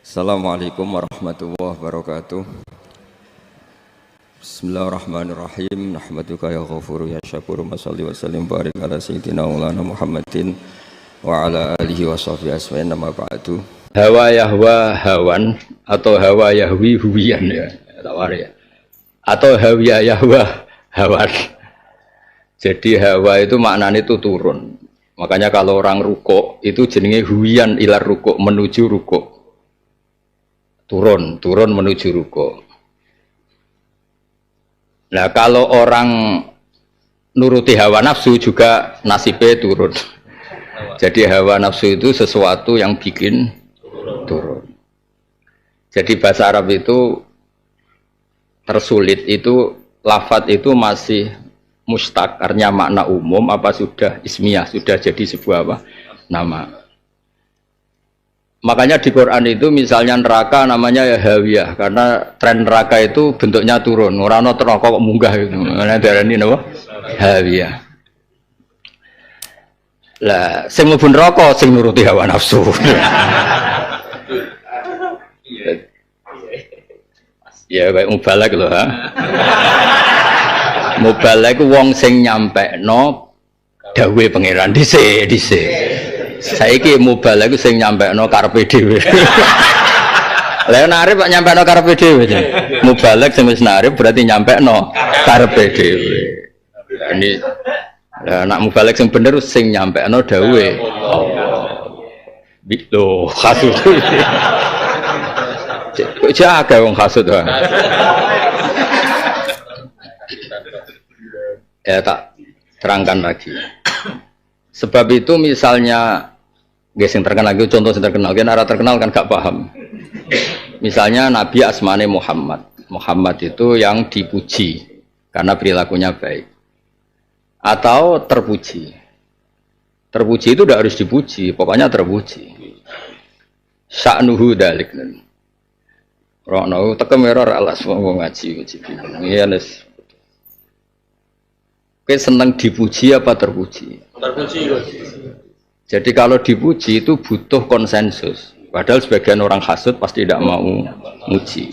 Assalamualaikum warahmatullahi wabarakatuh. Bismillahirrahmanirrahim. Nahmaduka ya ghafuru ya syakuru. Mashalli wa sallim barik ala sayyidina maulana Muhammadin wa ala alihi wa sahbihi asma'in. Nama ba'du. Hawa yahwa hawan atau hawa yahwi huwiyan ya. Ya. Atau hawiya yahwa hawan. Jadi hawa itu maknanya itu turun. Makanya kalau orang rukuk itu jenenge huwiyan ilar rukuk, menuju rukuk. Turun menuju rukuk. Nah kalau orang nuruti hawa nafsu juga nasibnya turun. Jadi hawa nafsu itu sesuatu yang bikin turun. Jadi bahasa Arab itu tersulit itu lafadz itu masih mustaq, artinya makna umum apa sudah ismiyah, sudah jadi sebuah apa? Nama. Makanya di Quran itu misalnya neraka namanya ya hawiyah karena tren neraka itu bentuknya turun. Orang neraka kok munggah gitu. Mana darani napa? Hawiyah. Lah sing mlebu neraka sing nuruti hawa nafsu. Ya kayak mubalak lho ha. Mubalak wong sing nyampekno dawuhe pangeran dhisik. Saiki mubalak iku sing nyampekno karepe dhewe. Lah narip kok nyampekno karepe dhewe. Mubalak sing wis narip berarti nyampekno karepe dhewe. Ini lah nek mubalak sing bener sing nyampekno dawuhe Allah. Lho, hasud. Kok jaga wong hasud wae. Ya tak terangkan lagi. Sebab itu misalnya guys yang terkenal, contoh yang terkenal, kan arah terkenal kan gak paham. Misalnya Nabi asmane Muhammad. Muhammad itu yang dipuji karena perilakunya baik. Atau terpuji. Terpuji itu tidak harus dipuji, pokoknya terpuji. Sya'nuhu dalik. Rono tekem error alas wong ngaji. Iya nes. Kowe seneng dipuji apa terpuji? Terpuji. Jadi kalau dipuji itu butuh konsensus. Padahal sebagian orang hasud pasti tidak mau muji.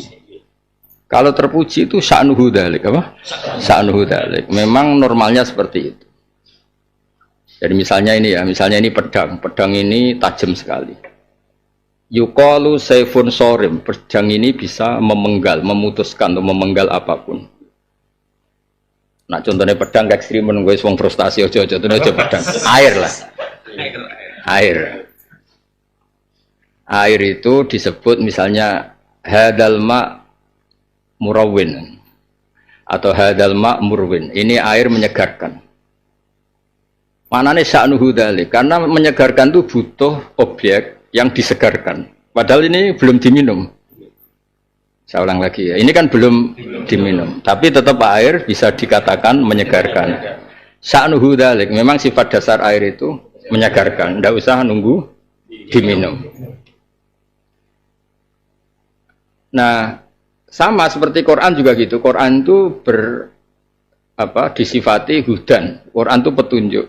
Kalau terpuji itu sya'nuhu dzalik apa? Sya'nuhu dzalik. Memang normalnya seperti itu. Jadi misalnya ini ya, misalnya ini pedang. Pedang ini tajam sekali. Yuqalu sayfun sorim. Pedang ini bisa memenggal, memutuskan atau memenggal apapun. Nah contohnya pedang ekstrim menunggu wong frustasi aja pedang. Air lah. Air itu disebut misalnya hadal ma murawwin atau hadal ma murwin. Ini air menyegarkan. Manane sya'nuhu dzalik karena menyegarkan itu butuh objek yang disegarkan. Padahal ini belum diminum. Saya ulang lagi ya, ini kan belum diminum, tapi tetap air bisa dikatakan menyegarkan. Sya'nuhu dzalik, memang sifat dasar air itu menyegarkan, tidak usah nunggu diminum. Nah, sama seperti Quran juga gitu. Quran itu disifati hudan. Quran itu petunjuk.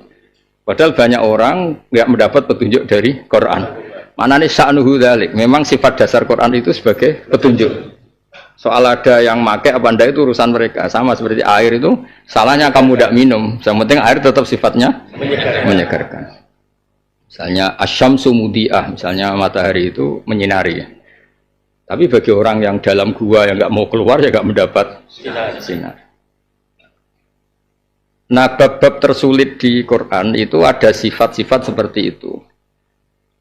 Padahal banyak orang nggak mendapat petunjuk dari Quran. Maknanya sya'nuhu dzalik, memang sifat dasar Quran itu sebagai petunjuk. Soal ada yang make apa ndak itu urusan mereka. Sama seperti air itu, salahnya kamu tidak minum. Yang penting air tetap sifatnya menyegarkan. Misalnya asyamsu mudiah, misalnya matahari itu menyinari. Tapi bagi orang yang dalam gua yang nggak mau keluar ya nggak mendapat sinar. Nah, bab-bab tersulit di Quran itu ada sifat-sifat seperti itu.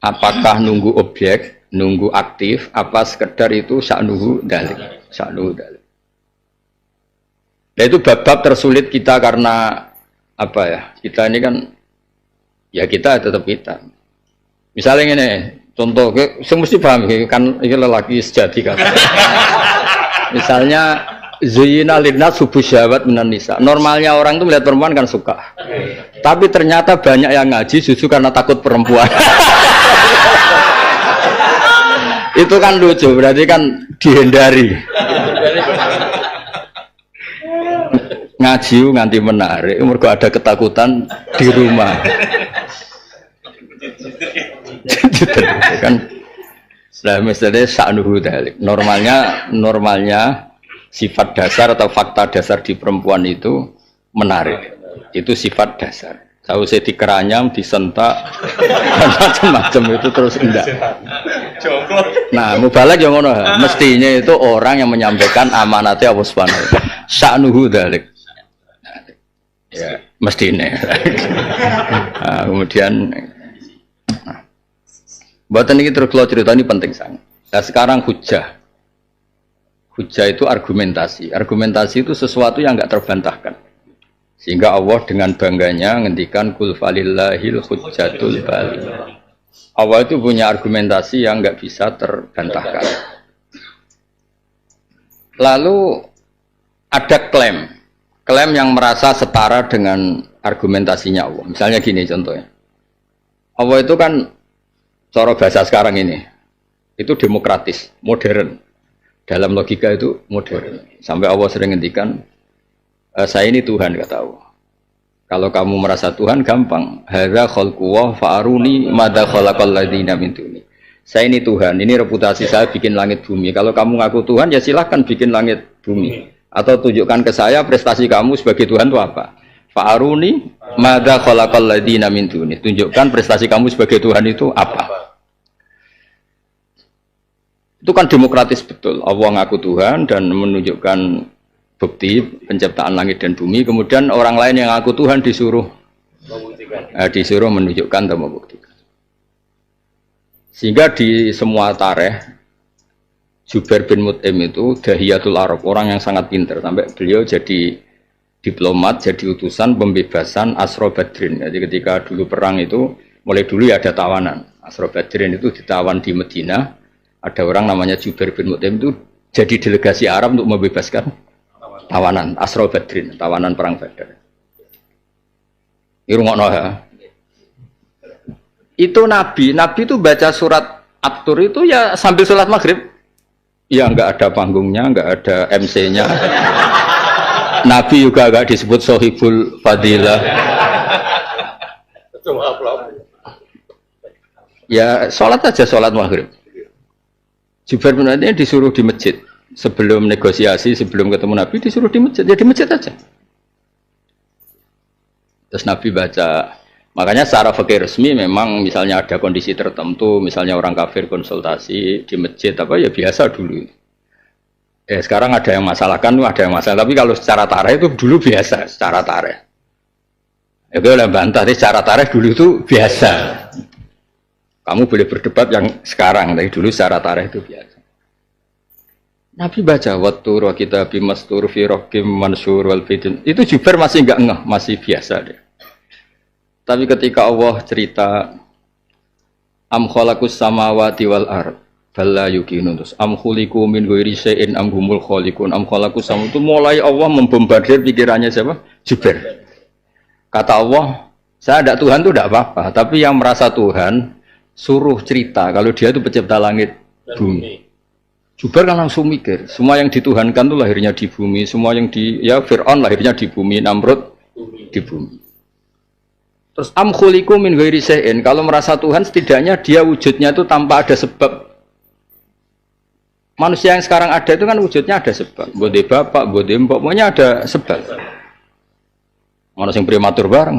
Apakah nunggu objek, nunggu aktif, apa sekedar itu sya'nuhu dzalik. Nah itu bab-bab tersulit kita karena apa ya? Kita ini kan ya kita tetap kita. Misalnya ini contoh, saya mesti paham kan ini lelaki sejati kan. Misalnya zuyyina linnas hubbu syahwat minan nisa. Normalnya orang itu melihat perempuan kan suka. Tapi ternyata banyak yang ngaji justru karena takut perempuan. Itu kan lucu, berarti kan dihindari. Ngaji nganti menarik, mergo ada ketakutan di rumah. Kan Lah mestinya sa'nuhu dalik. Normalnya sifat dasar atau fakta dasar di perempuan itu menarik. Itu sifat dasar. Sausé dikeranyam, disentak, macam-macam itu terus enggak. Nah, mubalak yang ngono, mestinya itu orang yang menyampaikan amanatnya Allah Subhanahu wa taala. Sa'nuhu dzalik. Ya, mestinya. Nah, kemudian buatan ini terus kalau cerita ini penting sangat. Nah, sekarang hujah. Hujah itu argumentasi. Argumentasi itu sesuatu yang enggak terbantahkan. Sehingga Allah dengan bangganya ngendikan kul falillahil hujjatul bali. Allah itu punya argumentasi yang nggak bisa terbantahkan. Lalu ada klaim yang merasa setara dengan argumentasinya Allah. Misalnya gini contohnya, Allah itu kan cara bahasa sekarang ini, itu demokratis, modern. Dalam logika itu modern. Sampai Allah sering ngendikan, saya ini Tuhan, kata Allah. Kalau kamu merasa Tuhan gampang. Hadza khalqullah fa'aruni madza khalaqal ladzina min duni. Saya ini Tuhan, ini reputasi saya bikin langit bumi. Kalau kamu ngaku Tuhan ya silahkan bikin langit bumi. Atau tunjukkan ke saya prestasi kamu sebagai Tuhan itu apa? Fa'aruni madza khalaqal ladzina min duni. Tunjukkan prestasi kamu sebagai Tuhan itu apa? Itu kan demokratis betul. Allah ngaku Tuhan dan menunjukkan bukti penciptaan langit dan bumi, kemudian orang lain yang ngaku Tuhan disuruh menunjukkan atau membuktikan. Sehingga di semua tarikh Jubair bin Mut'im itu dahiyatul Arab, orang yang sangat pintar, sampai beliau jadi diplomat, jadi utusan pembebasan Asra Badrin. Jadi ketika dulu perang itu, mulai dulu ya ada tawanan. Asra Badrin itu ditawan di Medina, ada orang namanya Jubair bin Mut'im itu jadi delegasi Arab untuk membebaskan tawanan Asra Badrin, tawanan perang Badar. Irungokno ya. Itu Nabi itu baca surat At-Tur itu ya sambil sholat maghrib. Ya enggak ada panggungnya, enggak ada MC-nya. Nabi juga enggak disebut Sohibul Fadilah. Ya sholat aja, sholat maghrib. Jubair bin Mut'im disuruh di masjid. Sebelum negosiasi, sebelum ketemu Nabi disuruh di masjid, ya di masjid aja. Terus Nabi baca, makanya secara fikih resmi memang misalnya ada kondisi tertentu, misalnya orang kafir konsultasi di masjid apa ya biasa dulu. Sekarang ada yang masalahkan, ada yang masalah. Tapi kalau secara tarikh itu dulu biasa, secara tarikh. Ya boleh bantah, secara tarikh dulu itu biasa. Kamu boleh berdebat yang sekarang, tapi dulu secara tarikh itu biasa. Nabi baca wattur wa kitabi mastur fi raqim mansur wal bidin. Itu Jubair masih enggak ngeh, masih biasa dia. Tapi ketika Allah cerita am khalaqus samawati wal ard balla yuqinun, terus am khuliqu min ghairi syai'in am humul khaliqun am khalaqus samawati, itu mulai Allah membombardir pikirannya siapa? Jubair. Kata Allah, saya ada Tuhan itu tidak apa-apa, tapi yang merasa Tuhan suruh cerita kalau dia itu pencipta langit bumi. Jubair kan langsung mikir, semua yang dituhankan itu lahirnya di bumi, semua yang Fir'aun lahirnya di bumi, Namrud di bumi. Terus am khuliqu min ghairi syai'in, kalau merasa Tuhan setidaknya dia wujudnya itu tanpa ada sebab. Manusia yang sekarang ada itu kan wujudnya ada sebab. Bode bapak, bode mbok, pokoknya ada sebab. Ono sing prematur bareng.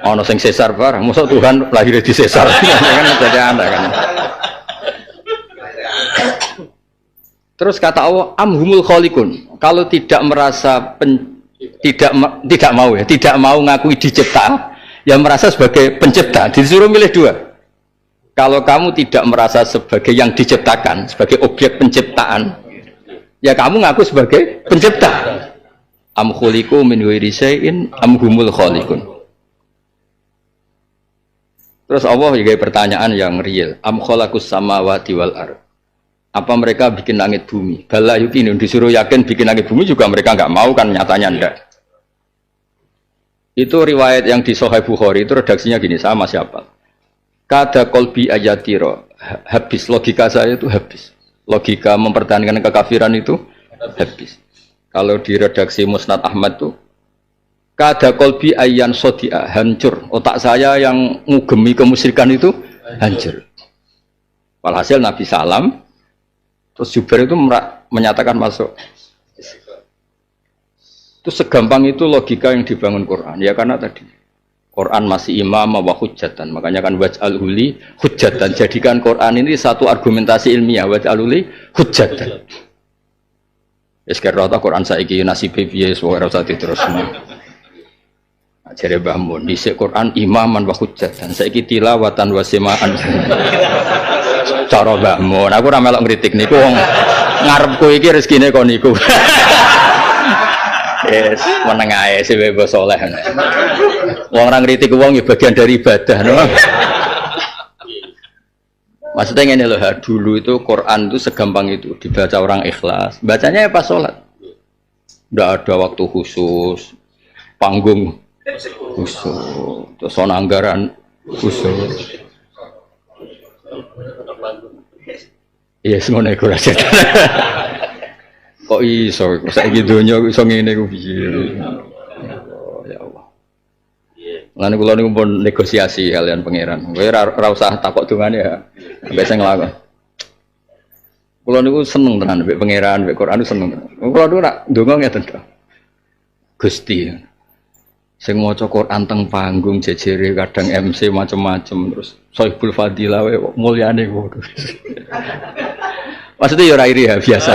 Ono sing sesar bareng. Masa Tuhan lahir di sesar kan jadi Anda kan. Terus kata Allah amhumul khaliqun, kalau tidak merasa tidak mau ngakui dicipta, ya merasa sebagai pencipta. Disuruh milih dua. Kalau kamu tidak merasa sebagai yang diciptakan, sebagai objek penciptaan, ya kamu ngaku sebagai pencipta. Am khuliqu min ghairi syai'in am humul khaliqun. Terus Allah juga pertanyaan yang real. Am khalaqus samawati wal ard. Apa mereka bikin langit bumi? Bala yuqinun, disuruh yakin bikin langit bumi juga mereka enggak mau kan, nyatanya enggak. Itu riwayat yang di Sahih Bukhari itu redaksinya gini, sama siapa? Kada kolbi ayatiro, habis logika saya itu habis. Logika mempertahankan kekafiran itu habis. Kalau di redaksi Musnad Ahmad itu kada kolbi ayan sodia, hancur. Otak saya yang ngugemi kemusyrikan itu hancur. Walhasil Nabi salam, terus Jubair itu menyatakan masuk. Itu segampang itu logika yang dibangun Quran. Ya karena tadi Quran masih imam wa hujjatan. Makanya kan waj'al huli hujjatan. Jadikan Quran ini satu argumentasi ilmiah. Waj'al huli hujjatan. Sekarang Quran saiki nasibe piye ora usah diterusno. Jare Mbah Mun dhisik Quran imaman wa hujjatan. Saiki tilawatan wa simaan. Cara Mbah Mun, aku ora melok ngritik niku wong ngarepku iki rezekine kon niku. Yes, meneng ae sing bebas saleh. Wong ora ngritik wong ya bagian dari ibadah, no? Maksudnya ngene lho, dulu itu Quran itu segampang itu dibaca orang ikhlas. Bacanya ya pas sholat. Enggak ada waktu khusus, panggung khusus, terus anggaran khusus. Iya, semuanya kurang. Kok iso, saiki donya iso ngene ku piye. Ya Allah. Lan kula niku pun negosiasi kalian pangeran. Kowe ora usah takok dongane ya. Sampai sing nglakon. Kula niku seneng tenan mbek pangeran, mbek Quran seneng. Kula niku nak ndonga ngeten to. Gusti. Sing maca Quran teng panggung jejere kadang MC macam-macam terus Sohibul Fadilah wae mulyane kok. Maksudnya ya ora iri ya biasa.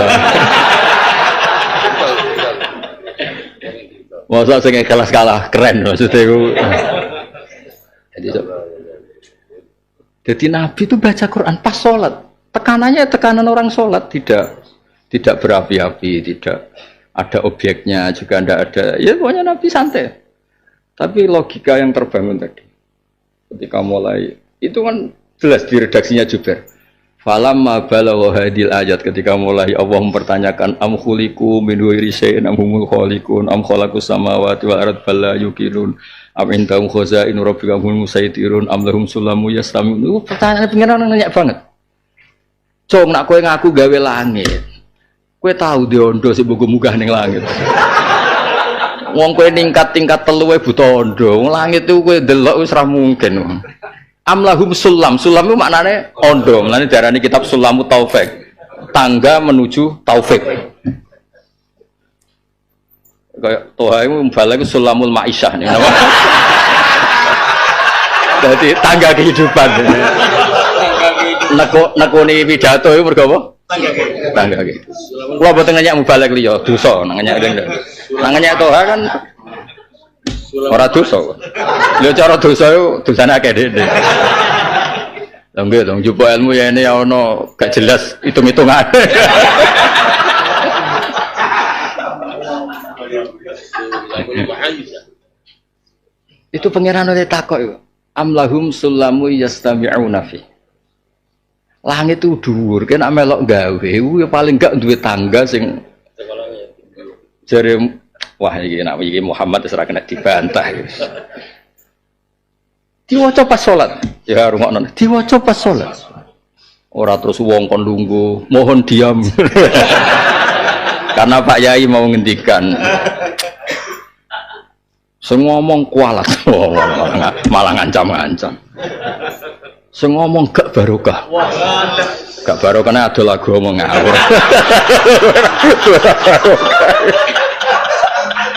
Masa sing kelas kalah keren maksudnya itu. Jadi Nabi itu baca Quran pas sholat. Tekanannya tekanan orang sholat, tidak berapi-api, tidak ada objeknya juga tidak ada. Ya pokoknya Nabi santai. Tapi logika yang terbangun tadi, ketika mulai itu kan jelas di redaksinya Jubair. Falamma balagha hadil ayat, ketika mulai Allah mempertanyakan am khuliqu min ghairi syai'in am humul khaliqun am khalaqus samawati wal ardh bal la yuqinun am indahum khazainu rabbika hum musaytirun am lahum sulamu yastamin. Itu pertanyaan pengen nanya banget. Cung nak kowe ngaku gawe langit. Kowe tahu diondo sing mbok munggah ning langit. Wong kowe tingkat-tingkat 3 tondo. Wong langit itu kowe delok wis ora mungkin. Amlahum sulam, sulam itu maknanya ondo, maknanya diarani kitab Sulamu Taufik, tangga menuju Taufik. Kayak Toha itu balik Sulamul Ma'isyah nih, nama. Jadi tangga kehidupan. Nekuni pidato itu berapa? Tangga kehidupan. Kalau buat nanya mubalik liyo, dosa, nanya Toha kan. Ora dosa. Lho cara dosa yo dosane akeh dhewe. Lha nggih dong njupuk ilmu ya ini ono gak jelas hitung-hitungan. Itu pangeran oleh takok iku. Amlahum sulamu yastami'una fi. Langit itu dhuwur, kena melok gawe, ya paling gak duwe tangga sing jare wah iki Muhammad wis ora kena dibantah. Diwaca pas salat. Ya rungokno. Diwaca pas salat. Ora terus wong kon lungguh, mohon diam. Karena Pak Yai mau ngendikan. Sing ngomong kualat, malah ngancam-ngancam. Sing ngomong gak barokah. Gak barokahnya ada lagu ngomong ngawur.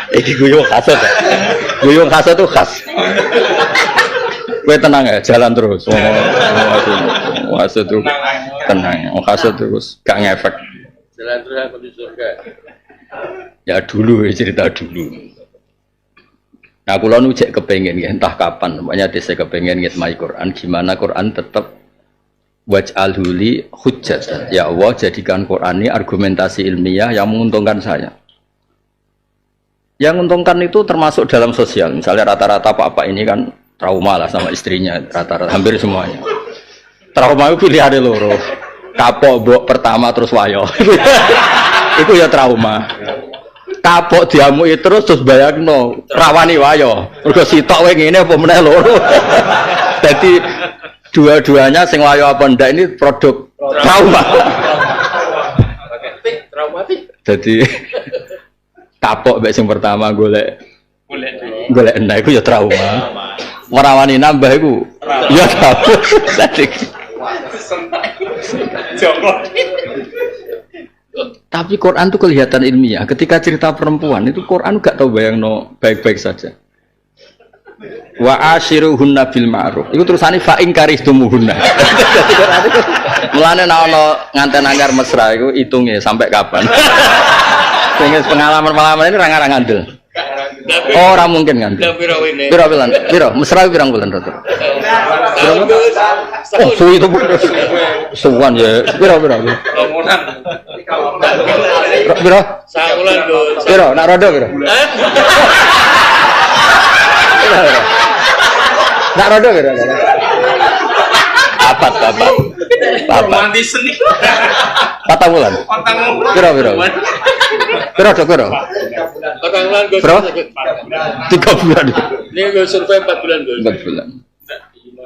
Iki guyung khas ya. Guyung khas itu khas. Kowe tenang ya, jalan terus. Khas itu tenang. Khas itu terus gak ngefek. Jalan terus aku di surga. Ya dulu cerita dulu. Nah, kula nu cek kepengin entah kapan, makanya desa kepengin ngitmai Quran, gimana Quran tetap waj'alhu li hujjatan. Ya Allah, jadikan Quran ini argumentasi ilmiah yang menguntungkan saya. Yang menguntungkan itu termasuk dalam sosial. Misalnya rata-rata apa ini kan trauma lah sama istrinya, rata-rata hampir semuanya. Trauma itu pilihan loro. Kapok mbok pertama terus wayo. Itu ya trauma. Kapok diamui terus bayangno rawani wayo. Mergo sitok wae ngene apa meneh loro. Jadi dua-duanya sing wayo apa ndak ini produk trauma. Traumatik. Jadi kapok mbek sing pertama golek enak iku ya trauma. Merawani nambah iku ya kapok. Tapi Quran itu kelihatan ilmiah. Ketika cerita perempuan itu Quran gak tahu bayangno baik-baik saja. Wa ashiruhunna bil ma'ruf. Iku terusane fa in karihtumuhunna. Dadi Quran itu mulane nek ana nganten anyar mesra iku itunge sampai kapan. Sing pengalaman-pengalaman ini ra ngandel. Oh, ora mungkin kan. Piro bulan? Piro? Mesra pirang bulan to? Oh, suwi itu. Suwan ya. Piro? Piro? Sakulan Gus. Piro? Nak rodo piro? Nak rodo piro? Apat. Romantis nih. 4 bulan. Piro? Piro? 4 bulan Gus. Bro? 3 bulan. Ini Gus survei 4 bulan Gus. 4 bulan.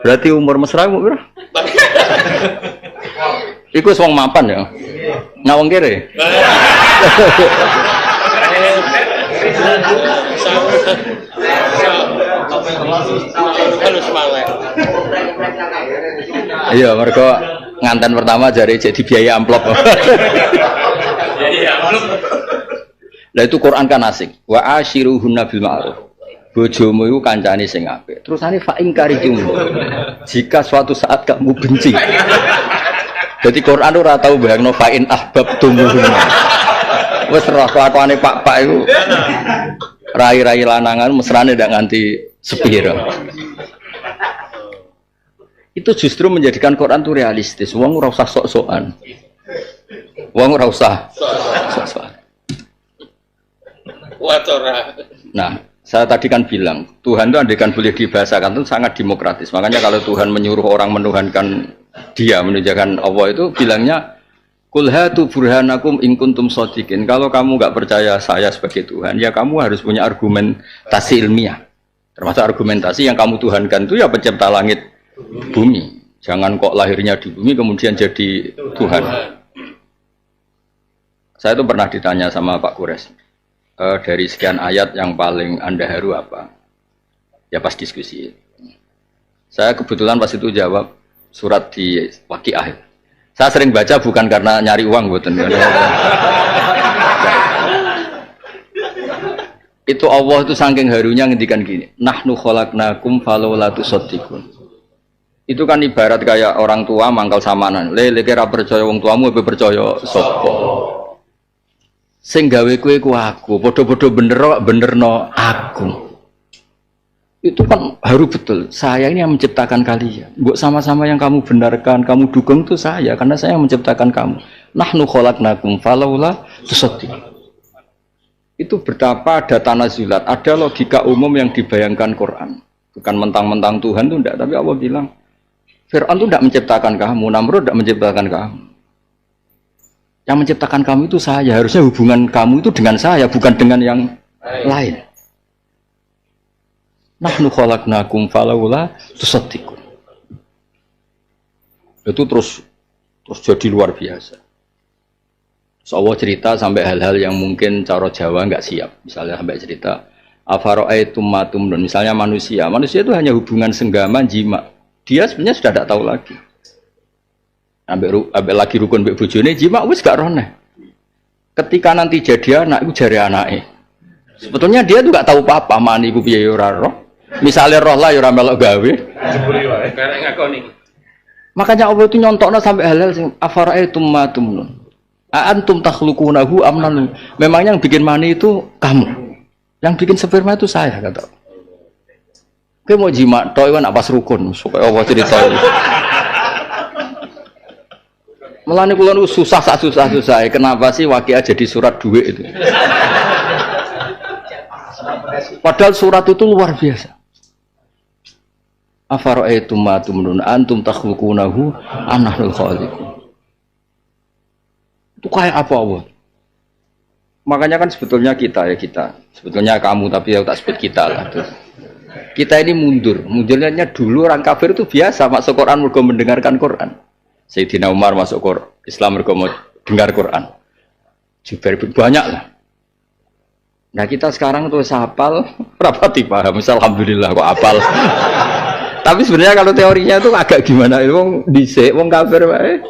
Berarti umur mesra mu piro? Iku wis wong mapan ya. Ngawang kere. Iya, mereka nganten pertama jari jadi biaya amplop. Lah itu Quran kan asik. Wa ashiruhunna bil ma'ruf. Bojomu iku kancane sing apik. Terusane fa in karitum. Jika suatu saat kamu benci. Jadi Quran ora tau bayangno fa in ahbabtumuhunna. Wis roh kelakuane Pak iku. Rai-rai lanangan mesrane ndak nganti sepiro. Itu justru menjadikan Quran itu realistis. Wong ora usah sok-sokan. Wong ora usah sok-sokan. Watora. Nah, saya tadi kan bilang, Tuhan itu andaikan boleh dibahasakan itu sangat demokratis. Makanya kalau Tuhan menyuruh orang menuhankan dia, menunjukkan Allah itu bilangnya Qul hatu burhanakum in kuntum shadiqin. Kalau kamu enggak percaya saya sebagai Tuhan, ya kamu harus punya argumentasi ilmiah. Termasuk argumentasi yang kamu tuhankan itu ya pencipta langit bumi. Jangan kok lahirnya di bumi kemudian jadi Tuhan. Saya itu pernah ditanya sama Pak Kures, dari sekian ayat yang paling Anda haru apa? Ya pas diskusi. Saya kebetulan pas itu jawab surat di Waqiah. Saya sering baca bukan karena nyari uang, bukan. Itu Allah itu saking harunya ngendikan gini, nahnu khalaqnakum falawla tusaddiqun. Itu kan ibarat kayak orang tua mangkal samanan. Le kira percaya wong tuamu apa percaya sapa? Sing gawe kowe ku aku, padha-padha benerno aku. Itu kan haru betul. Saya ini yang menciptakan kalian. Mbok sama-sama yang kamu benarkan, kamu dukung itu saya karena saya yang menciptakan kamu. Nahnu khalaqnakum falawla tusaddiqun. Itu betapa ada tanazulat, ada logika umum yang dibayangkan Quran. Bukan mentang-mentang Tuhan itu enggak, tapi Allah bilang Fir'aun itu enggak menciptakan kamu, Namrud enggak menciptakan kamu. Yang menciptakan kamu itu saya, harusnya hubungan kamu itu dengan saya, bukan dengan yang lain. Nahnu khalaqnakum falawla tusaddiqun. Itu terus jadi luar biasa. Allah cerita sampai hal-hal yang mungkin cara Jawa enggak siap. Misalnya sampai cerita afara'aitum ma tumnun. Misalnya manusia itu hanya hubungan senggama jima. Dia sebenarnya sudah tidak tahu lagi. Ambek lagi rukun mbek bojone jima wis gak roneh. Ketika nanti jadi anak iku jare anake. Sebetulnya dia tuh gak tahu apa-apa, mani iku piye ora roh. Misale roh lah ya ora melok gawe. Karek ngakoni. Makanya Allah itu nyontokno sampai hal-hal sing afara'aitum ma tumnun. Antum takhluqunahu amnan. Memangnya yang bikin mani itu kamu. Yang bikin sperma itu saya kata. Kowe mau jima tok iku pas rukun supaya Allah cerita. Mulane kula niku susah kenapa sih Waqiah jadi surat duit itu. Padahal surat itu luar biasa. Afara'aitum ma tumnun antum takhluqunahu amnal khaliqun. Itu kayak apa Allah? Makanya kan sebetulnya kita, sebetulnya kamu tapi ya tak sebut kita lah. Kita ini mundurnya dulu orang kafir itu biasa masuk Quran mergo mendengarkan Quran. Sayyidina Umar masuk Islam mergo dengar Quran. Jubair banyak lah. Nah kita sekarang tuh hafal berapa tipe? Misal alhamdulillah kok hafal. Tapi sebenarnya kalau teorinya itu agak gimana? Wong dhisik, wong kafir wae.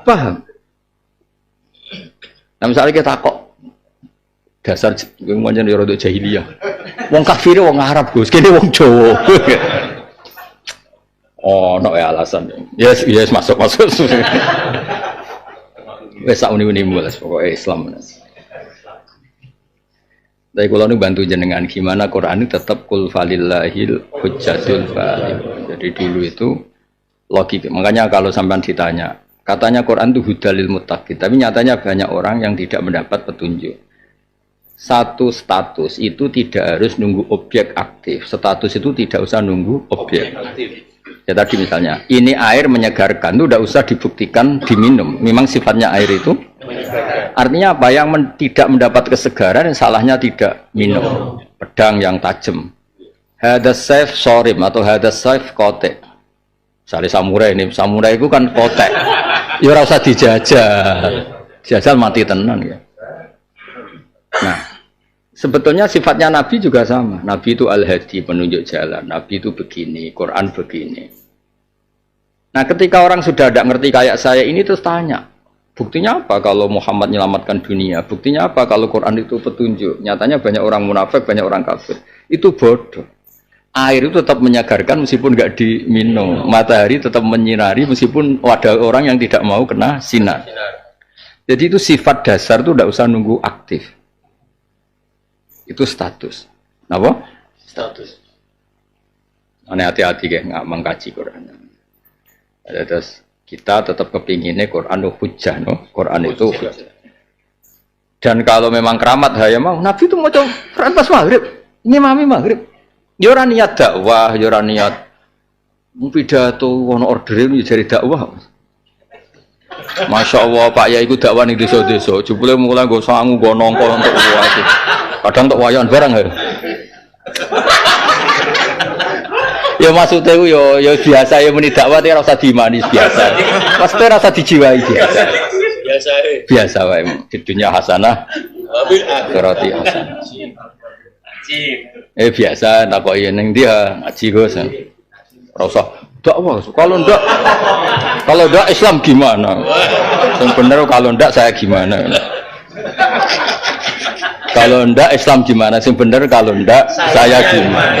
Paham? Nah misalnya kita kok dasar ngomongin ya rada jahiliyah. Wong kafir wong Arab Gus, kene wong Jawa. Oh, no ya alasan. Yes, masuk. Wes sak uni-uni mulas pokoke Islam. Tapi kalau nu bantu jenengan gimana Quran ini tetap kul falillahil hujjatul baligh. Jadi dulu itu logika. Makanya kalau sampean ditanya, katanya Quran itu hudalil muttaqin, tapi nyatanya banyak orang yang tidak mendapat petunjuk. Satu status itu tidak harus nunggu objek aktif. Status itu tidak usah nunggu objek. Ya tadi misalnya, ini air menyegarkan, itu tidak usah dibuktikan diminum. Memang sifatnya air itu artinya apa? Yang tidak mendapat kesegaran, salahnya tidak minum. Pedang yang tajam. Hadas saif sorim atau hadas saif kotek. Misalnya samurai itu kan kotek. Ya rasa dijajal. Jajal mati tenan ya. Nah, sebetulnya sifatnya Nabi juga sama. Nabi itu al-hadi, penunjuk jalan. Nabi itu begini, Quran begini. Nah, ketika orang sudah tidak ngerti kayak saya ini terus tanya, buktinya apa kalau Muhammad menyelamatkan dunia? Buktinya apa kalau Quran itu petunjuk? Nyatanya banyak orang munafik, banyak orang kafir. Itu bodoh. Air itu tetap menyegarkan meskipun nggak diminum. Matahari tetap menyinari meskipun ada orang yang tidak mau kena sinar. Jadi itu sifat dasar itu tidak usah nunggu aktif. Itu status. Apa? Status. Ane hati-hati kayak nggak mengkaji Quran. Terus kita tetap kepinginnya Quran itu hujjah, no? Quran itu hujjah. Dan kalau memang keramat ya mau, Nabi itu mau coba Quran pas maghrib, ngimami maghrib. Yora niat dakwah, yora niat pidato, ono orderin jadi dakwah. Masya Allah Pak ya ikut dakwah nih desa-desa. Jupule mulai gue sangu gue nongkol untuk wajib. Kadang untuk wayan barang ya. Ya maksudnya yo biasa ya meni dakwah dia rasa dimanis biasa. Pasti rasa dijiwai biasa. Biasa wae di dunia hasanah. Akhirat hasanah. Biasa takoki ning dia ngaji Gus. Rasa dakwah. Kalau ndak Islam gimana? Yang benar kalau ndak saya gimana? Kalau ndak Islam gimana? Yang benar kalau ndak saya gimana?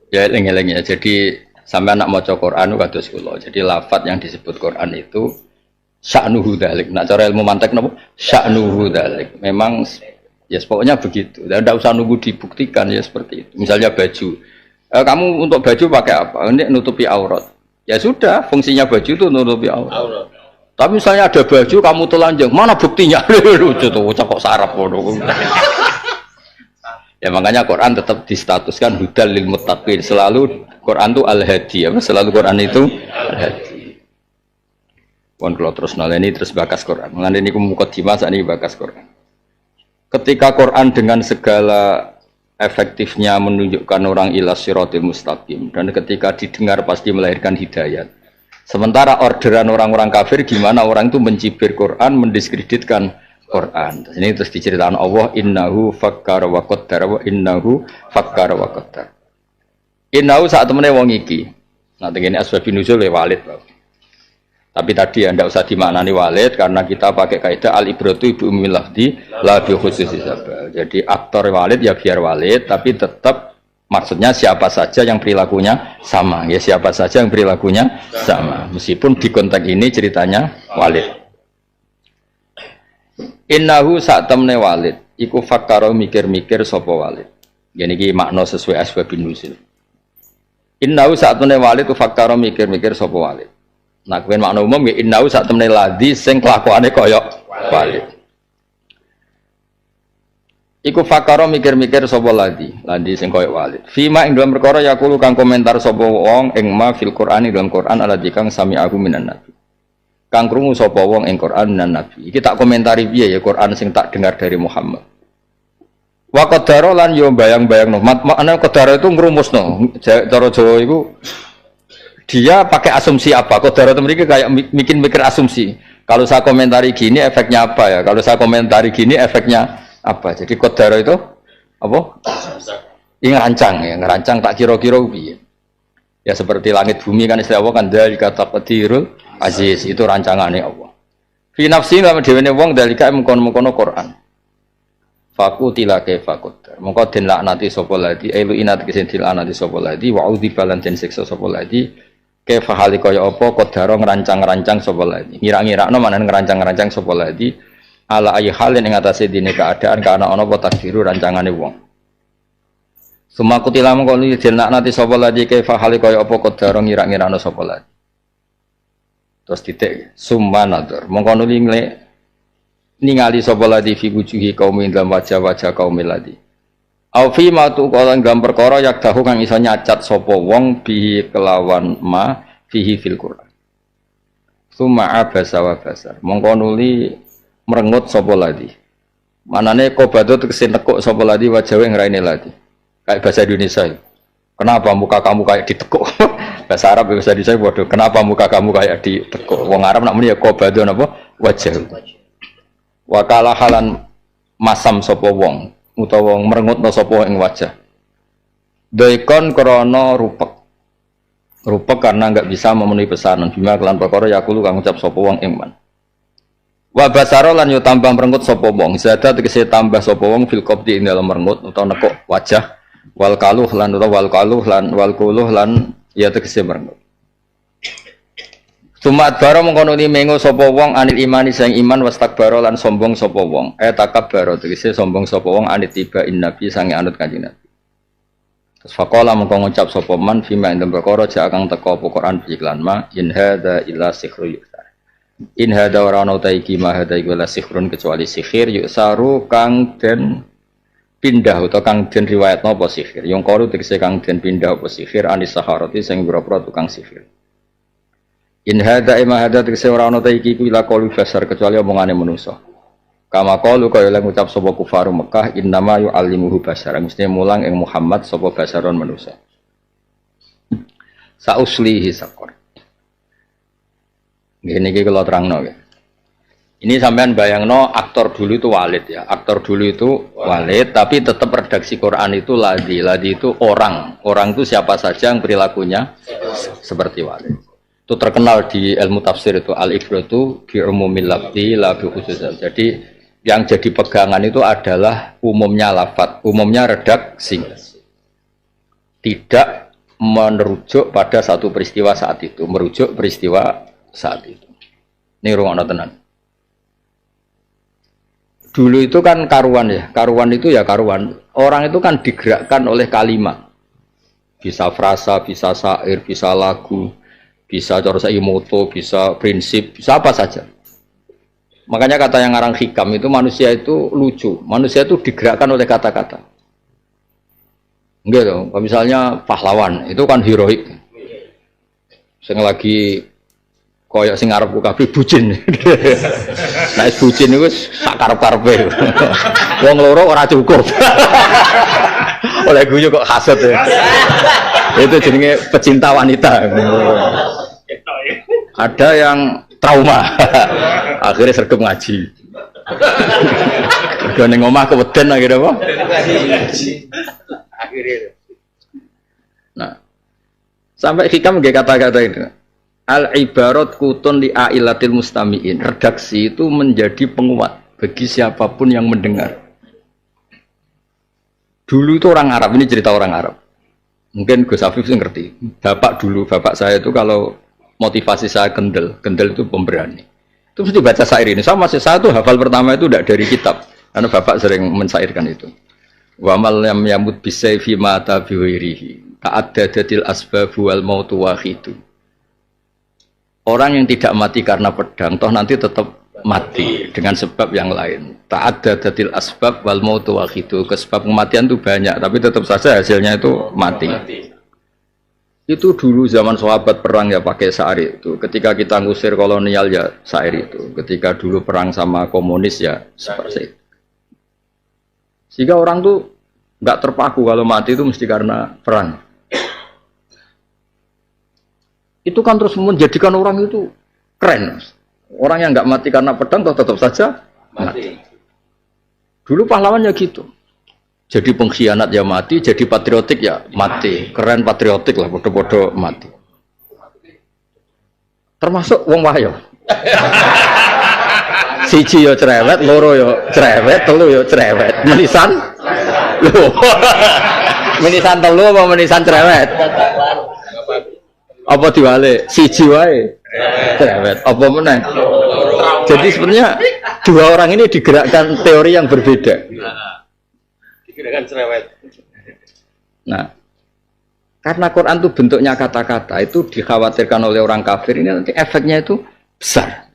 Ya eling-eling ya. Jadi sampai anak maca Quran kados kula. Jadi lafaz yang disebut Quran itu sya'nuhu dzalik. Nak cara ilmu mantek napa? Sya'nuhu dzalik. Memang ya pokoknya begitu. Dan tidak usah nunggu dibuktikan ya seperti itu. Misalnya baju. Kamu untuk baju pakai apa? Ini nutupi aurat. Ya sudah, fungsinya baju itu nutupi aurat. Tapi misalnya ada baju kamu telanjang, mana buktinya? Lucu tuh, kok sarap bodoh. Ya makanya Quran tetap distatuskan hudal lil muttaqin. Selalu Quran itu al-hadi, ya. Selalu Quran itu al-hadi. Pun kalau terus noleni terus bakas Quran. Mengenai ini mukadimah saat ini bakas Quran. Ketika Quran dengan segala efektifnya menunjukkan orang ila siratil mustaqim dan ketika didengar pasti melahirkan hidayat. Sementara orderan orang-orang kafir gimana orang itu mencibir Quran, mendiskreditkan Quran. Ini terus diceritakan Allah innahu fakkara wa qaddara wa innahu fakkara wa qaddara. Innahu saat temene wong iki. Nah tengene asbab nuzul walid. Tapi tadi Anda usah dimaknani walid karena kita pakai kaidah al-ibratu ibu ummil lafzi la bi khususi sabab. Jadi aktor walid ya biar walid tapi tetap maksudnya siapa saja yang perilakunya sama. Ya siapa saja yang perilakunya sama. Meskipun di konteks ini ceritanya walid. Innahu sak temne walid iku fakkara mikir-mikir sapa walid. Yen iki makna sesuai asbabun nuzul. Innahu sak temne walid ku fakkara mikir-mikir sapa walid. Nah kewen makna umum ya innahu sak temne ladzi sing kelakuane kaya walid. Iku fakkara mikir-mikir sapa ladzi sing kaya walid. Fima ing dalam perkara yaqulu kang komentar sapa wong ing ma fil Qur'ani dalam Qur'an aladzi kang sami'ahu minan nabi. Kang krungu sapa wong ing Quran dan Nabi. Iki tak komentari piye ya Quran sing tak dengar dari Muhammad. Wa qaddara lan yo bayang-bayangno. Makna qaddara itu ngrumusno. Cara Jawa iku dia pakai asumsi apa? Qaddara itu mriki kayak mikir asumsi. Kalau saya komentari gini efeknya apa ya? Kalau saya komentari gini efeknya apa? Jadi qaddara itu apa? Ini ngerancang ya, ngerancang tak kira-kira piye. Ya seperti langit bumi kan istilah Allah kan dzalika taqdirul aziz, itu rancangannya Allah. Fi nafsi lan dhewe wong dzalika mengkono-mengkono Quran. Fakutila kaifa qaddar. Mongko den laknati sapa ladi, elu inat kesen dilaknati sapa ladi, wa udhibalan den siksa sapa ladi. Kaifa hali kaya apa qaddara ngerancang-rancang sapa ladi. Ngira-ngirakno manan ngerancang-rancang sapa ladi ala ayi halin ing atase dine keadaan kana ana apa takdiru rancangane wong. Sumaku tilam kono jenak nanti sapa lagi kaifa hale kaya apa kodaro ngira-ngirano sapa lagi. Terus titik summa nadhar. Mongko nuli ningali sapa lagi fi wujuhi kaum dalam wajah-wajah kaum lagi. Au fi ma tu kala dalam perkara yak dahu kang iso nyacat sapa wong bi kelawan ma fihi fil Qur'an. Summa abasa wa basar. Mongko nuli merengut sapa lagi. Manane kobado tegese nekuk sapa lagi wajahe ngraine lagi. Kayak bahasa Indonesia. Kenapa muka kamu kayak ditekuk? Bahasa Arab bahasa Indonesia bodoh. Kenapa muka kamu kayak ditekuk? Wong Arab namanya ya qabadun apa? Wajah. Wakala halan masam sapa wong utawa wong merengutno sapa ing wajah. Daikon krana rupek. Rupek karena enggak bisa memenuhi pesanan. Bima kelan perkara yakulu kang ngucap sapa wong iman. Wa basara lan yo tambah merengut sapa wong. Zada tegese tambah sapa wong fil qabdi ing dalem merengut utawa nekuk wajah. Wal kaluh lan utawa wal kaluh lan wal kuluh lan ya tegese merengut. Sumat baro mengkono ni mengo sapa wong anil imani sang iman wastakbaro lan sombong sapa wong. Takabbaro tegese sombong sapa wong anit tiba in nabi sange anut kanjeng Nabi. Terus faqala mengko ngucap sapa man fima ing perkara ja kang teka apa Quran iklan ma in hadza illa sihrun yusar. In hadza ora ana ta iki ma hadza illa sihrun kecuali sihir yusaru kang den pindah utawa kang den riwayatno apa sihir. Yang kalu tegese kang den pindah apa sihir anis saharati sing pira-pira tukang sihir. In hadza ima hadza tegese ora ana ta iki ila qalu basar kecuali omongane manusa. Kama qalu kaya lan ngucap sapa kufaru Mekah innama yu'allimuhu basar. Mesti mulang ing Muhammad sapa basaron manusa. Sauslihi sakor. Ngene iki kula terangno ya. Ini sampean bayangno aktor dulu itu Walid ya. Aktor dulu itu Walid, tapi tetap redaksi Quran itu Ladi. Ladi itu orang. Orang itu siapa saja yang perilakunya seperti Walid. Itu terkenal di ilmu tafsir itu al-ibratu bi umumil lafzi la bi khususan. Jadi yang jadi pegangan itu adalah umumnya lafaz, umumnya redaksi. Tidak merujuk pada satu peristiwa saat itu, merujuk peristiwa saat itu. Ini rungokno tenan. Dulu itu kan karuan ya, karuan itu ya karuan. Orang itu kan digerakkan oleh kalimat. Bisa frasa, bisa syair, bisa lagu, bisa cara moto, bisa prinsip, bisa apa saja. Makanya kata yang ngarang hikam itu manusia itu lucu. Manusia itu digerakkan oleh kata-kata. Enggak dong, misalnya pahlawan, itu kan heroik. Sing lagi koyok sing arep kabeh bucin. Nek bucin iku sak karep-karepe. Wong loro ora cukup. Oleh guyu kok hasud ya. Itu jenenge pecinta wanita. Ada yang trauma. Akhirnya sergap ngaji. Mergo ning omah keweden akhirnya apa? Akhirnya. Nah, sampai hikam nggih kata-kata itu. Al-ibarat kutun li ailatil mustami'in. Redaksi itu menjadi penguat bagi siapapun yang mendengar. Dulu itu orang Arab, ini cerita orang Arab. Mungkin Gus Afif sih ngerti. Bapak saya itu kalau motivasi saya kendel itu pemberani. Itu mesti baca syair ini. Saya tuh hafal pertama itu tidak dari kitab. Karena bapak sering mensyairkan itu. Wa mal lam yamut bisayfi mata bi ghairihi. Ka'addadatil asbabu wal mautu wahidu. Orang yang tidak mati karena pedang, toh nanti tetap mati dengan sebab yang lain. Ta'addadatil asbab wal mautu wahidu. Sebab kematian itu banyak, tapi tetap saja hasilnya itu mati. Itu dulu zaman sahabat perang ya pakai syair itu. Ketika kita ngusir kolonial ya syair itu. Ketika dulu perang sama komunis ya seperti itu. Sehingga orang tuh nggak terpaku kalau mati itu mesti karena perang. Itu kan terus menjadikan orang itu keren. Orang yang nggak mati karena pedang toh tetap saja mati. Dulu pahlawannya gitu. Jadi pengkhianat ya mati, jadi patriotik ya mati. Keren patriotik lah, bodoh-bodoh mati. Termasuk wong wahyo. Siji yo cerewet, loro yo cerewet, telu yo cerewet. Menisan? Lho. Menisan telu apa menisan cerewet? Apa diwale? Siji wae. Cerewet. Apa meneh? Jadi sebenarnya dua orang ini digerakkan teori yang berbeda. Digerakkan cerewet. Nah, karena Quran itu bentuknya kata-kata, itu dikhawatirkan oleh orang kafir ini nanti efeknya itu besar.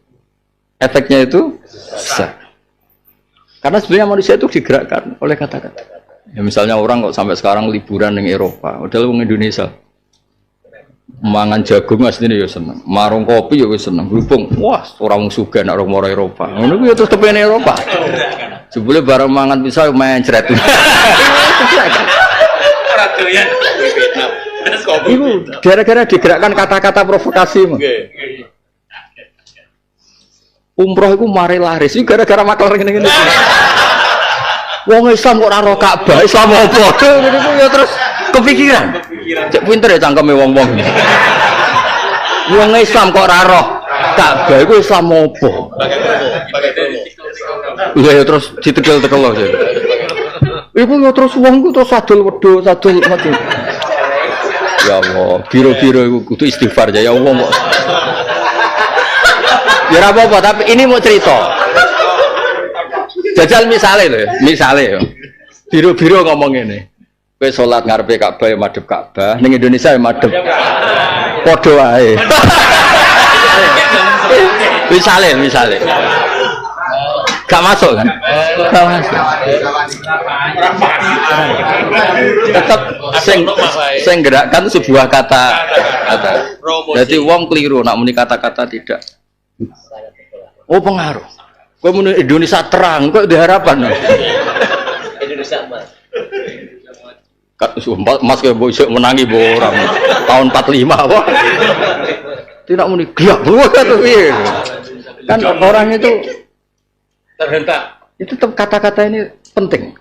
Efeknya itu besar. Karena sebenarnya manusia itu digerakkan oleh kata-kata. Ya, misalnya orang kok sampai sekarang liburan di Eropa, udah orang Indonesia. Mangan jagung asline ya seneng, marung kopi ya wis seneng. Berhubung wah orang sugih nek orang Eropa. Ngono kuwi terus kepen Eropa. Jebule bareng mangan pisau mencret. Ora doyan Vietnam. Terus kopi. Iku gara-gara digerakkan kata-kata provokasi. Nggih. Umroh iku mari laris iki gara-gara maklar ngene-ngene. Wong Islam kok ora ro Ka'bah, Islam opo? Ngene ku ya terus kepikiran. Cek pinter ya cangkeme wong-wong. Wong Islam kok ora roh Ka'bah iku Islam opo? Iya ya terus ditekel-tekel lho. Iku ya terus wong ku terus sadul wedhus, sadul mati. Ya Allah, biro-biro iku kudu istighfar ya Allah kok. Ya ora apa-apa, tapi ini mau cerita. Jajal misale ya. Biro-biro ngomong ngene. Kowe salat ngarepe Ka'bah ya madhep Ka'bah, ning Indonesia ya madhep padha wae. Misale. Gak masuk kan? Gak masuk. Tetap sing gerakkan sebuah kata. Jadi wong keliru nak muni kata-kata tidak. Oh pengaruh. Kowe muni Indonesia terang, kok diharapan. Indonesia Mas. Mas ke bosok menangi orang tahun 45 apa? Tidak muni gelap tuh kan orang itu terhentak. Itu tetap kata-kata ini penting.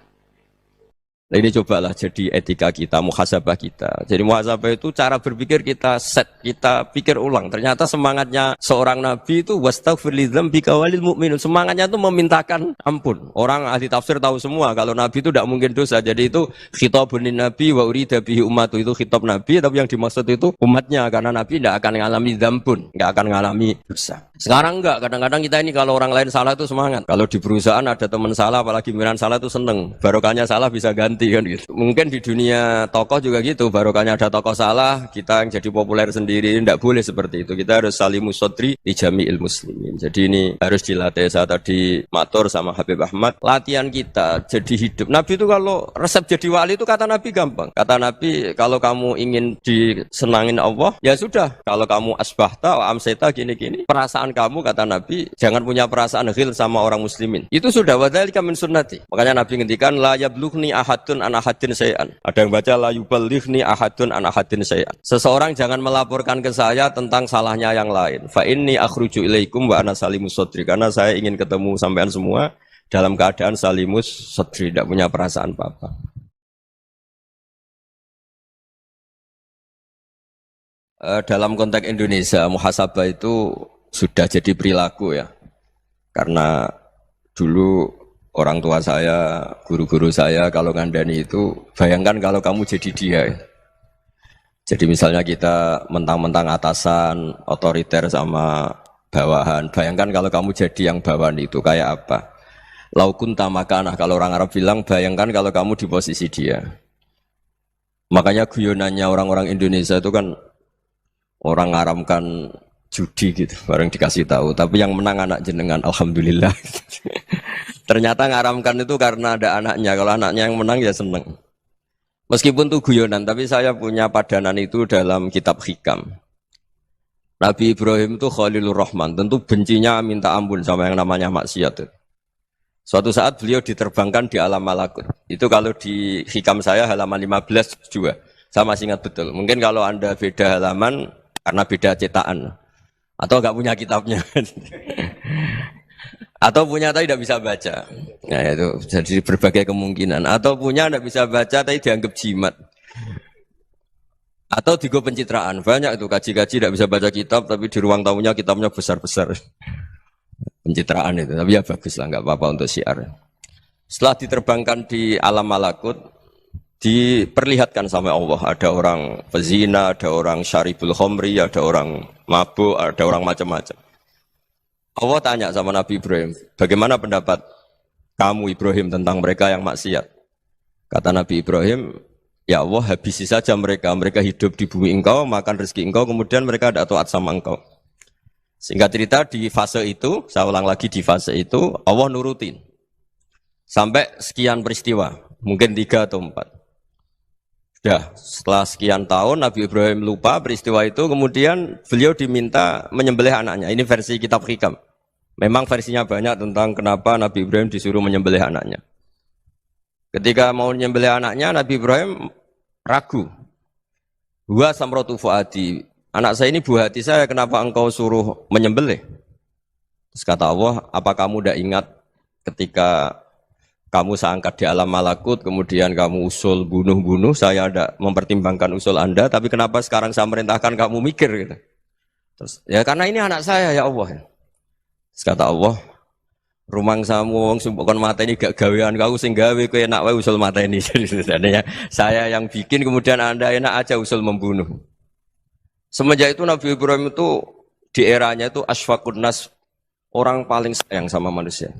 Nah ini cobalah jadi etika kita, muhasabah kita. Jadi muhasabah itu cara berpikir kita set, kita pikir ulang. Ternyata semangatnya seorang nabi itu wastaghfir lidzambika walil mu'minun. Semangatnya itu memintakan ampun. Orang ahli tafsir tahu semua kalau nabi itu tidak mungkin dosa. Jadi itu khitabun nabi wa urida bihi ummatu, itu khitab nabi, tapi yang dimaksud itu umatnya, karena nabi tidak akan mengalami dzambun, tidak akan mengalami dosa. Sekarang enggak, kadang-kadang kita ini kalau orang lain salah itu semangat. Kalau di perusahaan ada teman salah, apalagi miran salah itu seneng. Barokahnya salah bisa ganti kan gitu. Mungkin di dunia tokoh juga gitu, barokahnya ada tokoh salah, kita yang jadi populer sendiri. Tidak boleh seperti itu. Kita harus salimus sodri di jami'il muslimin. Jadi ini harus dilatih. Saya tadi matur sama Habib Ahmad, latihan kita jadi hidup. Nabi itu kalau resep jadi wali itu kata Nabi gampang. Kata Nabi, kalau kamu ingin disenangin Allah, ya sudah. Kalau kamu asbahta wa amseta gini-gini, perasaan kamu, kata Nabi, jangan punya perasaan ghil sama orang muslimin. Itu sudah wadzalika min sunnati. Makanya Nabi ngendikan la yablughni ahadun an ahadin syai'an. Ada yang baca la yuballighni ahadun an ahadin syai'an. Seseorang jangan melaporkan ke saya tentang salahnya yang lain. Fa inni akhruju ilaikum wa ana salimus sadri. Karena saya ingin ketemu sampean semua dalam keadaan salimus sadri, tidak punya perasaan apa-apa. Dalam konteks Indonesia, muhasabah itu sudah jadi perilaku ya, karena dulu orang tua saya, guru-guru saya kalau ngandani itu, bayangkan kalau kamu jadi dia ya. Jadi misalnya kita mentang-mentang atasan, otoriter sama bawahan, bayangkan kalau kamu jadi yang bawahan itu kayak apa. Laukun tamakana, kalau orang Arab bilang, bayangkan kalau kamu di posisi dia. Makanya guyonannya orang-orang Indonesia itu kan orang ngaramkan judi gitu, bareng dikasih tahu. Tapi yang menang anak jenengan, alhamdulillah. Ternyata ngaramkan itu karena ada anaknya. Kalau anaknya yang menang ya seneng. Meskipun itu guyonan, tapi saya punya padanan itu dalam kitab Hikam. Nabi Ibrahim itu Khalilur Rahman, tentu bencinya minta ampun sama yang namanya maksiat. Suatu saat beliau diterbangkan di alam malakut. Itu kalau di Hikam saya halaman 15 juga. Saya masih ingat betul. Mungkin kalau Anda beda halaman karena beda cetakan atau enggak punya kitabnya. Atau punya tapi tidak bisa baca. Nah itu jadi berbagai kemungkinan. Atau punya tidak bisa baca tapi dianggap jimat. Atau digo pencitraan. Banyak itu kaji-kaji tidak bisa baca kitab tapi di ruang tamunya kitabnya besar-besar. Pencitraan itu. Tapi ya bagus lah, nggak apa-apa untuk syiar. Setelah diterbangkan di alam malakut, diperlihatkan sama Allah. Ada orang pezina, ada orang syaribul khomri, ada orang mabuk, ada orang macam-macam. Allah tanya sama Nabi Ibrahim, bagaimana pendapat kamu Ibrahim tentang mereka yang maksiat? Kata Nabi Ibrahim, ya Allah habisi saja mereka. Mereka hidup di bumi engkau, makan rezeki engkau, kemudian mereka tidak taat sama engkau. Singkat cerita di fase itu, saya ulang lagi di fase itu, Allah nurutin. Sampai sekian peristiwa, mungkin 3 atau 4. Sudah, setelah sekian tahun Nabi Ibrahim lupa peristiwa itu, kemudian beliau diminta menyembelih anaknya. Ini versi kitab Hikam. Memang versinya banyak tentang kenapa Nabi Ibrahim disuruh menyembelih anaknya. Ketika mau menyembelih anaknya, Nabi Ibrahim ragu. Huwa samratu fuadi. Anak saya ini buah hati saya, kenapa engkau suruh menyembelih? Terus kata Allah, apa kamu tidak ingat ketika kamu saya angkat di alam malakut, kemudian kamu usul bunuh-bunuh, saya tidak mempertimbangkan usul Anda, tapi kenapa sekarang saya merintahkan kamu mikir? Gitu. Terus, ya karena ini anak saya ya Allah. Terus kata Allah, rumang samu wong sumpukon mata ini gak gawean kau sing gawe kowe enak wae usul mata ini. Jadi sebenarnya saya yang bikin, kemudian Anda enak aja usul membunuh. Semenjak itu Nabi Ibrahim itu di eranya itu asfaqun nas, orang paling sayang sama manusia.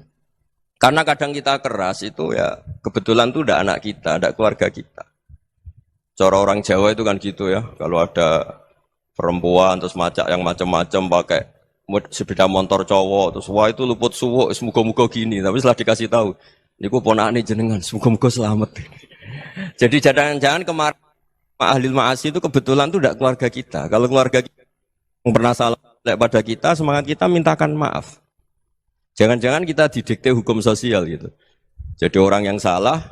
Karena kadang kita keras itu ya kebetulan tuh udah anak kita, ada keluarga kita. Cara orang Jawa itu kan gitu ya, kalau ada perempuan terus macak yang macam-macam pakai sepeda motor cowok terus wah itu luput suwuk, semoga-moga gini. Tapi setelah dikasih tahu, niku ponakane jenengan, semoga-moga selamat. Jadi jangan-jangan kemarin ahli ma'asi itu kebetulan tuh tidak keluarga kita. Kalau keluarga kita yang pernah salah pada kita, semangat kita mintakan maaf. Jangan-jangan kita didikte hukum sosial gitu. Jadi orang yang salah,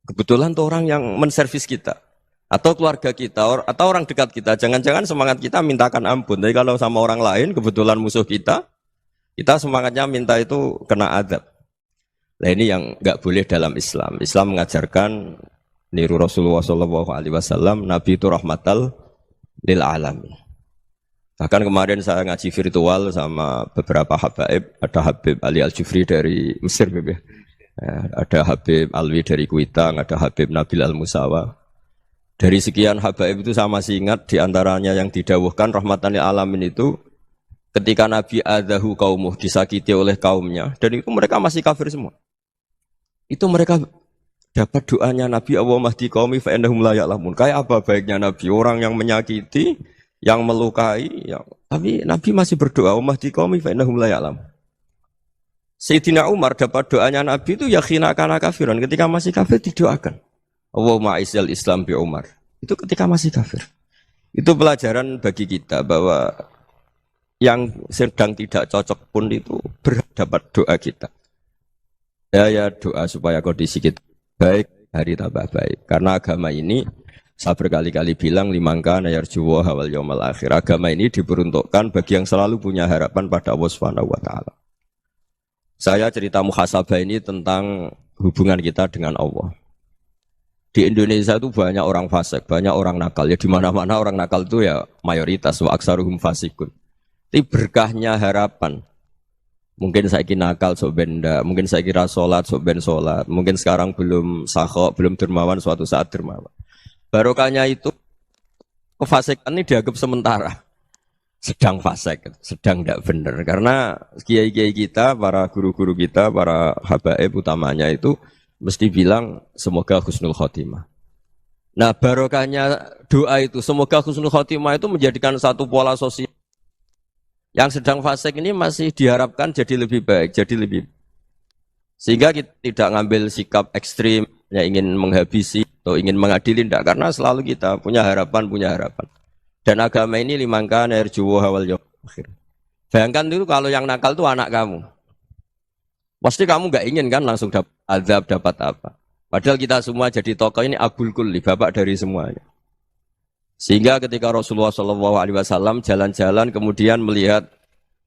kebetulan tuh orang yang menservis kita. Atau keluarga kita, atau orang dekat kita. Jangan-jangan semangat kita mintakan ampun. Tapi kalau sama orang lain, kebetulan musuh kita semangatnya minta itu kena adab. Nah ini yang nggak boleh dalam Islam. Islam mengajarkan niru Rasulullah SAW, Nabi itu rahmatal lil alamin. Bahkan kemarin saya ngaji virtual sama beberapa habaib, ada Habib Ali Al-Jufri dari Mesir, ya. Ada Habib Alwi dari Kuitang, ada Habib Nabil Al-Musawa. Dari sekian habaib itu saya masih ingat diantaranya yang didawuhkan rahmatan lil alamin itu ketika Nabi adahu kaumuh, disakiti oleh kaumnya, dan itu mereka masih kafir semua. Itu mereka dapat doanya Nabi, Allahumma hdi qaumi fa innahum la ya'lamun. Kayak apa baiknya Nabi, orang yang menyakiti, yang melukai, tapi Nabi masih berdoa, Allahumma hdi qaumi fa innahum la ya'lamun. Sayyidina Umar dapat doanya Nabi itu yakhina kana kafiran, ketika masih kafir didoakan. Allahumma aizzal Islam bi Umar. Itu ketika masih kafir. Itu pelajaran bagi kita bahwa yang sedang tidak cocok pun itu berdapat doa kita. Ya doa supaya kondisi kita baik, hari tambah baik. Karena agama ini, saya berkali-kali bilang, limangkan yarjuwa hawal yaumal akhir. Agama ini diperuntukkan bagi yang selalu punya harapan pada Allah Subhanahu wa taala. Saya cerita muhasabah ini tentang hubungan kita dengan Allah. Di Indonesia itu banyak orang fasik, banyak orang nakal. Ya di mana-mana orang nakal itu ya mayoritas, wa aksaruhum fasikun. Tapi berkahnya harapan. Mungkin saya kira nakal sok benda, mungkin saya kira sholat sok ben sholat, mungkin sekarang belum sakhok, belum dermawan, suatu saat dermawan. Barokahnya itu kefasikan ini dianggap sementara, sedang fasik, sedang tidak benar. Karena kiai-kiai kita, para guru-guru kita, para habaib utamanya itu mesti bilang semoga husnul khotimah. Nah barokahnya doa itu, semoga husnul khotimah itu menjadikan satu pola sosial. Yang sedang fasik ini masih diharapkan jadi lebih baik, jadi lebih. Sehingga kita tidak ngambil sikap ekstrim, yang ingin menghabisi atau ingin mengadili, tidak. Karena selalu kita punya harapan. Dan agama ini limangkan yarjuwa hawal yaumil akhir. Bayangkan dulu kalau yang nakal itu anak kamu. Pasti kamu nggak ingin kan langsung dapat azab, dapat apa. Padahal kita semua jadi tokoh ini abul kulli, bapak dari semuanya. Sehingga ketika Rasulullah SAW jalan-jalan kemudian melihat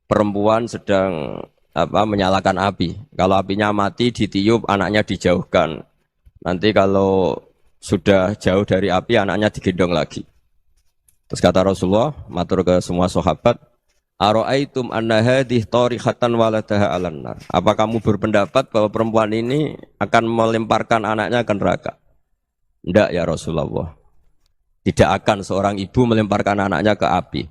perempuan sedang menyalakan api. Kalau apinya mati ditiup, anaknya dijauhkan. Nanti kalau sudah jauh dari api, anaknya digendong lagi. Terus kata Rasulullah, matur ke semua sahabat, Aro'aitum anna hadih tarihatan waladaha alan nar. Apa kamu berpendapat bahwa perempuan ini akan melemparkan anaknya ke neraka? Tidak ya Rasulullah. Tidak akan seorang ibu melemparkan anaknya ke api.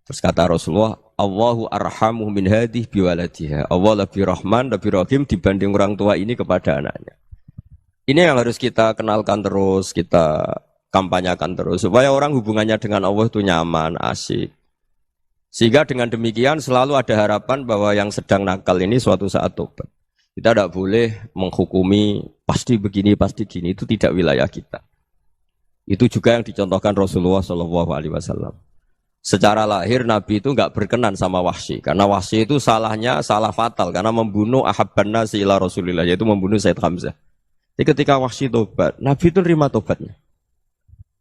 Terus kata Rasulullah, Allahu arhamu min hadih biwaladiha. Allah lebih rahman, lebih rahim dibanding orang tua ini kepada anaknya. Ini yang harus kita kenalkan terus, kita kampanyakan terus. Supaya orang hubungannya dengan Allah itu nyaman, asik. Sehingga dengan demikian selalu ada harapan bahwa yang sedang nakal ini suatu saat tobat. Kita tidak boleh menghukumi pasti begini, pasti gini. Itu tidak wilayah kita. Itu juga yang dicontohkan Rasulullah SAW. Secara lahir Nabi itu nggak berkenan sama Wahsy. Karena Wahsy itu salahnya salah fatal. Karena membunuh ahabban nasi ila Rasulillah. Yaitu membunuh Said Hamzah. Jadi ketika Wahsy tobat, Nabi itu nerima tobatnya.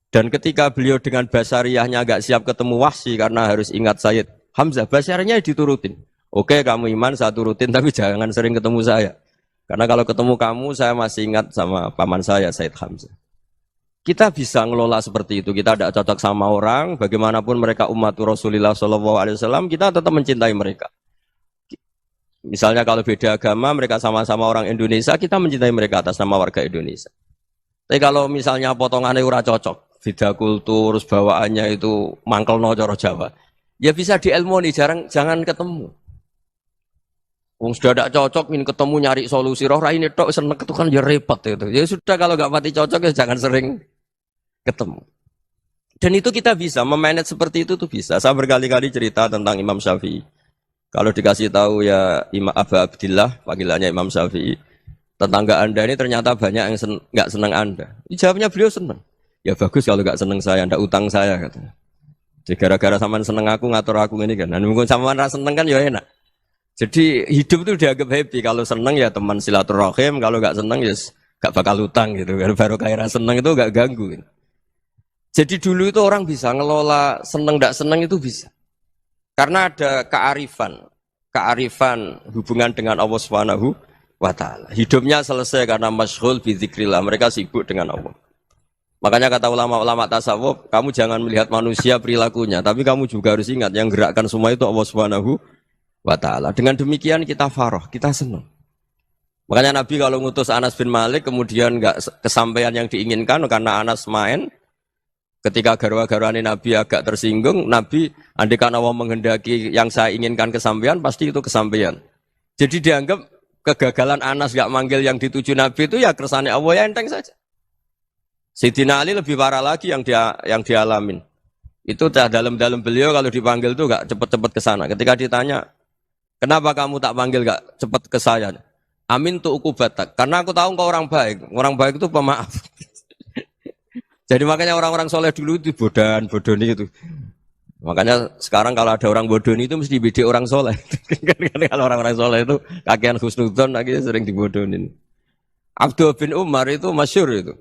Dan ketika beliau dengan basariyahnya agak siap ketemu Wahsy karena harus ingat Sayyid Hamzah, basariyahnya diturutin. Oke, kamu iman, saya turutin, tapi jangan sering ketemu saya. Karena kalau ketemu kamu, saya masih ingat sama paman saya, Sayyid Hamzah. Kita bisa ngelola seperti itu. Kita tidak cocok sama orang, bagaimanapun mereka umat Rasulullah SAW, kita tetap mencintai mereka. Misalnya kalau beda agama, mereka sama-sama orang Indonesia, kita mencintai mereka atas nama warga Indonesia. Tapi kalau misalnya potongannya ora cocok, beda kultur, bawaannya itu mangkelno cara Jawa, ya bisa diilmoni, jangan ketemu. Wong sudah tidak cocok, ingin ketemu nyari solusi, roh ini tok seneng itu kan ya repot itu. Ya sudah kalau nggak pati cocok ya jangan sering ketemu. Dan itu kita bisa memanage seperti itu tuh bisa. Saya berkali-kali cerita tentang Imam Syafi'i. Kalau dikasih tahu ya Imam Aba Abdillah, panggilannya Imam Syafi'i, tetangga Anda ini ternyata banyak yang nggak senang Anda. Jawabnya beliau senang. Ya bagus kalau nggak senang saya, ndak utang saya katanya. Jadi gara-gara sampean seneng aku ngatur aku ini kan. Dan mungkin sampean rasa seneng kan ya enak. Jadi hidup itu dianggap happy. Kalau seneng ya teman silaturahim, kalau nggak seneng ya nggak bakal utang gitu. Baru kayak seneng itu nggak ganggu. Gitu. Jadi dulu itu orang bisa ngelola seneng ndak seneng itu bisa. Karena ada kearifan hubungan dengan Allah Subhanahu wa ta'ala. Hidupnya selesai karena masyghul bi dzikrillah. Mereka sibuk dengan Allah. Makanya kata ulama-ulama tasawuf, kamu jangan melihat manusia perilakunya, tapi kamu juga harus ingat yang gerakkan semua itu Allah Subhanahu wa ta'ala. Dengan demikian kita farah, kita senang. Makanya Nabi kalau ngutus Anas bin Malik kemudian enggak kesampaian yang diinginkan karena Anas main, ketika garwa-garwani Nabi agak tersinggung, Nabi andaikan Allah menghendaki yang saya inginkan kesampaian, pasti itu kesampaian. Jadi dianggap kegagalan Anas gak manggil yang dituju Nabi itu ya kersane Allah, ya enteng saja. Sayyidina Ali lebih parah lagi yang dialamin. Itu dalam beliau kalau dipanggil tuh gak cepet-cepet ke sana. Ketika ditanya, kenapa kamu tak panggil gak cepet ke saya? Amin tuh ukubatak. Karena aku tahu engkau orang baik. Orang baik itu pemaaf. Jadi makanya orang-orang soleh dulu itu bodoni itu. Makanya sekarang kalau ada orang bodoni itu mesti bidik orang soleh. Kalau orang-orang soleh itu kakean husnudzon akhirnya sering dibodonin. Abdul bin Umar itu masyhur itu.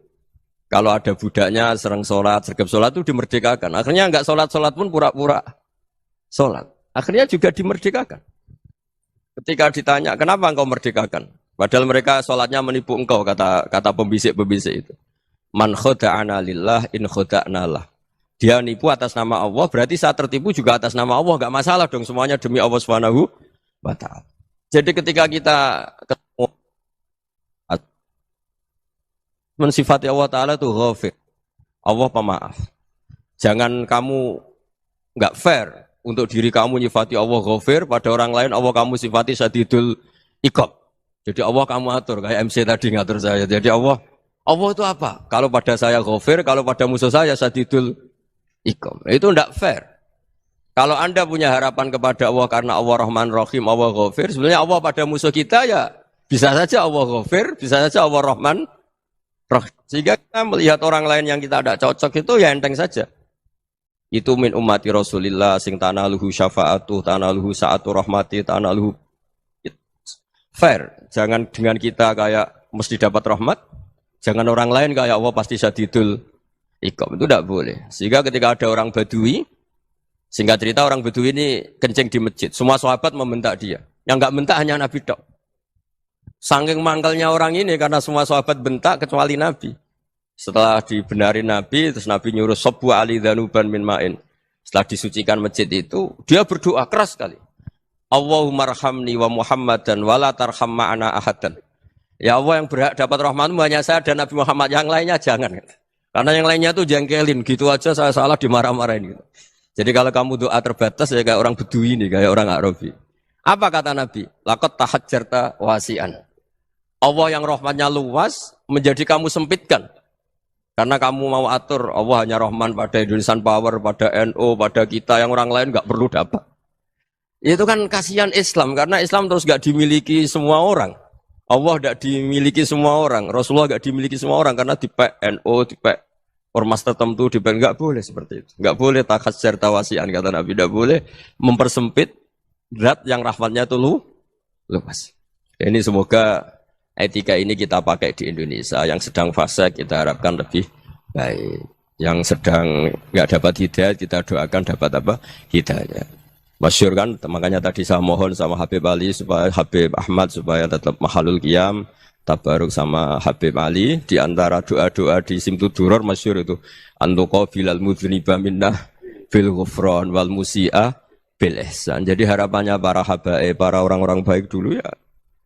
Kalau ada budaknya sering sholat, sergap sholat itu dimerdekakan. Akhirnya enggak sholat pun pura-pura sholat. Akhirnya juga dimerdekakan. Ketika ditanya, kenapa engkau merdekakan? Padahal mereka sholatnya menipu engkau, kata pembisik-pembisik itu. Man khoda'ana lillah in khoda'na lah. Dia nipu atas nama Allah, berarti saat tertipu juga atas nama Allah. Enggak masalah dong, semuanya demi Allah Subhanahu wa ta'ala. Jadi ketika kita ketemu mensifati Allah Ta'ala itu ghafir. Allah pemaaf. Jangan kamu enggak fair untuk diri kamu nyifati Allah ghafir, pada orang lain Allah kamu sifati syadidul iqab. Jadi Allah kamu atur, kayak MC tadi ngatur saya. Jadi Allah itu apa? Kalau pada saya ghafir, kalau pada musuh saya syadidul iqab. Itu enggak fair. Kalau Anda punya harapan kepada Allah karena Allah Rahman Rahim, Allah ghafir, sebenarnya Allah pada musuh kita ya bisa saja Allah ghafir, bisa saja Allah Rahman Rahim. Sehingga kita melihat orang lain yang kita tidak cocok itu ya enteng saja. Itu min ummati Rasulillah sing tanaluhu syafa'atu, tanaluhu sa'atu rahmati, tanaluhu fair. Jangan dengan kita kayak mesti dapat rahmat. Jangan orang lain kayak Allah pasti syadidul iqab. Itu tidak boleh. Sehingga ketika ada orang Badui, singkat cerita orang Badui ini kencing di masjid. Semua sahabat membentak dia. Yang enggak bentak hanya Nabi tok. Saking mangkelnya orang ini karena semua sahabat bentak kecuali Nabi. Setelah dibenarin Nabi, terus Nabi nyuruh Sabbu ali dhanuban min ma'in. Setelah disucikan masjid itu, dia berdoa keras sekali. Allahumma arhamni wa Muhammadan wa la tarham ma'ana ahadan. Ya Allah, yang berhak dapat rahmatmu hanya saya dan Nabi Muhammad, yang lainnya jangan. Karena yang lainnya tuh jengkelin, gitu aja saya salah dimarah-marahin gitu. Jadi kalau kamu doa terbatas ya kayak orang Bedui ini, kayak orang Arabi. Apa kata Nabi? Laqad tahajjarta wasi'an. Allah yang rahmatnya luas menjadi kamu sempitkan. Karena kamu mau atur Allah hanya rahman pada Indonesian Power, pada NU, pada kita, yang orang lain gak perlu dapat. Itu kan kasihan Islam, karena Islam terus gak dimiliki semua orang. Allah gak dimiliki semua orang, Rasulullah gak dimiliki semua orang, karena dipek NU, dipek ormas tertentu, dipek gak boleh seperti itu. Gak boleh takhasyar tawasian, kata Nabi, gak boleh mempersempit zat yang rahmatnya itu luas. Ini semoga etika ini kita pakai di Indonesia. Yang sedang fase kita harapkan lebih baik. Yang sedang gak dapat hidayah kita doakan dapat apa? Hidayah. Masyhur kan, makanya tadi saya mohon sama Habib Ali supaya Habib Ahmad supaya tetap mahalul qiyam, tabaruk sama Habib Ali. Di antara doa-doa di Simtud Duror masyhur itu antuqabilal mudhniba minnah bil ghufran wal musi'a bil ihsan. Jadi harapannya para habaib, para orang-orang baik dulu ya,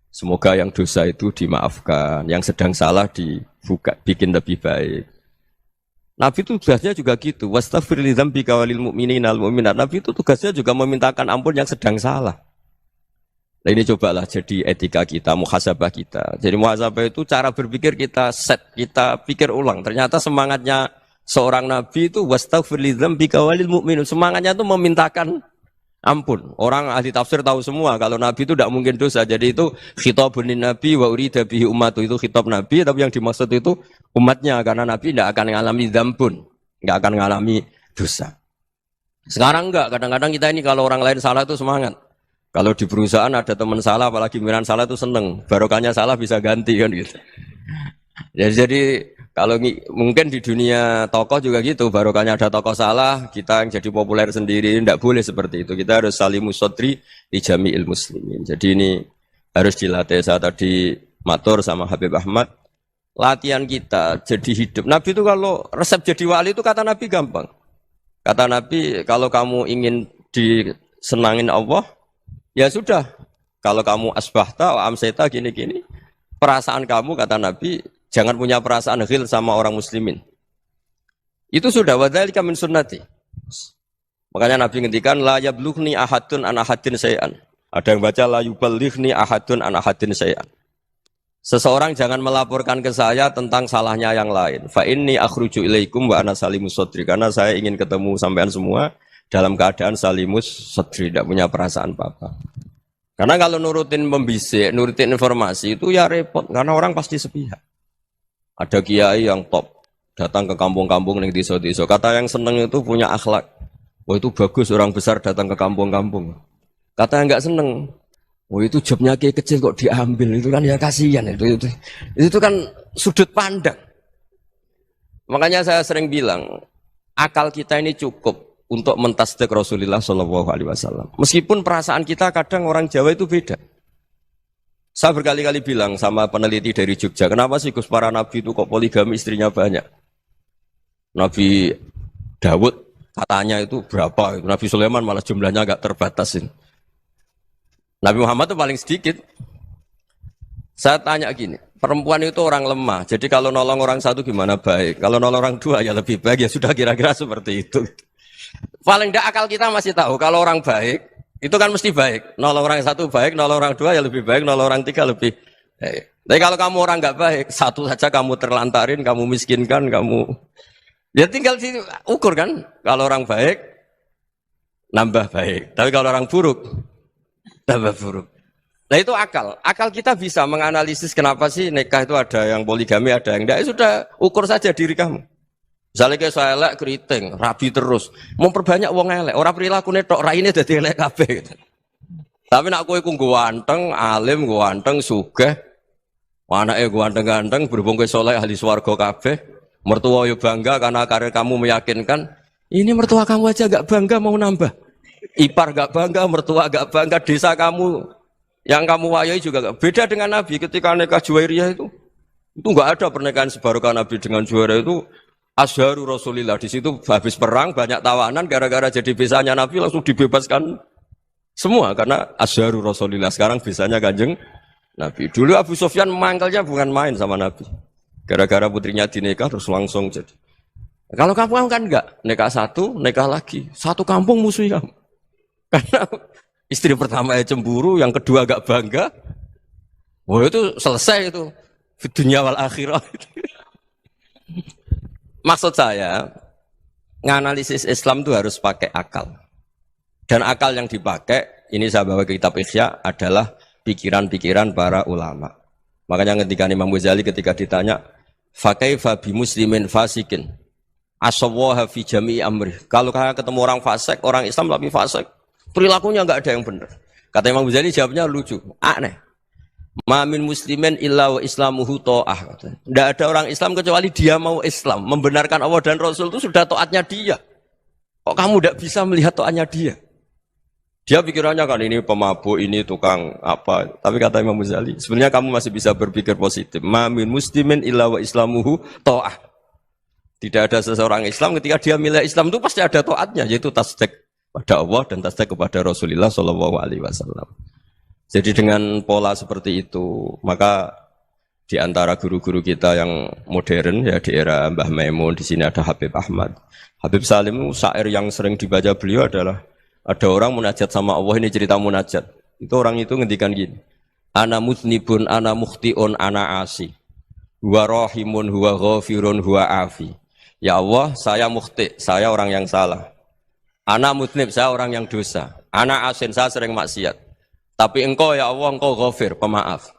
semoga yang dosa itu dimaafkan, yang sedang salah dibuka, bikin lebih baik. Nabi itu tugasnya juga gitu. Wastaghfir li dzambika walil mu'minina wal mu'minat. Nabi itu tugasnya juga memintakan ampun yang sedang salah. Nah ini cobalah jadi etika kita, muhasabah kita. Jadi muhasabah itu cara berpikir kita set, kita pikir ulang. Ternyata semangatnya seorang nabi itu wastaghfir li dzambika walil mu'minun. Semangatnya itu memintakan ampun. Orang ahli tafsir tahu semua kalau Nabi itu tidak mungkin dosa. Jadi itu khitabun Nabi wa urida bihi ummatu, itu khitab Nabi, tapi yang dimaksud itu umatnya, karena Nabi tidak akan mengalami dzambun, tidak akan mengalami dosa. Sekarang enggak, kadang-kadang kita ini kalau orang lain salah itu semangat. Kalau di perusahaan ada teman salah, apalagi pimpinan salah itu seneng. Barokahnya salah bisa ganti kan gitu. Jadi kalau mungkin di dunia tokoh juga gitu, barokahnya ada tokoh salah, kita yang jadi populer sendiri, tidak boleh seperti itu. Kita harus salimus sodri di jami'il muslimin. Jadi ini harus dilatih. Saya tadi matur sama Habib Ahmad, latihan kita jadi hidup. Nabi itu kalau resep jadi wali itu kata Nabi gampang. Kata Nabi, kalau kamu ingin disenangin Allah, ya sudah. Kalau kamu asbahta, amseta, gini-gini, perasaan kamu, kata Nabi, jangan punya perasaan ghil sama orang muslimin. Itu sudah wadzalika min sunnati. Makanya Nabi ngendikan la yablughni ahadun an ahadin syai'an. Ada yang baca la yuballighni ahadun an ahadin syai'an. Seseorang jangan melaporkan ke saya tentang salahnya yang lain. Fa inni akhruju ilaikum wa ana salimus sadri. Karena saya ingin ketemu sampean semua dalam keadaan salimus sadri, tidak punya perasaan apa-apa. Karena kalau nurutin pembisik, nurutin informasi itu ya repot, karena orang pasti sepihak. Ada kiai yang top, datang ke kampung-kampung ning desa-desa. Kata yang seneng itu punya akhlak. Wah itu bagus orang besar datang ke kampung-kampung. Kata yang enggak seneng, wah itu jobnya kiai kecil kok diambil, itu kan ya kasihan itu kan sudut pandang. Makanya saya sering bilang, akal kita ini cukup untuk mentasdik Rasulullah SAW. Meskipun perasaan kita kadang orang Jawa itu beda. Saya berkali-kali bilang sama peneliti dari Jogja, kenapa sih Gus para nabi itu kok poligami istrinya banyak? Nabi Dawud katanya itu berapa? Nabi Sulaiman malah jumlahnya agak terbatasin. Nabi Muhammad itu paling sedikit. Saya tanya gini, perempuan itu orang lemah, jadi kalau nolong orang satu gimana baik? Kalau nolong orang dua ya lebih baik, ya sudah kira-kira seperti itu. Paling tidak akal kita masih tahu, kalau orang baik, itu kan mesti baik. Nolong orang satu baik, nolong orang dua ya lebih baik, nolong orang tiga lebih baik. Tapi kalau kamu orang nggak baik, satu saja kamu terlantarin, kamu miskinkan, kamu ya tinggal diukur kan. Kalau orang baik, nambah baik. Tapi kalau orang buruk, tambah buruk. Nah itu akal. Akal kita bisa menganalisis kenapa sih nikah itu ada yang poligami, ada yang enggak. Ya sudah, ukur saja diri kamu. Misalnya kayak saya elek keriting, rabi terus, memperbanyak wong elek, orang perilaku netok, raine dadi elek kabeh gitu. Tapi nak kowe ku ganteng, alim, ganteng, sugih, anake ganteng-ganteng, berhubung kowe saleh ahli swarga kabeh, mertua yo bangga karena karir kamu meyakinkan, ini mertua kamu aja gak bangga mau nambah. Ipar gak bangga, mertua gak bangga, desa kamu Yang kamu wayai juga enggak. Beda dengan Nabi ketika nikah Juwairiyah itu enggak ada pernikahan sebarokah Nabi dengan Juwairiyah itu Azharu Rasulillah. Di situ habis perang banyak tawanan gara-gara jadi bisanya Nabi langsung dibebaskan semua karena Azharu Rasulillah. Sekarang bisanya Kanjeng Nabi. Dulu Abu Sufyan mangkelnya bukan main sama Nabi. Gara-gara putrinya dinikah terus langsung jadi. Kalau kamu kan enggak, nikah satu, nikah lagi. Satu kampung musuh kamu. Karena istri pertama ya cemburu, yang kedua agak bangga. Wah itu selesai itu. Dunia wal akhirah. Maksud saya, nganalisis Islam itu harus pakai akal. Dan akal yang dipakai, ini saya bawa ke kitab Ihya, adalah pikiran-pikiran para ulama. Makanya ketika Imam Ghazali ketika ditanya, fakaifa bi muslimin fasikin, asawaha fi jami'i amri. Kalau kalian ketemu orang fasik, orang Islam tapi fasik, perilakunya enggak ada yang benar. Kata Imam Ghazali jawabnya lucu, aneh. Ma min muslimin illa wa islamuhu ta'ah. Tidak ada orang Islam kecuali dia mau Islam. Membenarkan Allah dan Rasul itu sudah taatnya dia. Kok kamu tidak bisa melihat taatnya dia? Dia pikirannya kan ini pemabuk, ini tukang apa. Tapi kata Imam Ghazali, sebenarnya kamu masih bisa berpikir positif. Ma min muslimin illa wa islamuhu ta'ah. Tidak ada seseorang Islam ketika dia milih Islam itu pasti ada taatnya, yaitu tasdik pada Allah dan tasdik kepada Rasulullah SAW. Jadi dengan pola seperti itu, maka di antara guru-guru kita yang modern ya di era Mbah Maimun, di sini ada Habib Ahmad. Habib Salim, syair yang sering dibaca beliau adalah ada orang munajat sama Allah, ini cerita munajat. Itu orang itu ngendikan gini. Ana mutnibun, ana mukhtiun, ana asi. Huwa rahimun, huwa ghafirun, huwa afi. Ya Allah, saya mukhti, saya orang yang salah. Ana mutnib, saya orang yang dosa. Ana asin, saya sering maksiat. Tapi engkau ya Allah, engkau ghafir, pemaaf.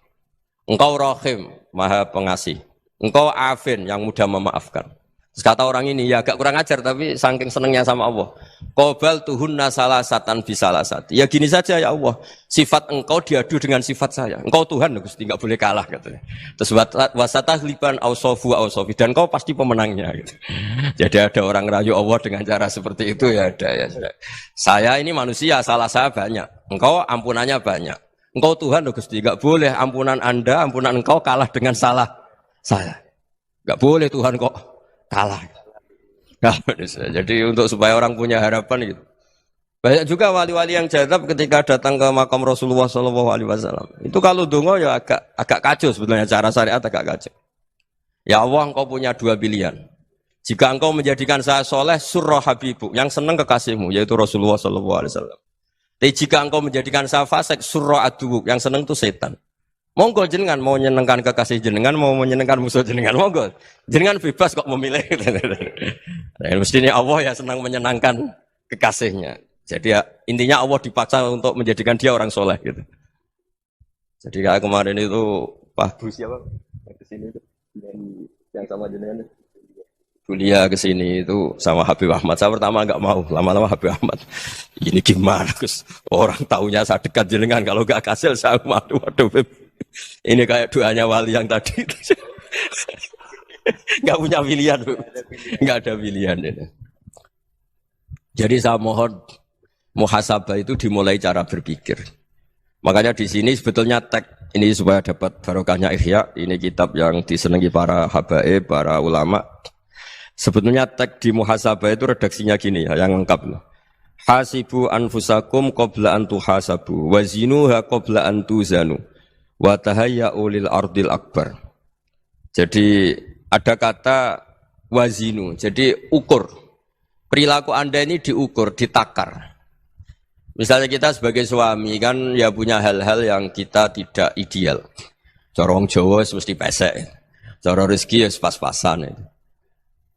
Engkau rahim, maha pengasih. Engkau afin, yang mudah memaafkan. Terus kata orang ini, ya agak kurang ajar, tapi saking senengnya sama Allah. Qobal tuhunna salasatan bisalasati. Ya gini saja ya Allah, sifat engkau diadu dengan sifat saya. Engkau Tuhan, Gusti, enggak boleh kalah. Katanya. Terus wasatahliban awsofu awsofi. Dan engkau pasti pemenangnya. Gitu. Jadi ada orang rayu Allah dengan cara seperti itu, ya ada. Ya. Saya ini manusia, salah saya banyak. Engkau ampunannya banyak. Engkau Tuhan, Gusti, enggak boleh ampunan Anda, ampunan engkau kalah dengan salah saya. Enggak boleh Tuhan kok kalah. Nah, jadi untuk supaya orang punya harapan gitu. Banyak juga wali-wali yang jadab ketika datang ke makam Rasulullah SAW. Itu kalau dongo ya agak kacau sebetulnya, cara syariat agak kacau. Ya Allah, engkau punya dua pilihan. Jika engkau menjadikan saya soleh, surah habibu, yang senang kekasihmu, yaitu Rasulullah SAW. Tapi jika engkau menjadikan saya fasik, surah adubu, yang senang itu setan. Monggo jenengan mau menyenangkan kekasih jenengan, mau menyenangkan musuh jenengan, monggo. Jenengan bebas kok memilih. Nah, mestinya Allah ya senang menyenangkan kekasihnya. Jadi ya, intinya Allah dipaksa untuk menjadikan dia orang soleh gitu. Jadi kayak kemarin itu Pak Bu siapa? Yang kesini itu yang sama jenengan. Kuliah kesini itu sama Habib Ahmad. Saya pertama enggak mau, lama-lama Habib Ahmad. Ini gimana Gus? Orang taunya saya dekat jenengan, kalau enggak kasil saya waduh Beb. Ini kayak doanya wali yang tadi. Enggak punya pilihan, Bu. Enggak ada pilihan ini. Jadi saya mohon muhasabah itu dimulai cara berpikir. Makanya di sini sebetulnya teks ini supaya dapat barokahnya Ihya, ini kitab yang disenangi para habaib, para ulama. Sebetulnya teks di muhasabah itu redaksinya gini ya, yang lengkap. Hasibu anfusakum qabla an tuhasabu, wazinuha qabla an tuzanu, wa tahayya'u lil ardil akbar. Jadi ada kata wazinu, jadi ukur. Perilaku Anda ini diukur, ditakar. Misalnya kita sebagai suami kan ya punya hal-hal yang kita tidak ideal. Cara wong Jawa mesti pesek. Cara rezeki ya pas-pasan itu.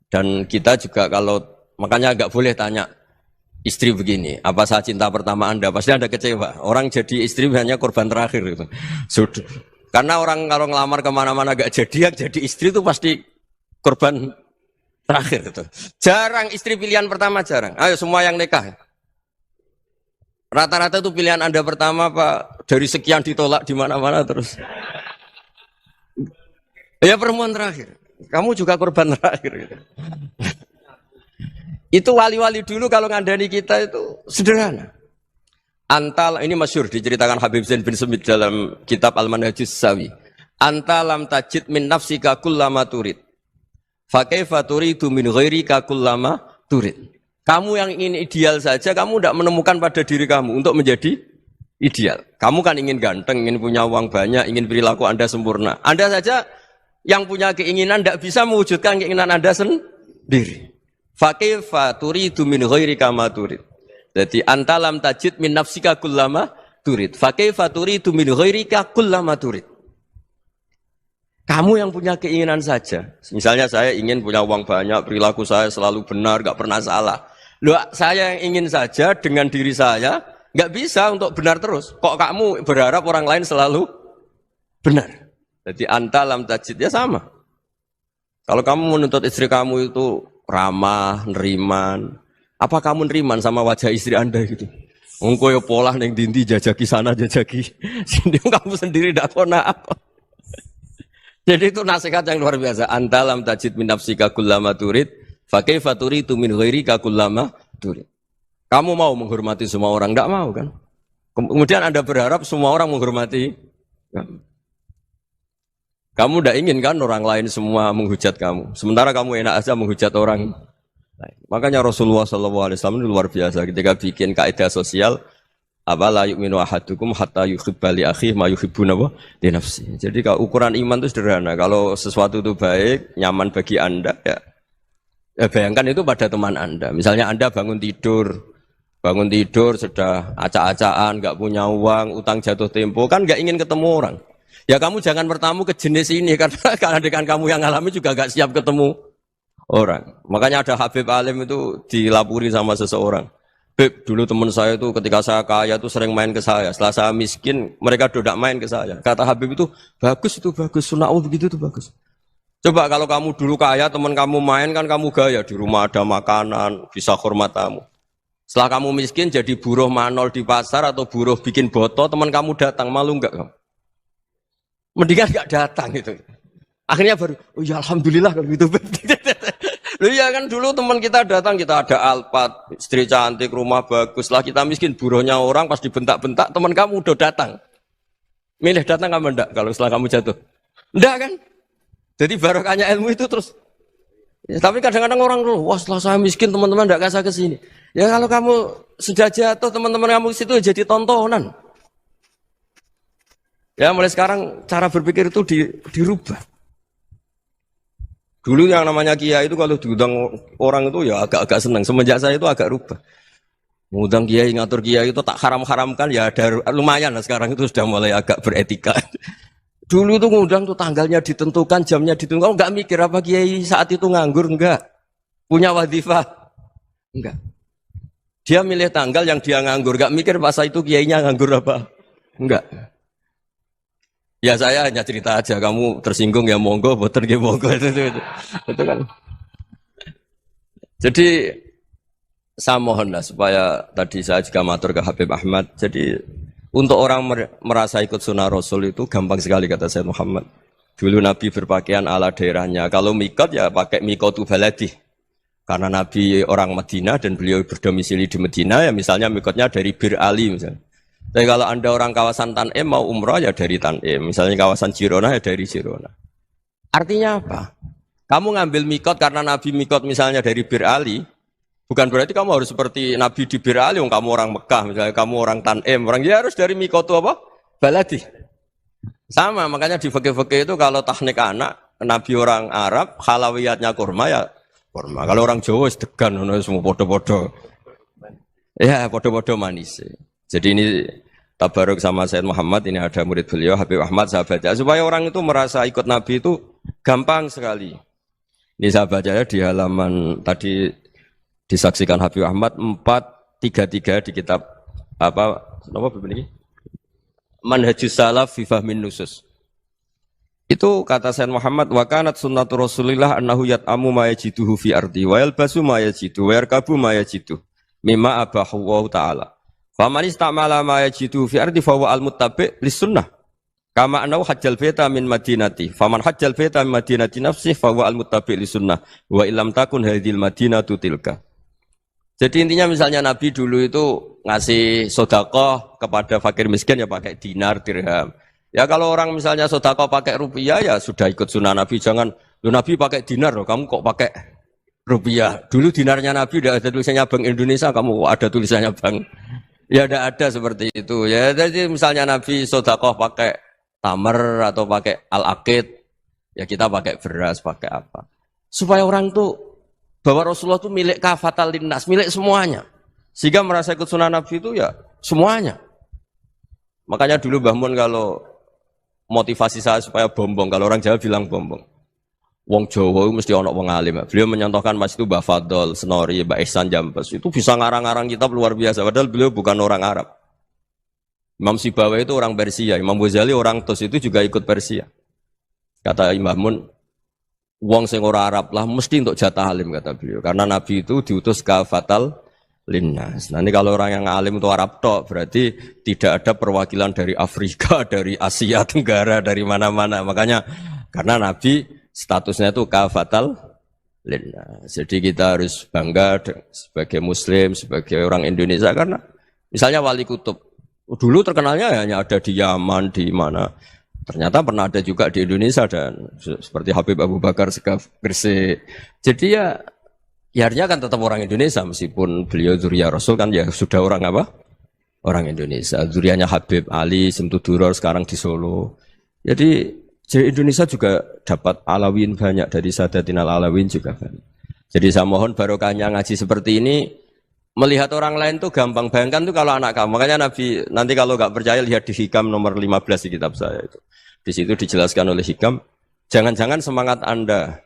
Dan kita juga kalau, makanya enggak boleh tanya istri begini, apa saya cinta pertama Anda? Pasti Anda kecewa. Orang jadi istri hanya korban terakhir gitu. Sudah. Karena orang kalau ngelamar kemana-mana enggak jadi, yang jadi istri itu pasti korban terakhir gitu. Jarang istri pilihan pertama, jarang. Ayo semua yang nikah. Rata-rata itu pilihan Anda pertama Pak, dari sekian ditolak di mana-mana terus. Ya perempuan terakhir. Kamu juga korban terakhir gitu. Itu wali-wali dulu kalau ngandani kita itu sederhana. Antal ini masyhur diceritakan Habib Zain bin Sumit dalam kitab Al-Manhajus Sawi. Anta lam tajid min nafsika kullama turid. Fa kaifa turidu min ghairika kullama turid. Kamu yang ingin ideal saja kamu tidak menemukan pada diri kamu untuk menjadi ideal. Kamu kan ingin ganteng, ingin punya uang banyak, ingin perilaku Anda sempurna. Anda saja yang punya keinginan tidak bisa mewujudkan keinginan Anda sendiri. Fa kaifa turidu min ghairika ma turid. Jadi anta lam tajid min nafsika kullama turid. Fa kaifa turidu min ghairika kullama turid. Kamu yang punya keinginan saja. Misalnya saya ingin punya uang banyak, perilaku saya selalu benar, enggak pernah salah. Loh, saya yang ingin saja dengan diri saya enggak bisa untuk benar terus. Kok kamu berharap orang lain selalu benar? Jadi anta lam tajid ya sama. Kalau kamu menuntut istri kamu itu ramah, neriman, apa kamu neriman sama wajah istri Anda gitu? Engko yo pola ning dindi jajaki sana jajaki sini kamu sendiri ndak kona apa. Jadi itu nasihat yang luar biasa. Anta lam tajid min nafsika kullama turid, fa kaifa turidu min ghairika kullama turid. Kamu mau menghormati semua orang, ndak mau kan? Kemudian Anda berharap semua orang menghormati kamu. Kamu ndak ingin kan orang lain semua menghujat kamu. Sementara kamu enak aja menghujat orang. Makanya Rasulullah SAW luar biasa ketika bikin kaidah sosial apa la yu'minu ahadukum hatta yuhibba li akhihi ma yuhibbu li nafsi. Jadi kalau ukuran iman itu sederhana. Kalau sesuatu itu baik, nyaman bagi Anda ya bayangkan itu pada teman Anda. Misalnya Anda bangun tidur sudah acak-acakan, enggak punya uang, utang jatuh tempo, kan enggak ingin ketemu orang. Ya kamu jangan bertamu ke jenis ini karena dengan kamu yang alami juga enggak siap ketemu orang. Makanya ada Habib Alim itu dilapuri sama seseorang. Beb, dulu teman saya itu ketika saya kaya itu sering main ke saya. Setelah saya miskin, mereka tidak main ke saya. Kata Habib itu bagus, sunnah begitu itu bagus. Coba kalau kamu dulu kaya, teman kamu main kan kamu gaya. Di rumah ada makanan, bisa hormat tamu. Setelah kamu miskin jadi buruh manol di pasar atau buruh bikin boto, teman kamu datang, malu enggak kamu? Mendingan enggak datang gitu. Akhirnya baru, oh ya alhamdulillah kalau gitu. Loh ya kan dulu teman kita datang, kita ada Alphard, istri cantik, rumah bagus. Lah kita miskin, buruhnya orang pas dibentak-bentak, teman kamu udah datang. Milih datang kamu enggak kalau setelah kamu jatuh? Enggak kan? Jadi barokahnya ilmu itu terus. Ya, tapi kadang-kadang orang tuh, wah setelah saya miskin teman-teman enggak kasih ke sini. Ya kalau kamu sudah jatuh, teman-teman kamu ke situ jadi tontonan. Ya mulai sekarang cara berpikir itu dirubah. Dulu yang namanya kiai itu kalau diundang orang itu ya agak-agak senang. Semenjak saya itu agak rubah. Mengundang kiai, ngatur kiai itu tak haram-haramkan ya ada lumayan lah sekarang itu sudah mulai agak beretika. Dulu itu ngundang tuh tanggalnya ditentukan, jamnya ditentukan. Enggak mikir apa kiai saat itu nganggur, enggak. Punya wadifah, enggak. Dia milih tanggal yang dia nganggur, enggak mikir masa itu kiainya nganggur apa. Enggak. Ya saya hanya cerita aja, kamu tersinggung ya monggo, boten ya monggo itu kan. Jadi saya mohonlah supaya tadi saya juga matur ke Habib Ahmad. Jadi untuk orang merasa ikut sunnah Rasul itu gampang sekali kata Sayyid Muhammad. Dulu Nabi berpakaian ala daerahnya. Kalau mikot ya pakai mikotu baladi. Karena Nabi orang Madinah dan beliau berdomisili di Madinah ya misalnya mikotnya dari Bir Ali misalnya. Tapi kalau Anda orang kawasan Tanim mau umrah ya dari Tanim. Misalnya kawasan Jirona ya dari Jirona. Artinya apa? Kamu ngambil mikot karena Nabi mikot misalnya dari Bir Ali. Bukan berarti kamu harus seperti Nabi di Bir Ali. Kamu orang Mekah misalnya. Kamu orang Tanim. Orang dia harus dari mikot itu apa? Baladi. Sama makanya di fikih-fikih itu kalau tahnik anak. Nabi orang Arab. Halawiyatnya kurma ya kurma. Kalau orang Jawa sedegan. Semua podo-podo. Ya podo-podo manis. Jadi ini tabaruk sama Sayyid Muhammad, ini ada murid beliau, Habib Ahmad, saya baca. Supaya orang itu merasa ikut Nabi itu gampang sekali. Ini saya baca ya di halaman tadi disaksikan Habib Ahmad 433 di kitab apa begini? Manhajus Salaf fi Fahmin Nusus. Itu kata Sayyid Muhammad, wa kanat sunnatu Rasulillah annahu yat'amu ma yajiduhu fi ardi wa yalbasu ma yajidu wa yarkabu ma yajidu mimma abahu wa ta'ala. Faman istamala ma yajidu fi ardi fa huwa al-muttabi' lis-sunnah. Kama annahu hajjal baita min madinati. Faman hajjal baita min madinati nafsi fa huwa al-muttabi' lis-sunnah. Wa illam takun hadhil madinatu tilka. Jadi intinya misalnya Nabi dulu itu ngasih sodakoh kepada fakir miskin ya pakai dinar, dirham. Ya kalau orang misalnya sodakoh pakai rupiah ya sudah ikut sunnah Nabi. Jangan, lu Nabi pakai dinar loh, kamu kok pakai rupiah. Dulu dinarnya Nabi udah ada tulisannya Bank Indonesia, kamu kok ada tulisannya Bank. Ya udah ada seperti itu. Ya jadi misalnya Nabi sodakoh pakai tamar atau pakai al-akid, ya kita pakai beras, pakai apa. Supaya orang tuh bahwa Rasulullah itu milik kafatal linnas, milik semuanya. Sehingga merasa ikut sunnah Nabi itu ya semuanya. Makanya dulu Mbah Mun kalau motivasi saya supaya bombong, kalau orang Jawa bilang bombong. Wong Jawa mesti ono wong alim. Beliau menyontohkan mas itu Mbah Fadol, Senori, Mbah Ihsan Jambes. Itu bisa ngarang-ngarang kitab luar biasa. Padahal beliau bukan orang Arab. Imam Sibawai itu orang Persia. Imam Ghazali orang Tus itu juga ikut Persia. Kata Imam Mun, wong sing ora Arab lah mesti untuk jatah alim kata beliau. Karena Nabi itu diutus kafatal linnas. Nanti kalau orang yang alim itu Arab tok, berarti tidak ada perwakilan dari Afrika, dari Asia Tenggara, dari mana-mana. Makanya karena Nabi statusnya itu kafatal linnas. Jadi kita harus bangga sebagai Muslim, sebagai orang Indonesia karena misalnya Wali Kutub dulu terkenalnya hanya ada di Yaman, di mana. Ternyata pernah ada juga di Indonesia dan seperti Habib Abu Bakar Segaf Gresik. Jadi ya artinya kan tetap orang Indonesia meskipun beliau zuriyah Rasul kan ya sudah orang apa? Orang Indonesia. Zuriyahnya Habib Ali Simtuduror sekarang di Solo. Jadi Indonesia juga dapat alawin banyak dari Sadatinal Alawin juga banyak. Jadi saya mohon barokahnya ngaji seperti ini. Melihat orang lain tuh gampang, bayangkan tuh kalau anak kamu. Makanya Nabi, nanti kalau nggak percaya lihat di Hikam nomor 15 di kitab saya itu. Di situ dijelaskan oleh Hikam, jangan-jangan semangat Anda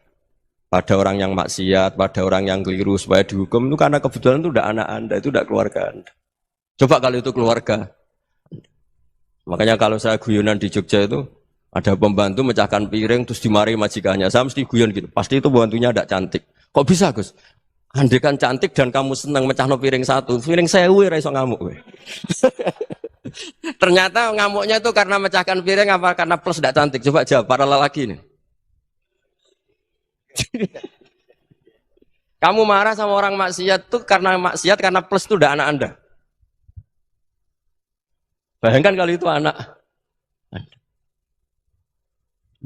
pada orang yang maksiat, pada orang yang keliru supaya dihukum itu karena kebetulan itu udah anak Anda, itu udah keluarga Anda. Coba kalau itu keluarga. Makanya kalau saya guyonan di Jogja itu, ada pembantu mecahkan piring terus dimarahi majikannya. Saya mesti guyon gitu, pasti itu pembantunya tidak cantik. Kok bisa Gus? Andai kan cantik dan kamu senang mecahno piring satu, piring 1000 ora iso ngamuk kowe. Ternyata ngamuknya itu karena mecahkan piring apa karena plus tidak cantik? Coba jawab para lelaki ini. Kamu marah sama orang maksiat tuh karena maksiat karena plus itu udah anak Anda. Bayangkan kalau itu anak Anda.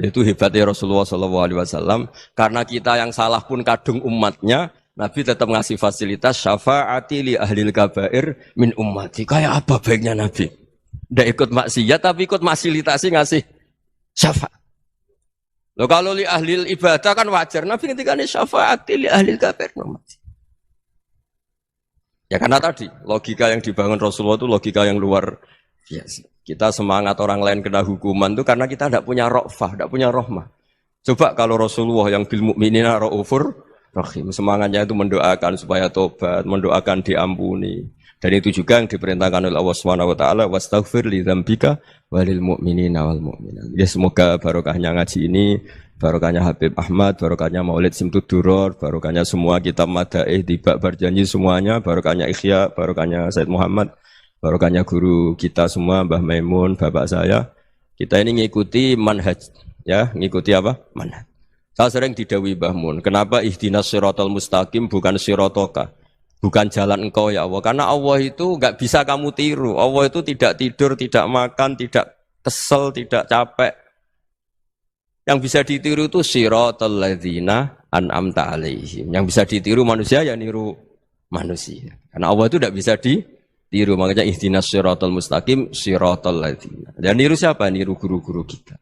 Itu hebatnya Rasulullah SAW karena kita yang salah pun kadung umatnya. Nabi tetap ngasih fasilitas syafaati li ahlil kabair min ummati. Kayak apa baiknya Nabi? Nggak ikut maksiat tapi ikut fasilitasi ngasih syafaat. Loh kalau li ahlil ibadah kan wajar. Nabi ketika ini syafaati li ahlil kabair min ummati. Ya karena tadi logika yang dibangun Rasulullah itu logika yang luar biasa. Kita semangat orang lain kena hukuman itu karena kita tidak punya ra'fah, tidak punya rahmah. Coba kalau Rasulullah yang bil mukminina raufur rahim, semangatnya itu mendoakan supaya tobat, mendoakan diampuni. Dan itu juga yang diperintahkan oleh Allah Subhanahu wa taala, wastaghfir li dzambika walil mu'minina wal mu'minat. Ya semoga barokahnya ngaji ini, barokahnya Habib Ahmad, barokahnya Maulid Simtuduror, barokahnya semua kitab Madaih, Tiba Berjanji semuanya, barokahnya Ikhya, barokahnya Said Muhammad, barokahnya guru kita semua, Mbah Maimun, bapak saya. Kita ini ngikuti manhaj, ya, ngikuti apa? Manhaj. Saya sering didhawuhi Mbah Mun, kenapa ihdinas siratal mustaqim bukan siratoka, bukan jalan engkau ya Allah, karena Allah itu enggak bisa kamu tiru. Allah itu tidak tidur, tidak makan, tidak kesel, tidak capek. Yang bisa ditiru itu siratal ladzina an'amta alaihim. Yang bisa ditiru manusia ya niru manusia. Karena Allah itu tidak bisa ditiru, makanya ihdinas siratal mustaqim siratal ladzina. Dan niru siapa? Niru guru-guru kita.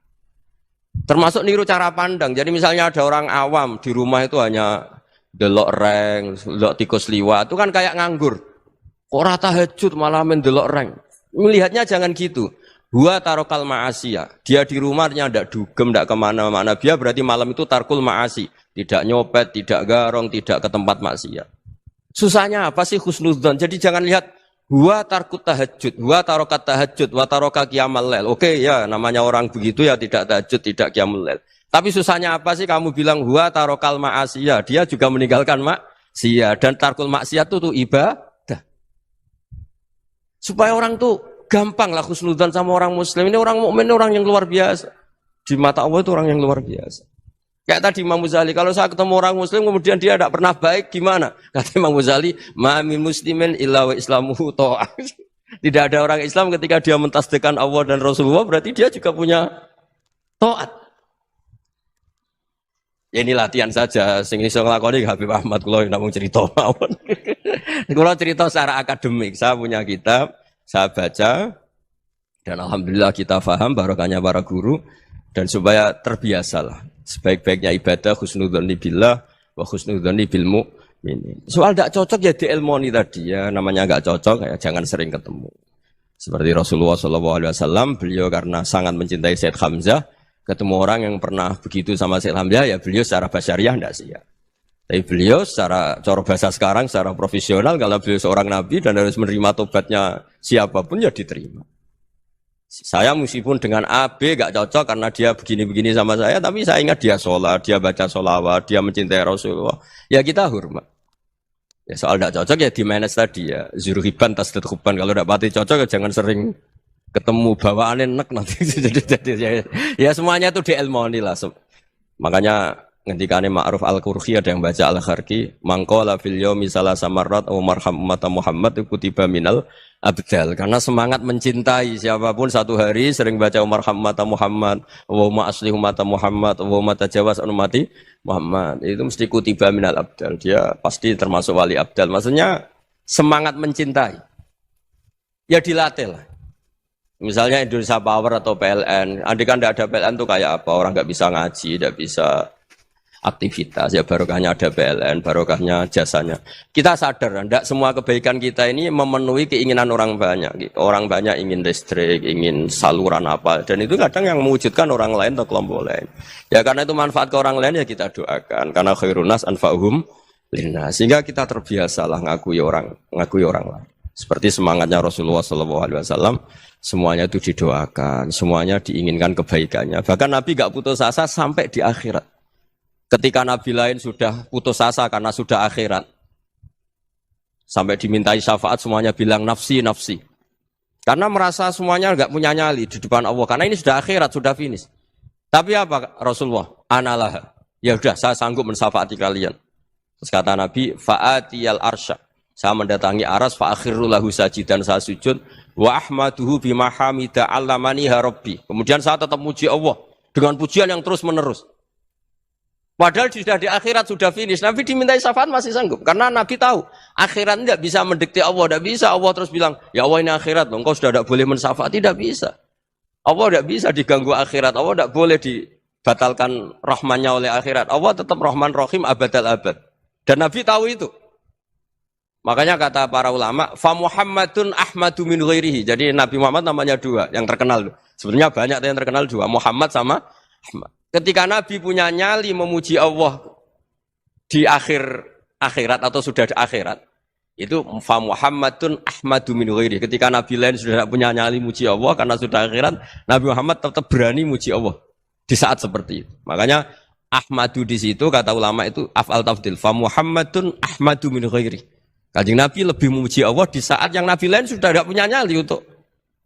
Termasuk niru cara pandang. Jadi misalnya ada orang awam di rumah itu hanya delok reng, delok tikus liwat, itu kan kayak nganggur. Kok ora tahajud malah mendelok reng. Melihatnya jangan gitu. Huwa tarokal ma'asiyah. Dia di rumahnya ndak dugem, ndak kemana-mana. Dia berarti malam itu tarkul ma'asi. Tidak nyopet, tidak garong, tidak ke tempat maksiat. Susahnya apa sih husnudzon? Jadi jangan lihat huwa tarkut tahajud, huwa tarokat tahajud, wa taroka qiyamal lail. Oke ya, namanya orang begitu ya tidak tahajud, tidak qiyamul lail. Tapi susahnya apa sih kamu bilang huwa tarokal ma'asiyah? Dia juga meninggalkan maksiat dan tarkul maksiat itu ibadah. Supaya orang tuh gampang lah husnudzon sama orang muslim. Ini orang mukmin, orang yang luar biasa. Di mata Allah itu orang yang luar biasa. Kayak tadi Imam Ghazali, kalau saya ketemu orang muslim kemudian dia tidak pernah baik, gimana? Kata Imam Ghazali, ma min muslimin illa wa islamuhu ta'ah. Tidak ada orang Islam ketika dia mentasdihkan Allah dan Rasulullah, berarti dia juga punya taat. Ya ini latihan saja, sing iso nglakoni Habib Ahmad kula namung cerita mawon. Kula cerita secara akademik, saya punya kitab, saya baca dan alhamdulillah kita paham barokahnya para guru dan supaya terbiasalah. Sebaik-baiknya ibadah husnudzon billah wa husnudzon bil mu'minin. Soal tidak cocok ya diilmoni tadi ya, namanya enggak cocok ya jangan sering ketemu. Seperti Rasulullah SAW, beliau karena sangat mencintai Sayyid Hamzah, ketemu orang yang pernah begitu sama Sayyid Hamzah, ya beliau secara basyariah tidak siap. Tapi beliau secara cara bahasa sekarang, secara profesional, kalau beliau seorang nabi dan harus menerima tobatnya siapapun ya diterima. Saya meskipun dengan A, B gak cocok karena dia begini-begini sama saya, tapi saya ingat dia sholat, dia baca sholawat, dia mencintai Rasulullah. Ya kita hormat. Ya soal gak cocok ya di manage tadi ya. Zuruhiban tasdid huban. Kalau gak pati cocok ya jangan sering ketemu bawaannya enak nanti. Ya semuanya itu diilmoni lah. Makanya ngendikane Ma'ruf Al-Qurhi ada yang baca Al-Kharki, mangqala fil yaumi salasa marrat aw marham ummata Muhammad kutiba minal abdal. Karena semangat mencintai siapapun satu hari sering baca marham ummata Muhammad, wa asli ummata Muhammad, wa tajawaz an ummati Muhammad. Itu mesti kutiba minal abdal. Dia pasti termasuk wali abdal. Maksudnya semangat mencintai. Ya dilatih lah. Misalnya Indonesia Power atau PLN, andai kan tidak ada PLN itu kayak apa? Orang nggak bisa ngaji, tidak bisa aktivitas, ya barokahnya ada PLN, barokahnya jasanya. Kita sadar, tidak semua kebaikan kita ini memenuhi keinginan orang banyak. Orang banyak ingin listrik, ingin saluran apa, dan itu kadang yang mewujudkan orang lain atau kelompok lain. Ya karena itu manfaat ke orang lain ya kita doakan, karena khairun nas anfa'uhum linnas. Sehingga kita terbiasalah ngakui orang lain. Seperti semangatnya Rasulullah SAW, semuanya itu didoakan, semuanya diinginkan kebaikannya. Bahkan Nabi gak putus asa sampai di akhirat. Ketika Nabi lain sudah putus asa karena sudah akhirat, sampai dimintai syafaat semuanya bilang nafsi, nafsi. Karena merasa semuanya enggak punya nyali di depan Allah. Karena ini sudah akhirat, sudah finish. Tapi apa Rasulullah? Analah. Ya udah, saya sanggup mensyafaati kalian. Terus kata Nabi, fa'atiyal arsya. Saya mendatangi aras, fa'akhiru lahu sajidan, saya sujud. Wa ahmaduhu bimahamida allamaniha rabbi. Kemudian saya tetap muji Allah dengan pujian yang terus menerus. Padahal sudah di akhirat, sudah finish. Nabi dimintai syafaat masih sanggup. Karena Nabi tahu, akhirat tidak bisa mendikte Allah. Tidak bisa Allah terus bilang, ya Allah ini akhirat, engkau sudah tidak boleh mensyafaat. Tidak bisa. Allah tidak bisa diganggu akhirat. Allah tidak boleh dibatalkan rahmannya oleh akhirat. Allah tetap rahman rahim abadal abad. Dan Nabi tahu itu. Makanya kata para ulama, fa Muhammadun ahmadu min ghairihi. Jadi Nabi Muhammad namanya dua, yang terkenal. Sebenarnya banyak yang terkenal dua, Muhammad sama Ahmad. Ketika Nabi punya nyali memuji Allah di akhirat atau sudah di akhirat, itu fa Muhammadun ahmadu min ghairihi. Ketika Nabi lain sudah tidak punya nyali muji Allah karena sudah akhirat, Nabi Muhammad tetap berani muji Allah di saat seperti itu. Makanya ahmadu di situ kata ulama itu af'al tafdil, fa Muhammadun ahmadu min ghairihi. Kanjeng Nabi lebih memuji Allah di saat yang Nabi lain sudah tidak punya nyali untuk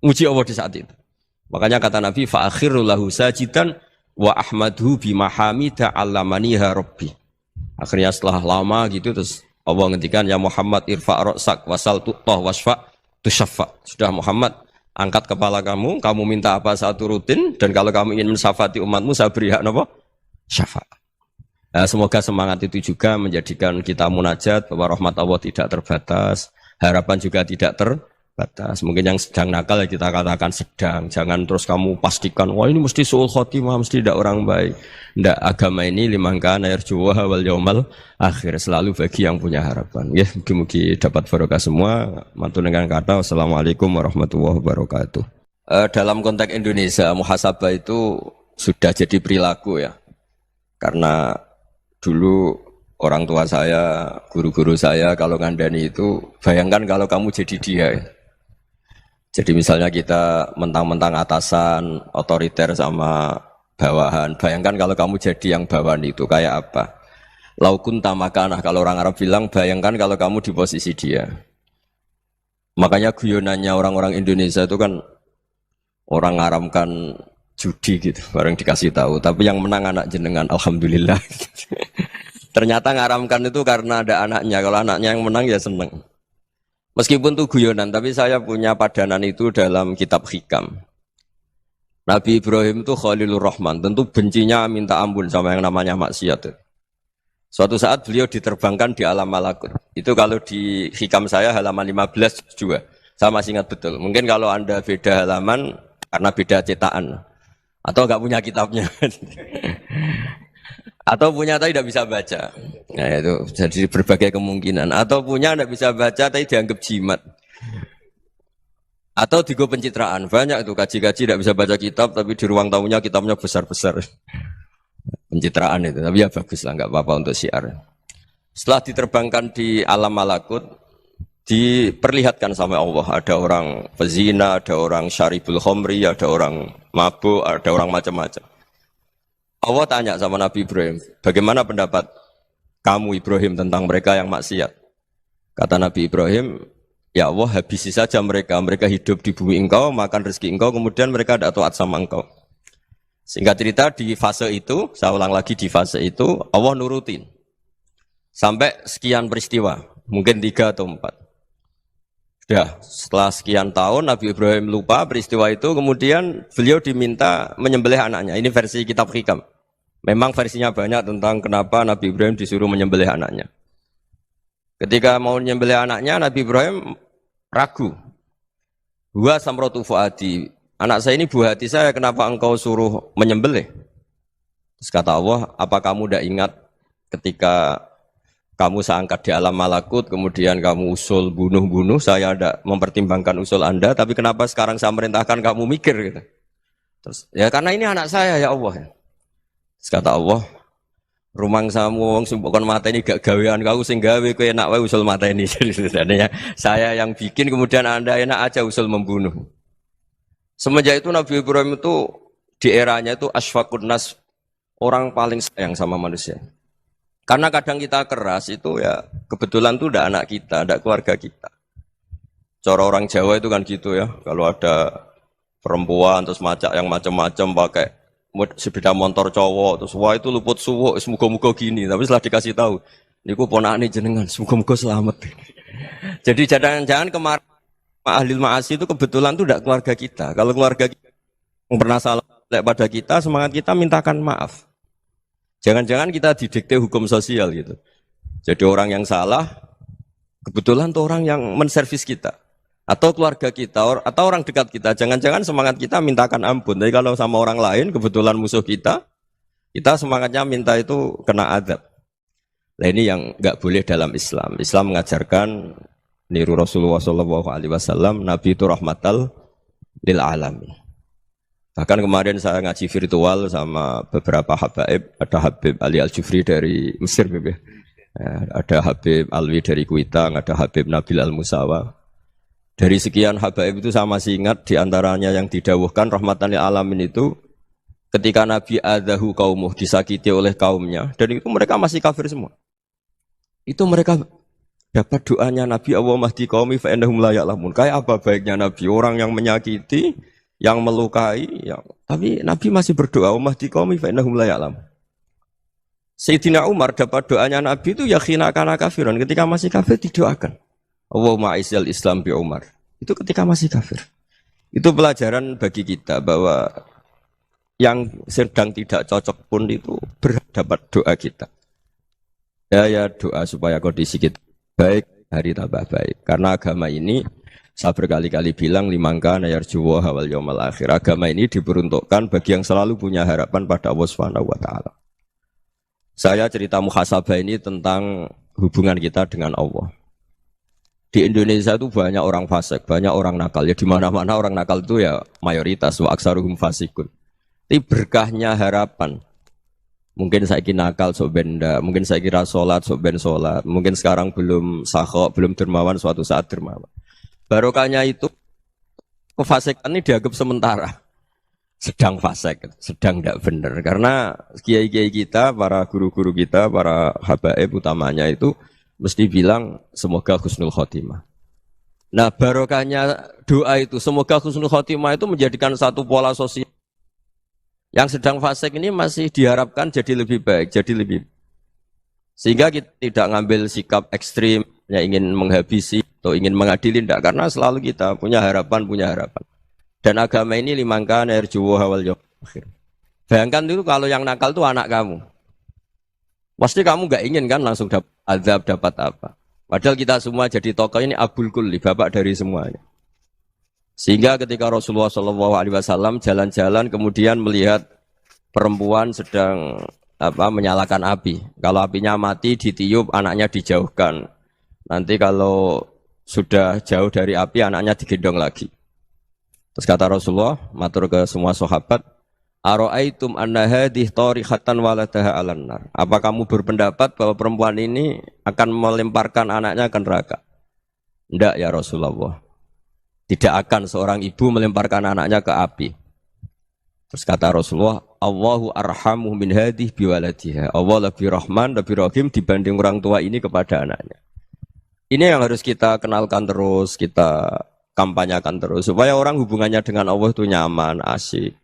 memuji Allah di saat itu. Makanya kata Nabi fa akhiru lahu sajidan wa ahmadhu bimahamida allamaniha rabbi. Akhirnya setelah lama gitu terus Allah ngendikan ya Muhammad irfa' ra'sak wasal tu'tah wasfa' tusyaffa. Sudah Muhammad, angkat kepala kamu minta apa saya turutin, dan kalau kamu ingin mensyafaati umatmu saya beri hak napa? Syafaat. Nah, semoga semangat itu juga menjadikan kita munajat bahwa rahmat Allah tidak terbatas, harapan juga tidak terbatas. Mungkin yang sedang nakal ya kita katakan sedang. Jangan terus kamu pastikan, wah ini mesti su'ul khotimah, mesti tidak orang baik. Tidak, agama ini liman kana yarjuwaha wal yaumal akhir, selalu bagi yang punya harapan. Ya, mugi-mugi dapat barokah semua. Mantu dengan kata wassalamualaikum warahmatullahi wabarakatuh. Dalam konteks Indonesia, muhasabah itu sudah jadi perilaku ya. Karena dulu orang tua saya, guru-guru saya kalau ngandani itu, bayangkan kalau kamu jadi dia ya. Jadi misalnya kita mentang-mentang atasan, otoriter sama bawahan. Bayangkan kalau kamu jadi yang bawahan itu kayak apa? Laukun tamakanah, kalau orang Arab bilang, bayangkan kalau kamu di posisi dia. Makanya guyonannya orang-orang Indonesia itu kan orang ngaramkan judi gitu, bareng dikasih tahu. Tapi yang menang anak jenengan, alhamdulillah. Ternyata ngaramkan itu karena ada anaknya. Kalau anaknya yang menang ya seneng. Meskipun itu guyonan, tapi saya punya padanan itu dalam kitab Hikam. Nabi Ibrahim itu Khalilur Rahman, tentu bencinya minta ampun sama yang namanya maksiat. Suatu saat beliau diterbangkan di alam malakut. Itu kalau di Hikam saya halaman 15 juga. Saya masih ingat betul. Mungkin kalau Anda beda halaman karena beda cetakan. Atau enggak punya kitabnya. Atau punya tapi tidak bisa baca. Nah itu jadi berbagai kemungkinan. Atau punya tidak bisa baca tapi dianggap jimat. Atau digo pencitraan. Banyak itu kaji-kaji tidak bisa baca kitab tapi di ruang tamunya kitabnya besar-besar. Pencitraan itu. Tapi ya bagus lah, enggak apa-apa untuk syiar. Setelah diterbangkan di alam malakut, diperlihatkan sama Allah. Ada orang pezina, ada orang syaribul khomri, ada orang mabuk, ada orang macam-macam. Allah tanya sama Nabi Ibrahim, bagaimana pendapat kamu Ibrahim tentang mereka yang maksiat? Kata Nabi Ibrahim, ya Allah habisi saja mereka. Mereka hidup di bumi engkau, makan rezeki engkau, kemudian mereka tidak taat sama engkau. Singkat cerita di fase itu, saya ulang lagi di fase itu, Allah nurutin. Sampai sekian peristiwa, mungkin 3 atau 4. Sudah, setelah sekian tahun Nabi Ibrahim lupa peristiwa itu, kemudian beliau diminta menyembelih anaknya. Ini versi kitab Hikam. Memang versinya banyak tentang kenapa Nabi Ibrahim disuruh menyembelih anaknya. Ketika mau menyembelih anaknya, Nabi Ibrahim ragu. Huwa samratu fuadi. Anak saya ini buah hati saya, kenapa engkau suruh menyembelih? Terus kata Allah, apa kamu tidak ingat ketika kamu saya angkat di alam malakut, kemudian kamu usul bunuh-bunuh, saya tidak mempertimbangkan usul Anda, tapi kenapa sekarang saya merintahkan kamu mikir? Gitu. Terus, ya karena ini anak saya ya Allah. Terus kata Allah, rumang samu wong sumpukon mata ini gak gawean kau sing gawe kowe enak wae usul mata ini. Jadi saya yang bikin, kemudian Anda enak aja usul membunuh. Semenjak itu Nabi Ibrahim itu di eranya itu asfaqun nas, orang paling sayang sama manusia. Karena kadang kita keras itu ya kebetulan itu udah anak kita, ada keluarga kita. Cara orang Jawa itu kan gitu ya, kalau ada perempuan terus macak yang macam-macam pakai sepeda motor cowok terus wah itu luput suwuk, semoga-moga gini. Tapi setelah dikasih tahu, niku ponakane jenengan, semoga-moga selamat. Jadi jangan-jangan kemarin ahli ma'asi itu kebetulan itu tidak keluarga kita. Kalau keluarga kita yang pernah salah pada kita, semangat kita mintakan maaf. Jangan-jangan kita didikte hukum sosial gitu. Jadi orang yang salah, kebetulan itu orang yang menservis kita. Atau keluarga kita, atau orang dekat kita. Jangan-jangan semangat kita mintakan ampun. Tapi kalau sama orang lain, kebetulan musuh kita semangatnya minta itu kena azab. Nah ini yang nggak boleh dalam Islam. Islam mengajarkan niru Rasulullah SAW, Nabi itu rahmatal lil alamin. Bahkan kemarin saya ngaji virtual sama beberapa habaib, ada Habib Ali Al-Jufri dari Mesir, ada Habib Alwi dari Kuitang, ada Habib Nabil Al-Musawa. Dari sekian habaib itu saya masih ingat diantaranya yang didawuhkan rahmatan lil alamin itu ketika Nabi adahu kaumuh, disakiti oleh kaumnya, dan itu mereka masih kafir semua. Itu mereka dapat doanya Nabi, Allah mahdi qaumi fa innahum la ya'lamun. Kayak apa baiknya Nabi, orang yang menyakiti, yang melukai, tapi Nabi masih berdoa, Allah mahdi qaumi fa innahum la ya'lamun. Sayyidina Umar dapat doanya Nabi itu ya khina kana kafiran, ketika masih kafir didoakan. Allahumma a'izzal Islam bi Umar. Itu ketika masih kafir. Itu pelajaran bagi kita bahwa yang sedang tidak cocok pun itu berdapat doa kita. Ya doa supaya kondisi kita baik, hari tambah baik. Karena agama ini, saya berkali-kali bilang, limangka nayar juwa hawal yawmal akhir. Agama ini diperuntukkan bagi yang selalu punya harapan pada Allah Subhanahu wa Ta'ala. Saya cerita muhasabah ini tentang hubungan kita dengan Allah. Di Indonesia itu banyak orang fasik, banyak orang nakal. Ya di mana-mana orang nakal itu ya mayoritas, wa aksaruhum fasikun. Tapi berkahnya harapan. Mungkin saya kira nakal sok benda, mungkin saya kira sholat sok ben sholat, mungkin sekarang belum sakhok, belum dermawan, suatu saat dermawan. Barokahnya itu kefasikan ini dianggap sementara, sedang fasik, sedang tidak benar. Karena kiai-kiai kita, para guru-guru kita, para habaib utamanya itu mesti bilang semoga husnul khotimah. Nah barokahnya doa itu, semoga husnul khotimah itu menjadikan satu pola sosial. Yang sedang fasik ini masih diharapkan jadi lebih baik, jadi lebih. Sehingga kita tidak ngambil sikap ekstrim, ya ingin menghabisi atau ingin mengadili, tidak. Karena selalu kita punya harapan. Dan agama ini limangkan erjuwo hawal yawm akhir. Bayangkan itu kalau yang nakal itu anak kamu. Pasti kamu nggak ingin kan langsung dapat azab, dapat apa. Padahal kita semua jadi tokoh ini abul kulli, bapak dari semuanya. Sehingga ketika Rasulullah SAW jalan-jalan kemudian melihat perempuan sedang menyalakan api. Kalau apinya mati ditiup, anaknya dijauhkan. Nanti kalau sudah jauh dari api, anaknya digendong lagi. Terus kata Rasulullah, matur ke semua sahabat, Aro'aitum anna hadih tarihatan waladaha alan nar. Apa kamu berpendapat bahwa perempuan ini akan melemparkan anaknya ke neraka? Tidak ya Rasulullah. Tidak akan seorang ibu melemparkan anaknya ke api. Terus kata Rasulullah, Allahu arhamu min hadih biwaladiha. Allah lebih rahman, lebih rahim dibanding orang tua ini kepada anaknya. Ini yang harus kita kenalkan terus, kita kampanyakan terus. Supaya orang hubungannya dengan Allah itu nyaman, asik.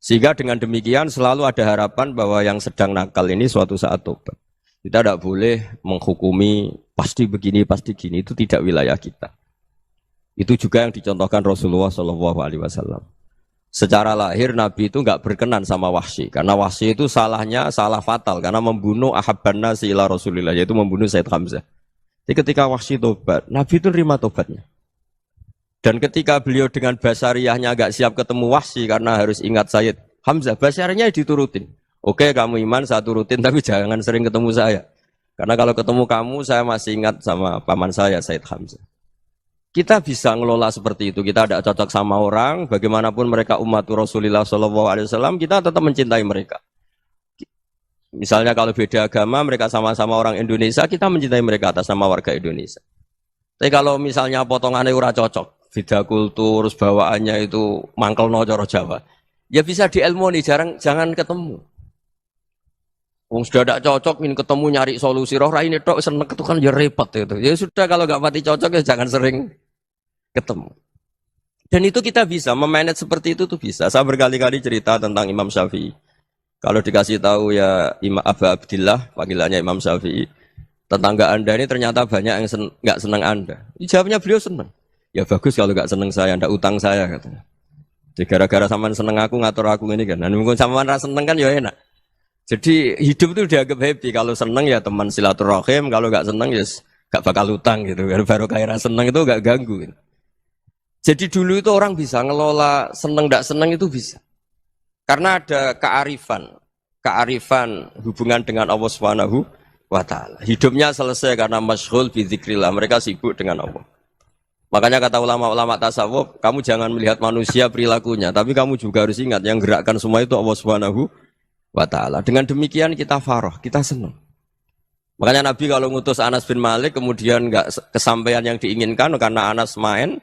Sehingga dengan demikian selalu ada harapan bahwa yang sedang nakal ini suatu saat tobat. Kita tidak boleh menghukumi pasti begini, pasti gini. Itu tidak wilayah kita. Itu juga yang dicontohkan Rasulullah SAW. Secara lahir Nabi itu nggak berkenan sama Wahsy, karena Wahsy itu salahnya salah fatal karena membunuh ahabban nasi ila Rasulillah, yaitu membunuh Sayyid Hamzah. Jadi ketika Wahsy tobat, Nabi itu nerima tobatnya. Dan ketika beliau dengan basariyahnya agak siap ketemu Wahsy karena harus ingat Sayyid Hamzah, basariyahnya diturutin. Oke, kamu iman, saya turutin, tapi jangan sering ketemu saya. Karena kalau ketemu kamu, saya masih ingat sama paman saya, Sayyid Hamzah. Kita bisa ngelola seperti itu. Kita tidak cocok sama orang, bagaimanapun mereka umat Rasulullah SAW, kita tetap mencintai mereka. Misalnya kalau beda agama, mereka sama-sama orang Indonesia, kita mencintai mereka atas nama warga Indonesia. Tapi kalau misalnya potongannya ora cocok, beda kultur, bawaannya itu mangkel no coro Jawa, ya bisa diilmoni, jangan ketemu. Wong sudah tidak cocok, ingin ketemu nyari solusi. Roh ini tok seneng itu kan ya repot itu. Ya sudah kalau nggak pati cocok ya jangan sering ketemu. Dan itu kita bisa memanage seperti itu tuh bisa. Saya berkali-kali cerita tentang Imam Syafi'i. Kalau dikasih tahu ya Imam Abu Abdillah, panggilannya Imam Syafi'i, tetangga Anda ini ternyata banyak yang nggak senang Anda. Jawabnya beliau senang. Ya bagus kalau nggak senang saya, ndak utang saya katanya. Jadi gara-gara sampean seneng aku ngatur aku ini kan. Dan mungkin sampean rasa seneng kan ya enak. Jadi hidup itu dianggap happy. Kalau seneng ya teman silaturahim, kalau nggak seneng ya nggak bakal utang gitu. Baru kayak seneng itu nggak ganggu. Gitu. Jadi dulu itu orang bisa ngelola seneng nggak seneng itu bisa. Karena ada kearifan hubungan dengan Allah Subhanahu wa Ta'ala. Hidupnya selesai karena masyghul bi dzikrillah. Mereka sibuk dengan Allah. Makanya kata ulama-ulama tasawuf, kamu jangan melihat manusia perilakunya, tapi kamu juga harus ingat yang gerakkan semua itu Allah Subhanahu wa Ta'ala. Dengan demikian kita farah, kita senang. Makanya Nabi kalau ngutus Anas bin Malik kemudian enggak kesampaian yang diinginkan karena Anas main,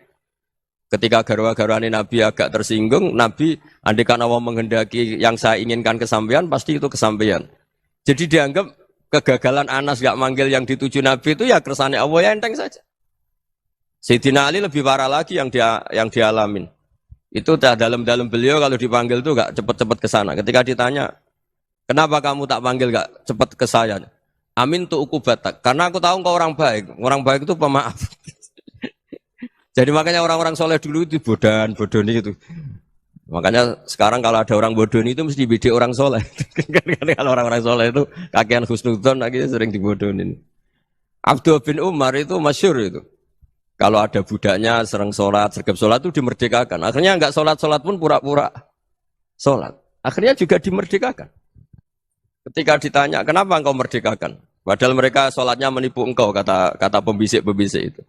ketika garwa-garwani Nabi agak tersinggung, Nabi andaikan Allah menghendaki yang saya inginkan kesampaian, pasti itu kesampaian. Jadi dianggap kegagalan Anas enggak manggil yang dituju Nabi itu ya kersane Allah, ya enteng saja. Sayyidina Ali lebih parah lagi yang dialamin. Itu dalam beliau kalau dipanggil itu enggak cepat-cepat ke sana. Ketika ditanya, kenapa kamu tak panggil gak cepat ke saya? Amin tu ukubatak. Karena aku tahu kau orang baik. Orang baik itu pemaaf. Jadi makanya orang-orang soleh dulu itu bodoh-bodoh itu. Makanya sekarang kalau ada orang bodoh itu mesti dibidik orang soleh. Kalau orang-orang soleh itu kakean husnudzon akhirnya sering dibodohin. Abdul bin Umar itu masyhur itu. Kalau ada budaknya sering sholat, sergap sholat itu dimerdekakan. Akhirnya enggak sholat pun pura-pura sholat. Akhirnya juga dimerdekakan. Ketika ditanya, kenapa engkau merdekakan? Padahal mereka sholatnya menipu engkau, kata pembisik-pembisik itu.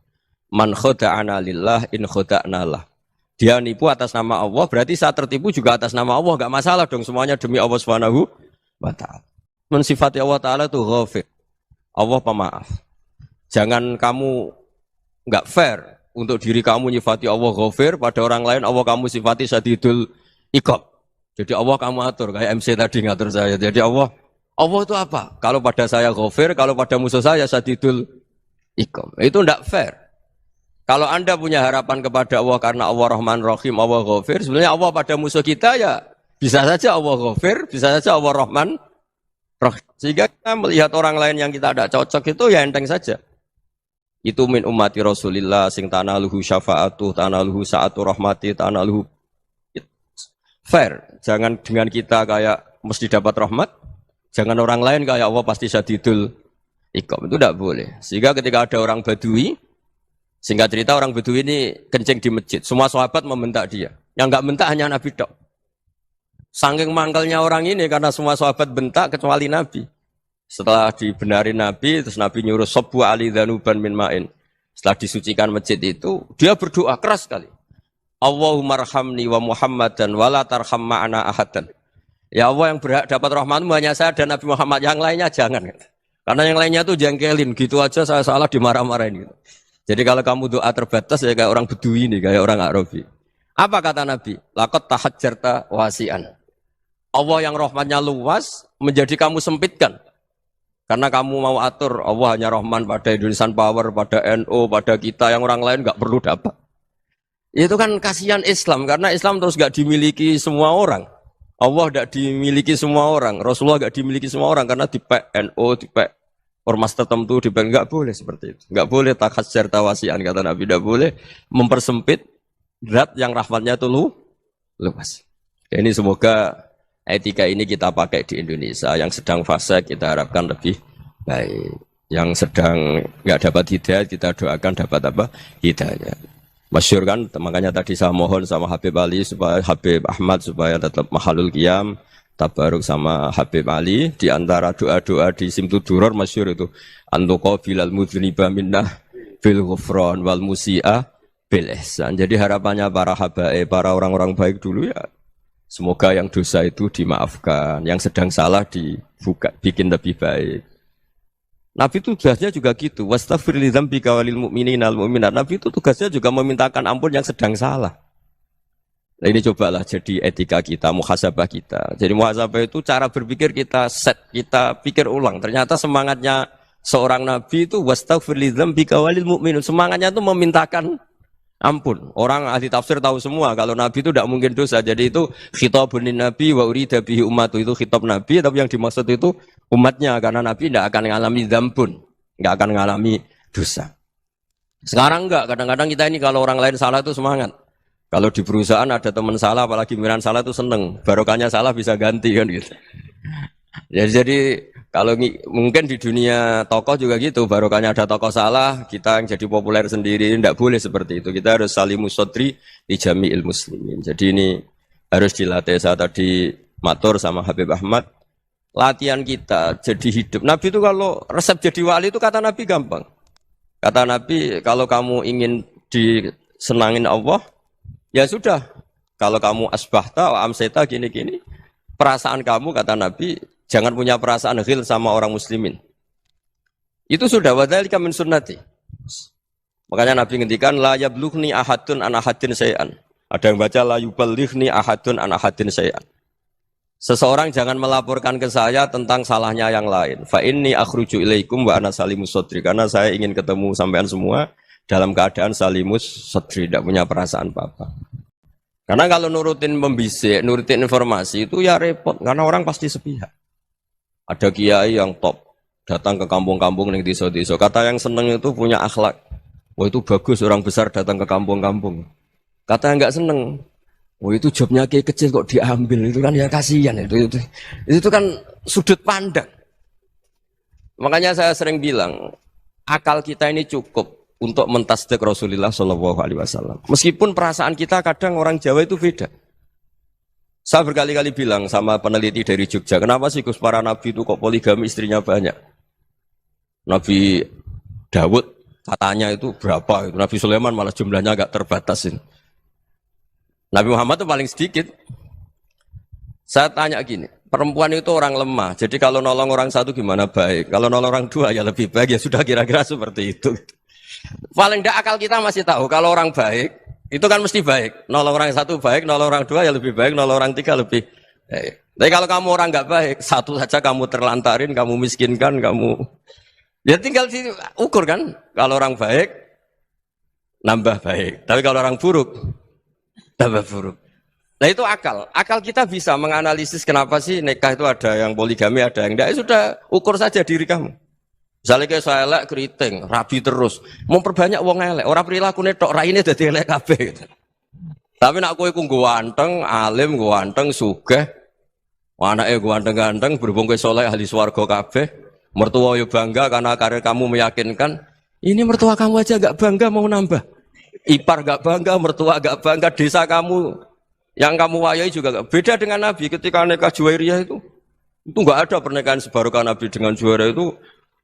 Man khoda'ana lillah in khoda'na lah. Dia nipu atas nama Allah, berarti saat tertipu juga atas nama Allah. Enggak masalah dong, semuanya demi Allah Subhanahu wa Ta'ala. Mensifati Allah Ta'ala itu ghafir. Allah pemaaf. Jangan kamu enggak fair untuk diri kamu nyifati Allah ghafir, pada orang lain Allah kamu sifati syadidul iqab. Jadi Allah kamu atur, kayak MC tadi ngatur saya. Jadi Allah itu apa? Kalau pada saya ghafir, kalau pada musuh saya syadidul iqab. Itu tidak fair. Kalau Anda punya harapan kepada Allah karena Allah Rahman Rahim, Allah ghafir, sebenarnya Allah pada musuh kita ya Bisa saja Allah Ghafir, bisa saja Allah Rahman. Sehingga kita melihat orang lain yang kita tidak cocok itu ya enteng saja. Itu min ummati Rasulillah sing tanaluhu syafa'atuh, tanaluhu sa'atu rahmati, tanaluhu fair. Jangan dengan kita kayak mesti dapat rahmat, jangan orang lain kayak Allah pasti syadidul iqab. Itu tidak boleh. Sehingga ketika ada orang Badui, singkat cerita orang Badui ini kencing di masjid, semua sahabat membentak dia. Yang enggak bentak hanya Nabi tok. Saking mangkelnya orang ini karena semua sahabat bentak kecuali Nabi. Setelah dibenarin Nabi, terus Nabi nyuruh Sabbu ali dhanuban min ma'in. Setelah disucikan masjid itu, dia berdoa keras sekali. Allahumma arhamni wa Muhammadan wa la tarham ma'ana ahadan. Ya Allah, yang berhak dapat rahmatmu hanya saya dan Nabi Muhammad, yang lainnya jangan. Karena yang lainnya tuh jengkelin, gitu aja saya salah dimarah-marahin gitu. Jadi kalau kamu doa terbatas ya kayak orang Bedui ini, kayak orang Arabi. Apa kata Nabi? Laqad tahajjarta wasi'an. Allah yang rahmatnya luas menjadi kamu sempitkan. Karena kamu mau atur Allah hanya rahman pada Indonesian Power, pada NU, pada kita yang orang lain nggak perlu dapat. Itu kan kasihan Islam karena Islam terus nggak dimiliki semua orang. Allah nggak dimiliki semua orang, Rasulullah nggak dimiliki semua orang karena di NU, di ormas tertentu, di nggak boleh seperti itu. Nggak boleh takhasyar tawasian kata Nabi, nggak boleh mempersempit zat yang rahmatnya itu luas. Ini semoga etika ini kita pakai di Indonesia. Yang sedang fase kita harapkan lebih baik. Yang sedang nggak dapat hidayah kita doakan dapat apa? Hidayah. Masyhur kan, makanya tadi saya mohon sama Habib Ali supaya Habib Ahmad supaya tetap mahalul qiyam, tabaruk sama Habib Ali di antara doa-doa di Simtud Duror masyhur itu antuqabilal mudhniba minnah bil ghufran wal musi'a bil ihsan. Jadi harapannya para habaib, para orang-orang baik dulu ya semoga yang dosa itu dimaafkan, yang sedang salah dibuka, bikin lebih baik. Nabi itu tugasnya juga gitu. Wastaghfir li dzambika walil mu'minina wal mu'minat. Nabi itu tugasnya juga memintakan ampun yang sedang salah. Nah ini cobalah jadi etika kita, muhasabah kita. Jadi muhasabah itu cara berpikir kita set, kita pikir ulang. Ternyata semangatnya seorang nabi itu wastaghfir li dzambika walil mu'minun. Semangatnya itu memintakan ampun. Orang ahli tafsir tahu semua kalau Nabi itu tidak mungkin dosa. Jadi itu khitabun Nabi wa urida bihi ummatu, itu khitab Nabi, tapi yang dimaksud itu umatnya karena Nabi tidak akan mengalami dzambun, tidak akan mengalami dosa. Sekarang enggak, kadang-kadang kita ini kalau orang lain salah itu semangat. Kalau di perusahaan ada teman salah, apalagi pimpinan salah itu seneng. Barokahnya salah bisa ganti kan gitu. Jadi kalau mungkin di dunia tokoh juga gitu, barokahnya ada tokoh salah, kita yang jadi populer sendiri, tidak boleh seperti itu. Kita harus salimus sodri di jami'il muslimin. Jadi ini harus dilatih. Saya tadi matur sama Habib Ahmad, latihan kita jadi hidup. Nabi itu kalau resep jadi wali itu kata Nabi gampang. Kata Nabi, kalau kamu ingin disenangin Allah, ya sudah. Kalau kamu asbahta, amseta, gini-gini, perasaan kamu kata Nabi, jangan punya perasaan ghil sama orang muslimin. Itu sudah wadzalika min sunnati. Makanya Nabi ngendikan la yablughni ahadun an ahadin syai'an. Ada yang baca la yuballighni ahadun an ahadin syai'an. Seseorang jangan melaporkan ke saya tentang salahnya yang lain. Fa inni akhruju ilaikum wa ana salimus sadri. Karena saya ingin ketemu sampean semua dalam keadaan salimus sadri, tidak punya perasaan apa-apa. Karena kalau nurutin membisik, nurutin informasi itu ya repot karena orang pasti sepihak. Ada kiai yang top, datang ke kampung-kampung yang desa-desa. Kata yang seneng itu punya akhlak. Wah itu bagus orang besar datang ke kampung-kampung. Kata yang nggak seneng, wah itu jobnya kiai kecil kok diambil. Itu kan ya kasihan. Itu kan sudut pandang. Makanya saya sering bilang, akal kita ini cukup untuk mentasdik Rasulullah SAW. Meskipun perasaan kita kadang orang Jawa itu beda. Saya berkali-kali bilang sama peneliti dari Jogja, kenapa sih Gus para nabi itu kok poligami istrinya banyak? Nabi Dawud katanya itu berapa? Nabi Sulaiman malah jumlahnya agak terbatas. Nabi Muhammad itu paling sedikit. Saya tanya gini, perempuan itu orang lemah, jadi kalau nolong orang satu gimana baik? Kalau nolong orang dua ya lebih baik, ya sudah kira-kira seperti itu. Paling tidak akal kita masih tahu, kalau orang baik, itu kan mesti baik. Nolong orang satu baik, nolong orang dua ya lebih baik, nolong orang tiga lebih baik. Tapi kalau kamu orang nggak baik, satu saja kamu terlantarin, kamu miskinkan, kamu ya tinggal diukur kan. Kalau orang baik, nambah baik. Tapi kalau orang buruk, tambah buruk. Nah itu akal. Akal kita bisa menganalisis kenapa sih nikah itu ada yang poligami, ada yang enggak. Sudah ukur saja diri kamu. Misalnya kayak saya elek keriting, rabi terus, memperbanyak wong elek. Orang perilaku netok raine dadi elek kabeh. Gitu. Tapi nak kowe ku ganteng, alim, ganteng, sugih, anake ganteng-ganteng, berhubung kowe saleh ahli swarga kabeh, mertua yo bangga karena karir kamu meyakinkan. Ini mertua kamu aja gak bangga mau nambah. Ipar gak bangga, mertua gak bangga, desa kamu yang kamu wayai juga gak. Beda dengan Nabi ketika nikah Juwairiyah itu gak ada pernikahan sebarokah Nabi dengan Juwairiyah itu.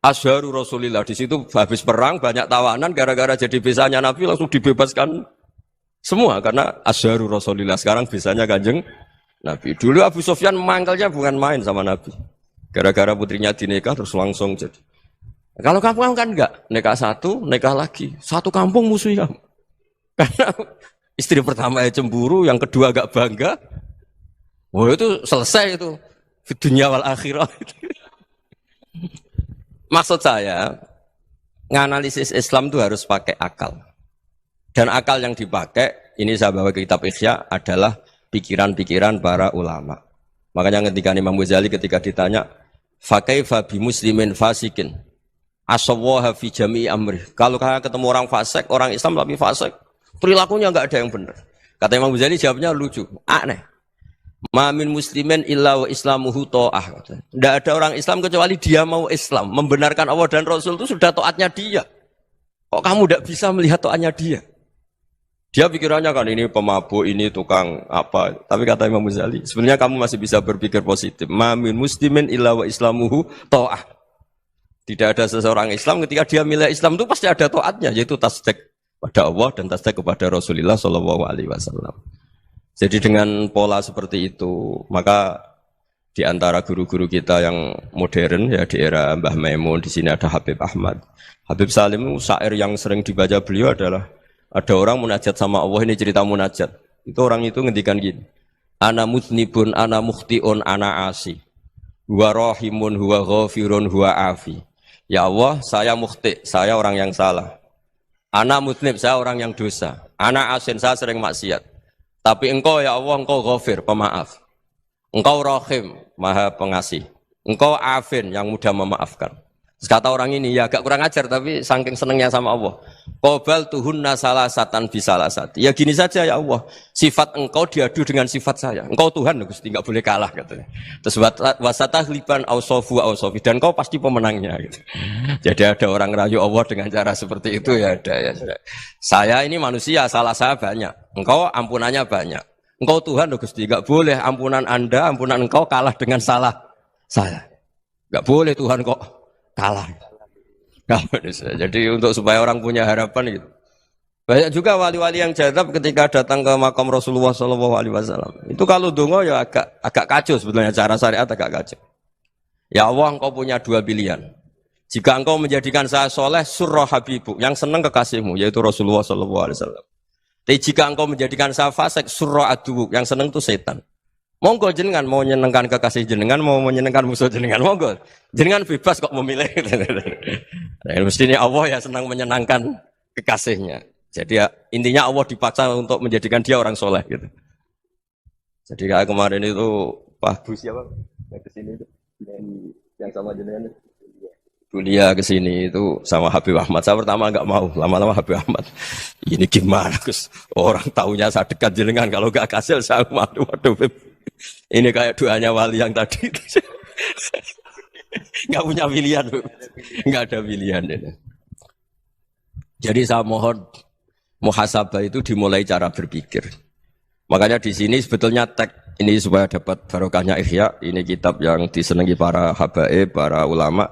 Azharu Rasulillah, di situ habis perang banyak tawanan gara-gara jadi besanya Nabi langsung dibebaskan semua karena Azharu Rasulillah. Sekarang besanya Kanjeng Nabi. Dulu Abu Sufyan mangkalnya bukan main sama Nabi. Gara-gara putrinya dinikah terus langsung jadi. Kalau kamu kan enggak, nikah satu, nikah lagi, satu kampung musuhnya. Karena istri pertama ya cemburu, yang kedua agak bangga. Wah itu selesai itu. Di dunia wal akhirah. Maksud saya, nganalisis Islam itu harus pakai akal. Dan akal yang dipakai, ini saya bawa ke kitab Ihya, adalah pikiran-pikiran para ulama. Makanya ketika Imam Ghazali ketika ditanya, fakaifa bi muslimin fasikin, asawwaha fi jami'i amri. Kalau kalian ketemu orang fasik, orang Islam tapi fasik, perilakunya enggak ada yang benar. Kata Imam Ghazali jawabnya lucu, aneh. Ma min muslimin illa wa islamuhu ta'ah. Tidak ada orang Islam kecuali dia mau Islam, membenarkan Allah dan Rasul itu sudah taatnya dia. Kok kamu tidak bisa melihat taatnya dia? Dia pikirannya kan ini pemabuk, ini tukang apa. Tapi kata Imam Ghazali, sebenarnya kamu masih bisa berpikir positif. Ma min muslimin illa wa islamuhu ta'ah. Tidak ada seseorang Islam ketika dia milih Islam itu pasti ada taatnya, yaitu tasdik pada Allah dan tasdik kepada Rasulullah sallallahu alaihi wasallam. Jadi dengan pola seperti itu, maka di antara guru-guru kita yang modern ya di era Mbah Maimun, di sini ada Habib Ahmad. Habib Salim syair yang sering dibaca beliau adalah ada orang munajat sama Allah, ini cerita munajat. Itu orang itu ngendikan gini. Ana mutnibun, ana mukhtiun, ana asi. Huwa rahimun, huwa ghafirun, huwa afi. Ya Allah, saya mukhti, saya orang yang salah. Ana mutnib, saya orang yang dosa. Ana asin, saya sering maksiat. Tapi engkau ya Allah, engkau ghafir, pemaaf. Engkau rahim, maha pengasih. Engkau afin, yang mudah memaafkan. Terus kata orang ini, ya agak kurang ajar, tapi saking senengnya sama Allah. Qobal tuhunna salasatan bisalasati. Ya gini saja ya Allah, sifat engkau diadu dengan sifat saya. Engkau Tuhan, Gusti, enggak boleh kalah katanya. Terus wasatahliban ausofu ausofi, dan engkau pasti pemenangnya gitu. Jadi ada orang rayu Allah dengan cara seperti itu ya ada ya. Saya ini manusia, salah saya banyak. Engkau ampunannya banyak. Engkau Tuhan, Gusti, enggak boleh ampunan Anda, ampunan engkau kalah dengan salah saya. Enggak boleh Tuhan kok kalah. Jadi untuk supaya orang punya harapan gitu. Banyak juga wali-wali yang jadab ketika datang ke makam Rasulullah SAW. Itu kalau dongo ya agak kacau sebetulnya, cara syariat agak kacau. Ya Allah, engkau punya dua pilihan. Jika engkau menjadikan saya soleh, surah habibu, yang senang kekasihmu, yaitu Rasulullah SAW. Tapi jika engkau menjadikan saya fasik, surah adubu, yang senang itu setan. Monggo jenengan mau menyenangkan kekasih jenengan, mau menyenangkan musuh jenengan, monggo. Jenengan bebas kok memilih. Nah, mestinya Allah ya senang menyenangkan kekasihnya. Jadi ya, intinya Allah dipaksa untuk menjadikan dia orang soleh gitu. Jadi kayak kemarin itu Pak Bu siapa? Yang kesini itu yang sama jenengan itu. Kuliah kesini itu sama Habib Ahmad. Saya pertama enggak mau, lama-lama Habib Ahmad. Ini gimana Gus? Orang taunya saya dekat jenengan, kalau enggak kasih saya waduh. Ini kayak doanya wali yang tadi. Enggak punya pilihan, enggak ada pilihan. Jadi saya mohon muhasabah itu dimulai cara berpikir. Makanya di sini sebetulnya tag ini supaya dapat barokahnya Ihya. Ini kitab yang disenangi para habaib, para ulama.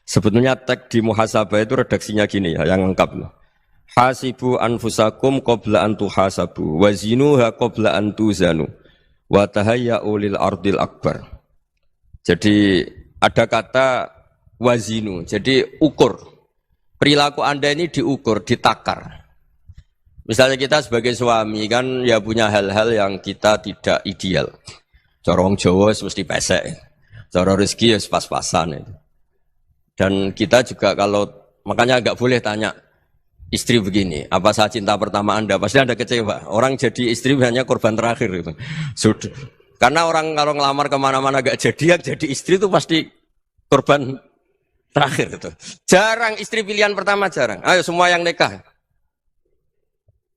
Sebetulnya tag di muhasabah itu redaksinya gini ya, yang lengkap loh. Hasibu anfusakum qabla an tuhasabu wa zinuha qabla an tuzanu wa tahayya'u lil ardil akbar. Jadi ada kata wazinu, jadi ukur. Perilaku Anda ini diukur, ditakar. Misalnya kita sebagai suami kan ya punya hal-hal yang kita tidak ideal. Cara wong Jawa mesti pesek. Cara rezeki ya pas-pasan itu. Dan kita juga kalau makanya enggak boleh tanya istri begini, apa saya cinta pertama Anda? Pasti Anda kecewa. Orang jadi istri hanya korban terakhir itu. Sudah. Karena orang kalau ngelamar kemana-mana gak jadi, yang jadi istri itu pasti korban terakhir itu. Jarang istri pilihan pertama, jarang. Ayo semua yang nikah.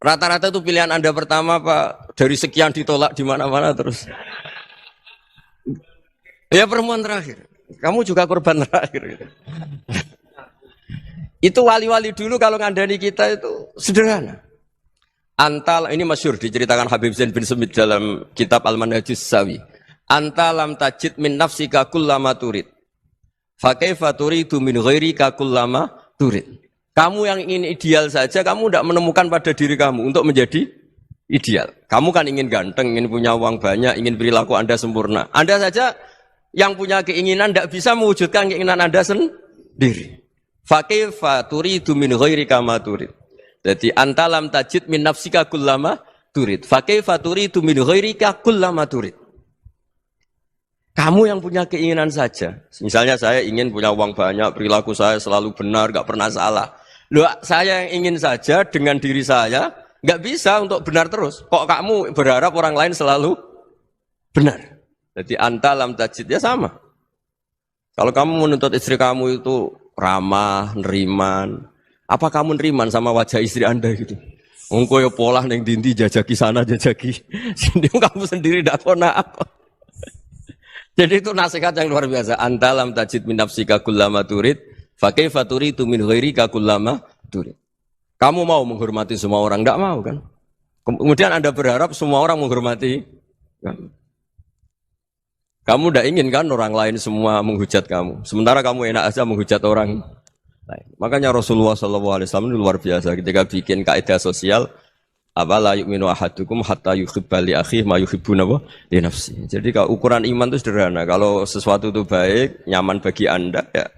Rata-rata itu pilihan Anda pertama Pak, dari sekian ditolak di mana-mana terus. Ya perempuan terakhir. Kamu juga korban terakhir gitu. Itu wali-wali dulu kalau ngandani kita itu sederhana. Antal ini masyhur diceritakan Habib Zain bin Semit dalam kitab Al-Manhajus Sawi. Antalam tajid min nafsika kullama turid. Fa kaifa turidu min ghairika kullama turid. Kamu yang ingin ideal saja, kamu tidak menemukan pada diri kamu untuk menjadi ideal. Kamu kan ingin ganteng, ingin punya uang banyak, ingin perilaku Anda sempurna. Anda saja yang punya keinginan tidak bisa mewujudkan keinginan Anda sendiri. Fa kaifa turidu min ghairika ma turid. Jadi antalam tajid min nafsika kullama turid. Fa kaifa turidu min ghairika kullama turid. Kamu yang punya keinginan saja. Misalnya saya ingin punya uang banyak, perilaku saya selalu benar, gak pernah salah. Loh, saya yang ingin saja dengan diri saya, gak bisa untuk benar terus. Kok kamu berharap orang lain selalu benar? Jadi antalam tajid ya sama. Kalau kamu menuntut istri kamu itu ramah, neriman, apa kamu neriman sama wajah istri Anda gitu? Engko ya pola neng dindi jajaki sana jajaki sini, kamu sendiri ndak kona apa. Jadi itu nasihat yang luar biasa. Antalam tajid min nafsika kullama turid, fa kaifa turidu min ghairika kullama turid. Kamu mau menghormati semua orang? Ndak mau kan? Kemudian Anda berharap semua orang menghormati kamu. Kamu ndak ingin kan orang lain semua menghujat kamu. Sementara kamu enak aja menghujat orang lain. Makanya Rasulullah SAW itu luar biasa ketika bikin kaidah sosial. Apa la yu'minu ahadukum hatta yuhibba li akhihi ma yuhibbu li nafsi. Jadi kalau ukuran iman itu sederhana. Kalau sesuatu itu baik, nyaman bagi Anda ya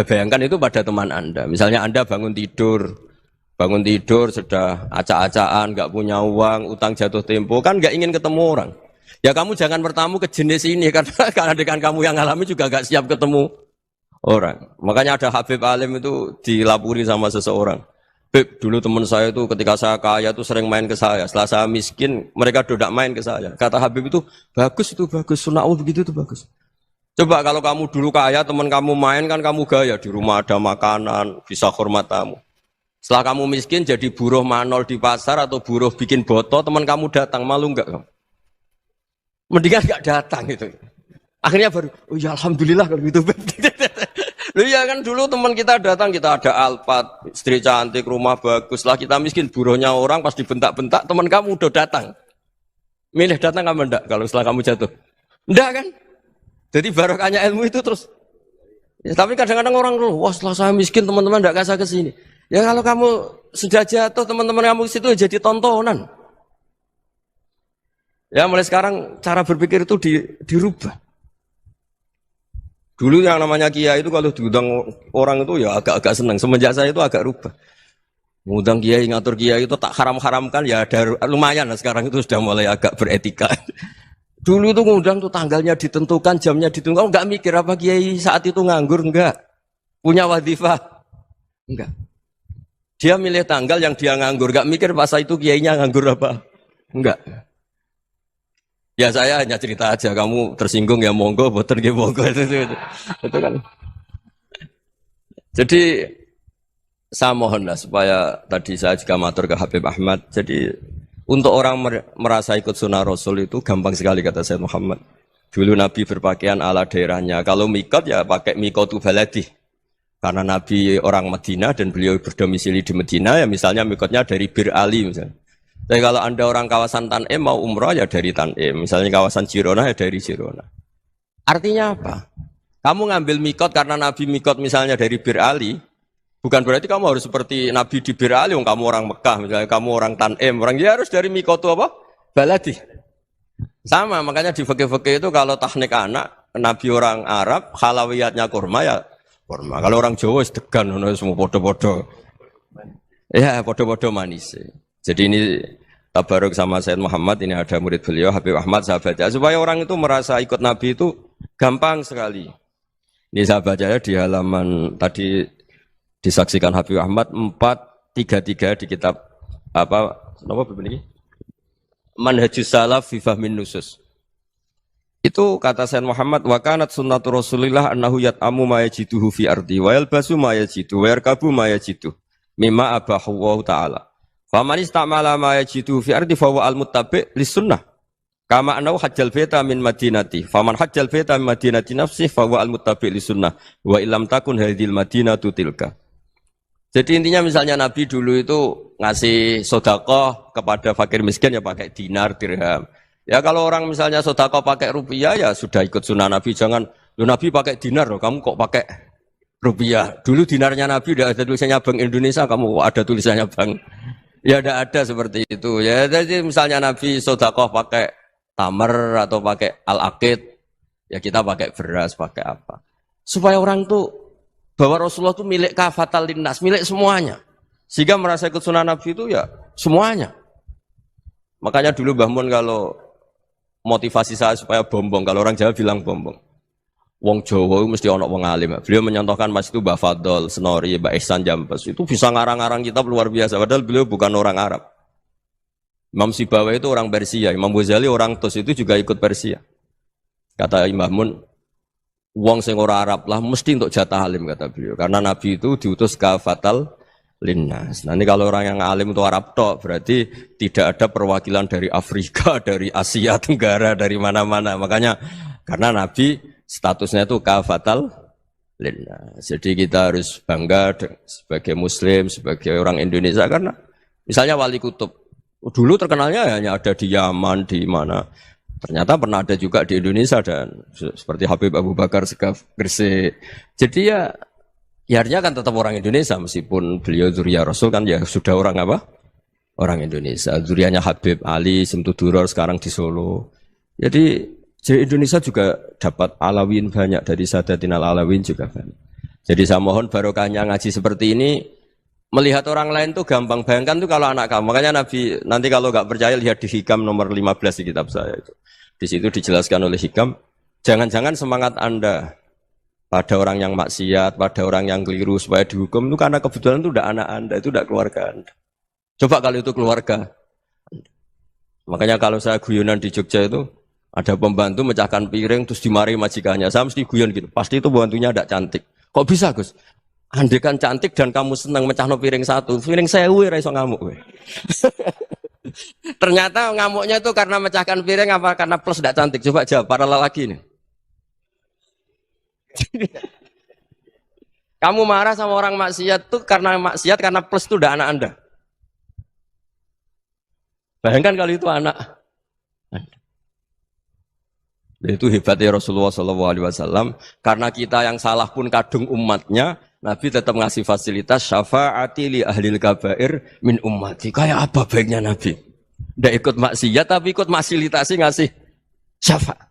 bayangkan itu pada teman Anda. Misalnya Anda bangun tidur sudah acak-acakan, enggak punya uang, utang jatuh tempo, kan enggak ingin ketemu orang. Ya kamu jangan bertamu ke jenis ini karena dengan kamu yang alami juga enggak siap ketemu orang. Makanya ada Habib Alim itu dilapuri sama seseorang. Beb, dulu teman saya itu ketika saya kaya itu sering main ke saya. Setelah saya miskin, mereka tidak main ke saya. Kata Habib itu bagus, sunnaul begitu itu bagus. Coba kalau kamu dulu kaya, teman kamu main kan kamu gaya. Di rumah ada makanan, bisa hormat tamu. Setelah kamu miskin jadi buruh manol di pasar atau buruh bikin botol, teman kamu datang, malu enggak kamu? Mendingan enggak datang gitu. Akhirnya baru, oh ya alhamdulillah kalau gitu. Loh ya kan dulu teman kita datang, kita ada Alphard, istri cantik, rumah bagus. Setelah kita miskin, buruhnya orang pas dibentak-bentak, teman kamu udah datang. Milih datang kamu enggak kalau setelah kamu jatuh? Enggak kan? Jadi barokahnya ilmu itu terus. Ya, tapi kadang-kadang orang loh, wah setelah saya miskin teman-teman enggak kasih ke sini. Ya kalau kamu sudah jatuh, teman-teman kamu situ jadi tontonan. Ya mulai sekarang cara berpikir itu dirubah. Dulu yang namanya kiai itu kalau diundang orang itu ya agak-agak senang. Semenjak saya itu agak rubah. Mengundang kiai, ngatur kiai itu tak haram-haramkan ya ada lumayan lah sekarang itu sudah mulai agak beretika. Dulu itu ngundang tuh tanggalnya ditentukan, jamnya ditentukan. Enggak mikir apa kiai saat itu nganggur, enggak. Punya wadifah, enggak. Dia milih tanggal yang dia nganggur, enggak mikir masa itu kiainya nganggur apa. Enggak. Ya saya hanya cerita aja, kamu tersinggung ya monggo, boten nggih monggo itu kan. Jadi saya mohonlah supaya tadi saya juga matur ke Habib Ahmad. Jadi untuk orang merasa ikut sunnah Rasul itu gampang sekali kata Sayyid Muhammad. Dulu Nabi berpakaian ala daerahnya. Kalau mikot ya pakai mikotu baladi. Karena Nabi orang Madinah dan beliau berdomisili di Madinah ya misalnya mikotnya dari Bir Ali misalnya. Tapi kalau Anda orang kawasan Tanim mau umrah ya dari Tanim. Misalnya kawasan Jirona ya dari Jirona. Artinya apa? Kamu ngambil mikot karena Nabi mikot misalnya dari Bir Ali. Bukan berarti kamu harus seperti Nabi di Bir Ali. Kamu orang Mekah, misalnya kamu orang Tanim. Orang ya harus dari mikot itu apa? Baladi. Sama, makanya di fikih-fikih itu kalau tahnik anak, Nabi orang Arab, halawiyatnya kurma ya kurma. Kalau orang Jawa sedegan, semua podo-podo. Ya podo-podo manis. Jadi ini tabaruk sama Sayyid Muhammad, ini ada murid beliau, Habib Ahmad, sahabatnya. Supaya orang itu merasa ikut Nabi itu gampang sekali. Ini sahabatnya di halaman tadi disaksikan Habib Ahmad 4 3 di kitab apa begini? Manhajus Salaf fi Fahmin Nusus. Itu kata Sayyid Muhammad wa kanat sunnatu Rasulillah annahu yat'amu ma yajiduhu fi ardi wa yalbasu ma yajidu wa yarkabu ma yajidu mimma abahu wa ta'ala. Faman istamala ma yajiduhu fi ardi fa huwa al-muttabi' lis sunnah. Kama annahu hajjal baita min madinati. Faman hajjal baita min madinati nafsi fa huwa al-muttabi' lis sunnah wa illam takun hadhil madinatu tilka. Jadi intinya misalnya Nabi dulu itu ngasih sedekah kepada fakir miskin ya pakai dinar, dirham. Ya kalau orang misalnya sedekah pakai rupiah ya sudah ikut sunnah Nabi. Jangan, Nabi pakai dinar loh, kamu kok pakai rupiah. Dulu dinarnya Nabi udah ada tulisannya Bank Indonesia, kamu kok ada tulisannya Bank. Ya tidak ada seperti itu. Ya jadi misalnya Nabi sedekah pakai tamar atau pakai al-aqid, ya kita pakai beras, pakai apa. Supaya orang tuh bahwa Rasulullah itu milik kafatal linnas, milik semuanya. Sehingga merasa ikut sunnah Nabi itu ya semuanya. Makanya dulu Mbah Mun kalau motivasi saya supaya bombong, kalau orang Jawa bilang bombong. Wong Jawa itu mesti ono wong alim. Beliau menyontohkan mas itu Mbah Fadol, Senori, Mbah Ihsan Jambes. Itu bisa ngarang-ngarang kitab luar biasa. Padahal beliau bukan orang Arab. Imam Sibawai itu orang Persia. Imam Ghazali orang Tus itu juga ikut Persia. Kata Imam Mun, wong sing ora Arab lah mesti untuk jatah alim kata beliau. Karena Nabi itu diutus kafatal linnas. Nanti kalau orang yang alim itu Arab tok, berarti tidak ada perwakilan dari Afrika, dari Asia Tenggara, dari mana-mana. Makanya karena Nabi statusnya itu kafatal linnas. Jadi kita harus bangga sebagai Muslim, sebagai orang Indonesia karena misalnya Wali Kutub dulu terkenalnya hanya ada di Yaman, di mana. Ternyata pernah ada juga di Indonesia dan seperti Habib Abu Bakar Segaf Gresik. Jadi ya artinya kan tetap orang Indonesia meskipun beliau zuriyah Rasul kan ya sudah orang apa? Orang Indonesia. Zuriyahnya Habib Ali Simtuduror sekarang di Solo. Jadi Indonesia juga dapat alawin banyak dari Sadatin al-Alawin juga banyak. Jadi saya mohon barokahnya ngaji seperti ini. Melihat orang lain tuh gampang, bayangkan tuh kalau anak kamu. Makanya Nabi, nanti kalau nggak percaya lihat di Hikam nomor 15 di kitab saya itu. Di situ dijelaskan oleh Hikam, jangan-jangan semangat Anda pada orang yang maksiat, pada orang yang keliru supaya dihukum itu karena kebetulan itu udah anak Anda, itu udah keluarga Anda. Coba kalau itu keluarga. Makanya kalau saya guyonan di Jogja itu, ada pembantu mecahkan piring terus dimarahi majikannya. Saya mesti guyon gitu, pasti itu pembantunya tidak cantik. Kok bisa Gus? Andekan cantik dan kamu senang mecahno piring satu, piring 1000 ora iso ngamuk. Ternyata ngamuknya itu karena mecahkan piring apa karena plus tidak cantik? Coba jawab para lelaki ini. Kamu marah sama orang maksiat tuh karena maksiat karena plus itu udah anak Anda. Bayangkan kalau itu anak Anda. Itu hebatnya Rasulullah SAW karena kita yang salah pun kadung umatnya. Nabi tetap ngasih fasilitas syafaati li ahlil kabair min ummati. Kayak apa baiknya Nabi? Tidak ikut maksiat tapi ikut fasilitasi ngasih syafaat.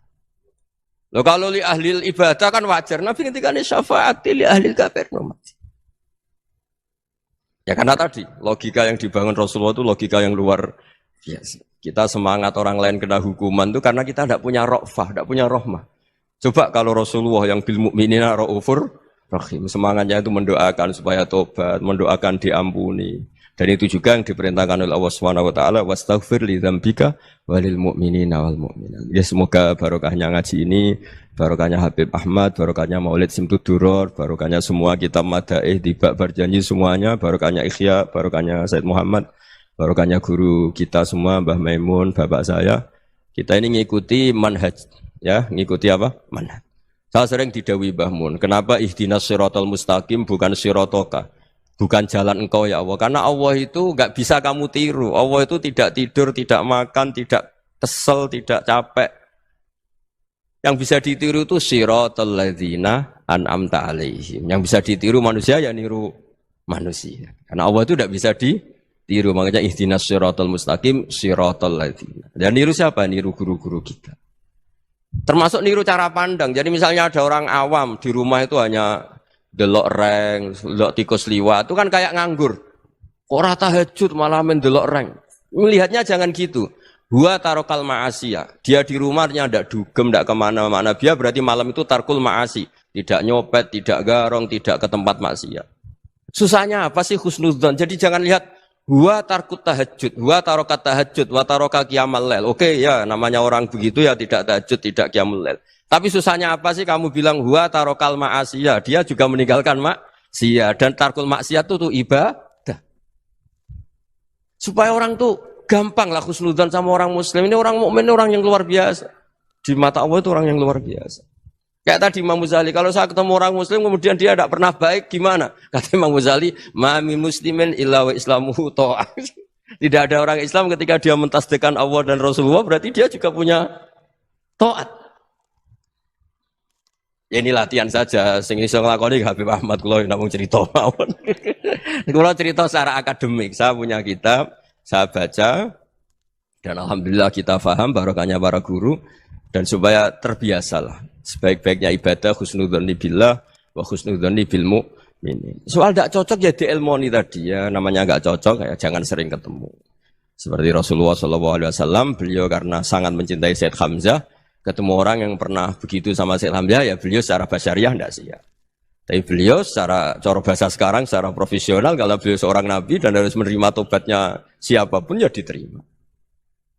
Loh kalau li ahlil ibadah kan wajar. Nabi ketika ini syafaati li ahlil kabair min ummati. Ya karena tadi logika yang dibangun Rasulullah itu logika yang luar biasa. Kita semangat orang lain kena hukuman itu karena kita tidak punya ra'fah, tidak punya rahmah. Coba kalau Rasulullah yang bil mu'minina ra'ufur rahim, semangatnya itu mendoakan supaya tobat, mendoakan diampuni. Dan itu juga yang diperintahkan oleh Allah Subhanahu wa taala, wastaghfir li dzambika walil mu'minina wal mu'minat. Ya semoga barokahnya ngaji ini, barokahnya Habib Ahmad, barokahnya Maulid Simtuduror, barokahnya semua kitab madaih Tibak Berjanji semuanya, barokahnya Ikhya, barokahnya Said Muhammad, barokahnya guru kita semua Mbah Maimun, bapak saya. Kita ini ngikuti manhaj, ya, ngikuti apa? Manhaj. Saya sering didhawuhi Mbah Mun, kenapa ihdinas siratal mustaqim bukan siratoka, bukan jalan engkau ya Allah, karena Allah itu enggak bisa kamu tiru. Allah itu tidak tidur, tidak makan, tidak kesel, tidak capek. Yang bisa ditiru itu siratal ladzina an'amta alaihim. Yang bisa ditiru manusia ya niru manusia. Karena Allah itu tidak bisa ditiru, makanya ihdinas siratal mustaqim siratal ladzina. Dan niru siapa? Niru guru-guru kita. Termasuk niru cara pandang. Jadi misalnya ada orang awam di rumah itu hanya delok reng, delok tikus liwat, itu kan kayak nganggur. Ora tahajud malah mendelok reng. Melihatnya jangan gitu. Huwa tarokal ma'asiyah. Dia di rumahnya tidak dugem, tidak kemana-mana. Dia berarti malam itu tarkul ma'asi. Tidak nyopet, tidak garong, tidak ke tempat maksiat. Susahnya apa sih husnudzon? Jadi jangan lihat huwa tarkut tahajud, huwa tarokat tahajud, wa taroka qiyamul lail. Oke ya, namanya orang begitu ya tidak tahajud, tidak qiyamul lail. Tapi susahnya apa sih kamu bilang huwa tarokal ma'asiyah, dia juga meninggalkan maksiyah, dan tarkul maksiyah itu tuh ibadah. Supaya orang tuh gampang lah husnudzon sama orang muslim. Ini orang mukmin, orang yang luar biasa. Di mata Allah itu orang yang luar biasa. Kayak tadi Imam Ghazali, kalau saya ketemu orang muslim kemudian dia tidak pernah baik, gimana? Kata Imam Ghazali, ma min muslimin illa wa islamuhu ta'ah. Tidak ada orang Islam ketika dia mentasdihkan Allah dan Rasulullah, berarti dia juga punya taat. Ya ini latihan saja, sing iso nglakoni Habib Ahmad kula namung cerita mawon. Kula cerita secara akademik, saya punya kitab, saya baca dan alhamdulillah kita paham barokahnya para guru dan supaya terbiasalah. Sebaik-baiknya ibadah husnudzon billah wa husnudzon bil mu'minin. Soal tidak cocok ya diilmoni tadi ya, namanya enggak cocok ya jangan sering ketemu. Seperti Rasulullah SAW, beliau karena sangat mencintai Sayyid Hamzah, ketemu orang yang pernah begitu sama Sayyid Hamzah ya beliau secara basyariah tidak siap. Tapi beliau secara cara bahasa sekarang, secara profesional, kalau beliau seorang nabi dan harus menerima tobatnya siapapun ya diterima.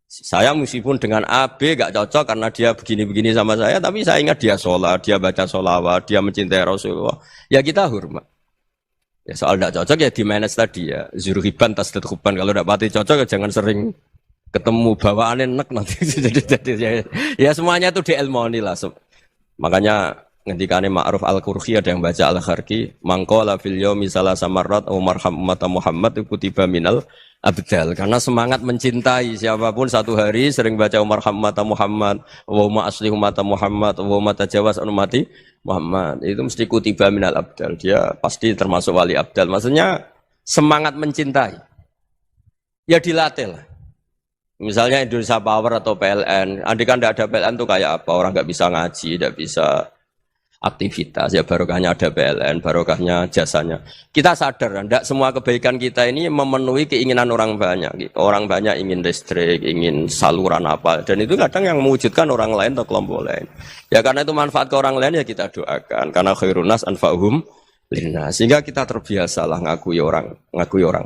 Saya meskipun dengan A, B gak cocok karena dia begini-begini sama saya, tapi saya ingat dia sholat, dia baca sholawat, dia mencintai Rasulullah. Ya kita hormat. Ya soal gak cocok ya di manage tadi ya. Zurhiban tasdid huban. Kalau gak pati cocok ya jangan sering ketemu bawaannya enak nanti. Ya semuanya itu diilmoni lah. Makanya ngendikane Ma'ruf Al-Qurhi ada yang baca Al-Kharki, mangqala fil yaumi salasa marrat aw marham umat Muhammad kutiba minal abdal. Karena semangat mencintai siapapun satu hari sering baca Umar Hamata Muhammad, wa asli umata Muhammad, wa tajawaz an umati Muhammad. Itu mesti kutiba minal abdal. Dia pasti termasuk wali abdal. Maksudnya semangat mencintai. Ya dilatih lah. Misalnya Indonesia Power atau PLN. Andai kan tidak ada PLN tuh kayak apa? Orang nggak bisa ngaji, tidak bisa aktivitas, ya barokahnya ada PLN, barokahnya jasanya. Kita sadar, tidak semua kebaikan kita ini memenuhi keinginan orang banyak. Gitu. Orang banyak ingin listrik, ingin saluran apa, dan itu kadang yang mewujudkan orang lain atau kelompok lain. Ya karena itu manfaat ke orang lain ya kita doakan. Karena khairun nas anfa'uhum linnas. Sehingga kita terbiasalah ngakui orang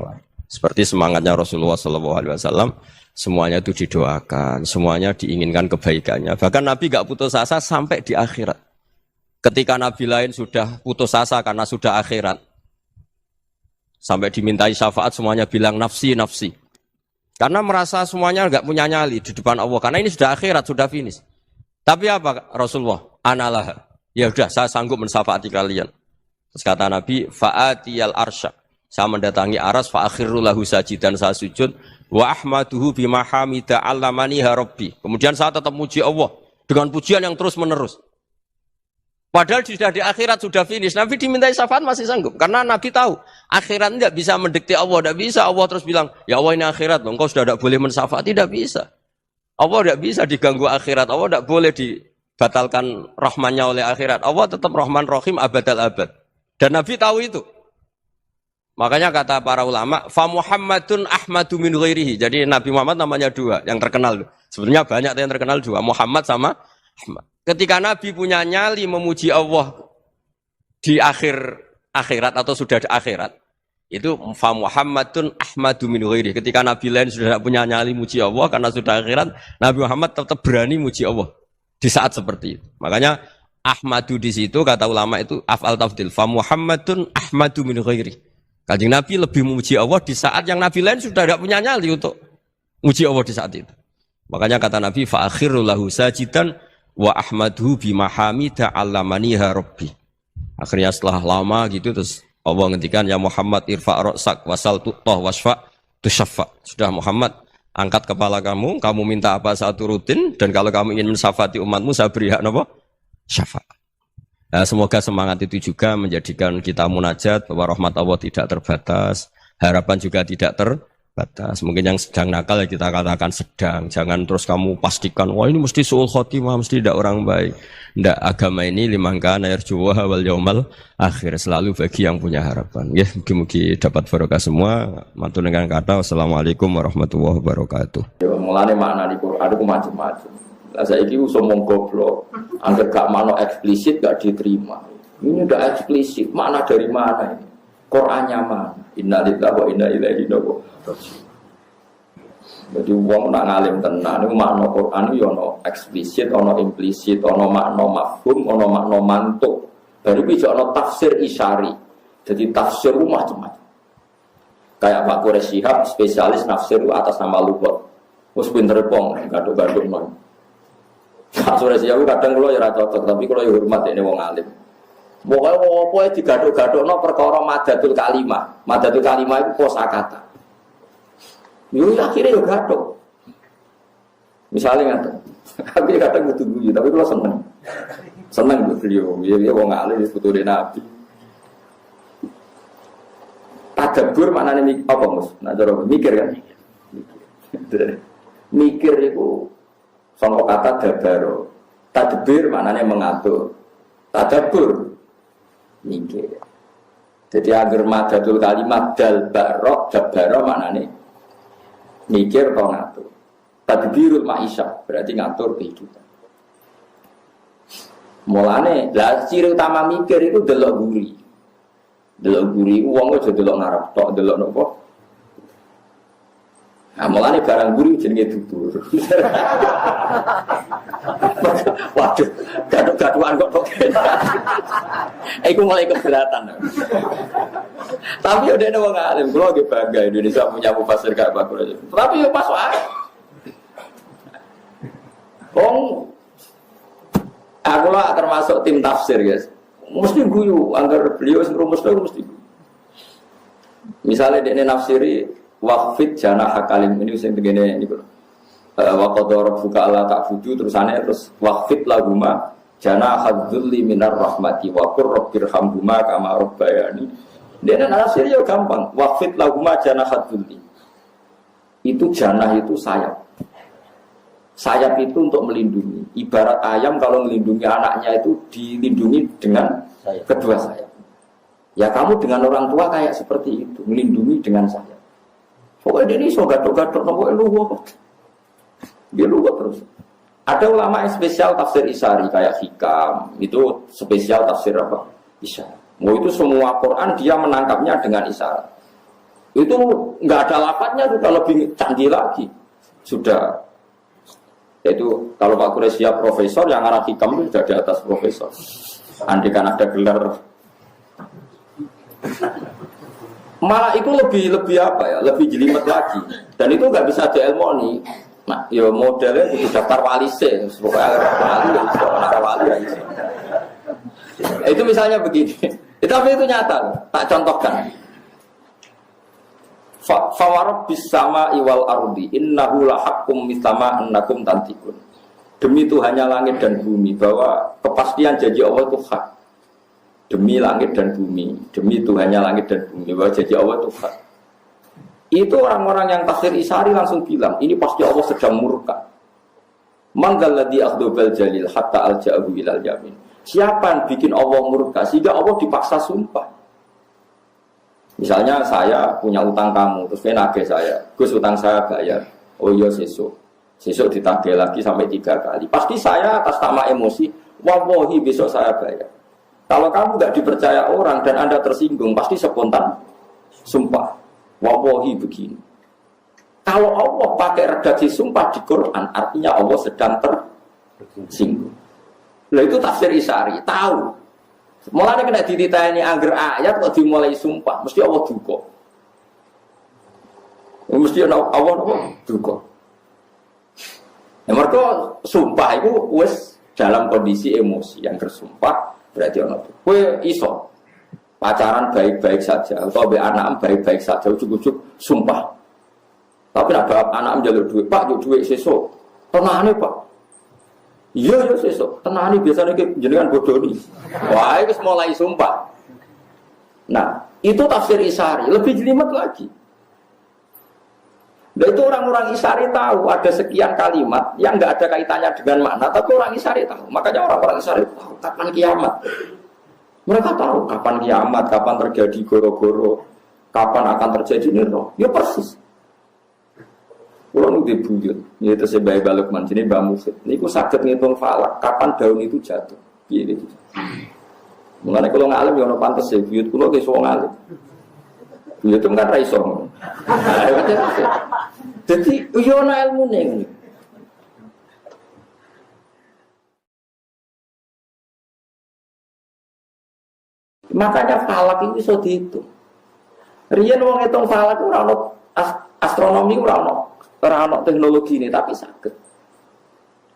lain. Seperti semangatnya Rasulullah SAW, semuanya itu didoakan, semuanya diinginkan kebaikannya. Bahkan Nabi gak putus asa sampai di akhirat. Ketika Nabi lain sudah putus asa karena sudah akhirat, sampai dimintai syafaat semuanya bilang nafsi, nafsi. Karena merasa semuanya enggak punya nyali di depan Allah. Karena ini sudah akhirat, sudah finish. Tapi apa Rasulullah? Analah. Ya udah, saya sanggup mensyafaati kalian. Terus kata Nabi, fa'atiyal arsya. Saya mendatangi aras, fa'akhiru lahu sajidan, saya sujud. Wa ahmaduhu bimahamida allamaniha rabbi. Kemudian saya tetap muji Allah dengan pujian yang terus menerus. Padahal sudah di akhirat, sudah finish. Nabi dimintai syafaat masih sanggup. Karena Nabi tahu, akhirat tidak bisa mendikte Allah. Tidak bisa. Allah terus bilang, ya Allah ini akhirat. Engkau sudah tidak boleh mensyafaat. Tidak bisa. Allah tidak bisa diganggu akhirat. Allah tidak boleh dibatalkan rahmannya oleh akhirat. Allah tetap rahman rahim abadal abad. Dan Nabi tahu itu. Makanya kata para ulama, fa Muhammadun ahmadu min ghairihi. Jadi Nabi Muhammad namanya dua. Yang terkenal. Sebenarnya banyak yang terkenal dua. Muhammad sama Ahmad. Ketika Nabi punya nyali memuji Allah di akhirat atau sudah di akhirat, itu fa Muhammadun ahmadu min ghairihi. Ketika Nabi lain sudah tidak punya nyali muji Allah karena sudah akhirat, Nabi Muhammad tetap berani muji Allah di saat seperti itu. Makanya ahmadu di situ kata ulama itu af'al tafdil, fa Muhammadun ahmadu min ghairihi. Kanjeng Nabi lebih memuji Allah di saat yang Nabi lain sudah tidak punya nyali untuk muji Allah di saat itu. Makanya kata Nabi fa akhiru lahu sajidan wa ahmadhu bimahamida allamaniha rabbi. Akhirnya setelah lama gitu terus Allah ngendikan ya Muhammad irfa' ra'sak wasal tu'tah wasfa' tusyaffa. Sudah Muhammad, angkat kepala kamu minta apa saat rutin, dan kalau kamu ingin mensyafaati umatmu saya beri hak apa? Syafaat. Nah, semoga semangat itu juga menjadikan kita munajat bahwa rahmat Allah tidak terbatas, harapan juga tidak terbatas. Mungkin yang sedang nakal ya kita katakan sedang. Jangan terus kamu pastikan, wah ini mesti su'ul khotimah, mesti tidak orang baik. Tidak, agama ini liman kana yarjuwa wal yaumal akhir, selalu bagi yang punya harapan. Ya, mugi-mugi dapat barokah semua. Matur dengan kata wassalamualaikum warahmatullahi wabarakatuh. Ya, mulane makna di Quran itu macam-macam. Lah saiki uso mung goblok. Angger gak makna eksplisit gak diterima. Ini udah eksplisit, makna dari mana ini? Qur'annya mana? Innalillahi wa inna ilaihi raji'un. Jadi wong nak ngalim tenan niku makna Quran yo ono eksplisit, ono implisit, ono makna mafhum, ono makna mantuk. Baru bisa ono tafsir isyari. Jadi tafsir macam-macam. Kayak Pak Quraisy Shihab spesialis nafsir atas nama lughat. Wes pinter pong gaduk-gaduk non. Pak Quraisy Shihab kadang kula ya ora cocok, tapi kula ya hormat ini wong alim. Pokoke apa digaduk-gadukno perkara madatul kalimah. Madatul kalimah itu kosakata. Yo akhirnya yo gaduh. Misalnya ngaten. Tapi kadang butuh guyu, tapi kalau seneng. Seneng beliau. Dia wong alim disebut Nabi. Tadabbur maknane apa, Mus? Nah, cara mikir kan. Mikir itu sangka kata dabaro. Tadabbur maknane mengatur. Tadabbur mikir. Jadi agar madatul kalimat dal barok dabaro maknane mikir atau ngatur. Tadbirul ma'isyah berarti ngatur kehidupan. Mulane, lah ciri utama mikir itu delok guri. Delok guri wong aja delok ngarep tok, delok nopo. Nah, mulane barang guri jenenge dubur. Waduh, gaduh-gaduhan kok tok. Iku mulai keberatan. Tapi udah ada wong alim, kalau lagi bangga Indonesia punya mufasir kayak Pak Quraisy. Tapi ya pas wae. Aku lah termasuk tim tafsir, guys. Mesti guyu, agar beliau serumus mesti guyu. Misalnya dia nafsiri waqfid janah hakalim ini sing begini ini bro. Wa qadara rabbuka alla ta'budu terus waqfid lahuma janah hadzulli minar rahmati wa qur rabbirhamhuma kama rabbayani. Dia nafsir ya gampang. Waqfid lahuma janah hadzulli. Itu janah itu sayap. Sayap itu untuk melindungi. Ibarat ayam kalau melindungi anaknya itu dilindungi dengan kedua sayap. Ya kamu dengan orang tua kayak seperti itu, melindungi dengan sayap. Pokoknya ini so gaduh-gaduh, pokoknya luwak. Dia luwak terus. Ada ulama yang spesial tafsir Isyari kayak Hikam, itu spesial tafsir apa? Isyari. Mau itu semua Quran dia menangkapnya dengan isyarat. Itu nggak ada lafadznya juga lebih canggih lagi. Sudah. Yaitu kalau Pak Quraisy profesor yang arah Hikam itu sudah di atas profesor. Andai kan ada gelar. Malah itu lebih apa ya? Lebih jelimet lagi. Dan itu nggak bisa diilmoni. Nah, ya modelnya itu daftar wali sih. Pokoknya wali ya, seorang wali ya. Itu misalnya begini. Tapi itu nyata, tak contohkan. Fawarab bisama iwal ardi innahu lahakum mitama annakum tantikun. Demi Tuhannya langit dan bumi bahwa kepastian janji Allah itu hak. Demi langit dan bumi, demi Tuhannya langit dan bumi bahwa janji Allah itu hak. Itu orang-orang yang tafsir Isyari langsung bilang, ini pasti Allah sedang murka. Manggalladzi akhdobal jalil hatta alja'ahu ilal yamin. Siapa yang bikin Allah murka sehingga Allah dipaksa sumpah? Misalnya saya punya utang kamu, terus nagih saya, Gus utang saya bayar. Oh iya sesuk ditagih lagi sampai 3 kali. Pasti saya atas nama emosi, wallahi besok saya bayar. Kalau kamu tidak dipercaya orang dan Anda tersinggung, pasti spontan sumpah, wallahi begini. Kalau Allah pakai redaksi sumpah di Quran, artinya Allah sedang tersinggung. Lah itu tafsir Isyari, tahu. Mulanya kena dititani angger ayat kok dimulai sumpah, mesti Allah duka. Mesti Allah duka. Ya mereka sumpah itu wis dalam kondisi emosi yang bersumpah berarti ono. Kowe iso pacaran baik-baik saja atau be anak baik-baik saja ujug-ujug sumpah. Tapi nek anak njaluk duit, Pak, yo duit sesuk. Tenane, Pak. Iya sesuk. Tenane biasanya jenengan bodoni. Wah, wis mulai sumpah. Nah, itu tafsir Isyari, lebih jelimet lagi. Nah, itu orang-orang Isyari tahu ada sekian kalimat yang enggak ada kaitannya dengan makna, tapi orang Isyari tahu. Makanya orang-orang Isyari tahu kapan kiamat. Mereka tahu kapan kiamat, kapan terjadi goro-goro, kapan akan terjadi niro. Ya persis. Kalau nu dibuyut, ini itu sebagai balok mancini bambu. Ini aku sakit ngitung falak, kapan daun itu jatuh. Gitu. Mengenai kalau ngalim, yang pantas ya buyut. Kalau kayak soal ngalim, Itu kan ra iso. Jadi yo ana ilmune ngene. Makanya falak itu iso dihitung. Riyen wong ngitung falak ora ono astronomi ora ono teknologi ini tapi saged.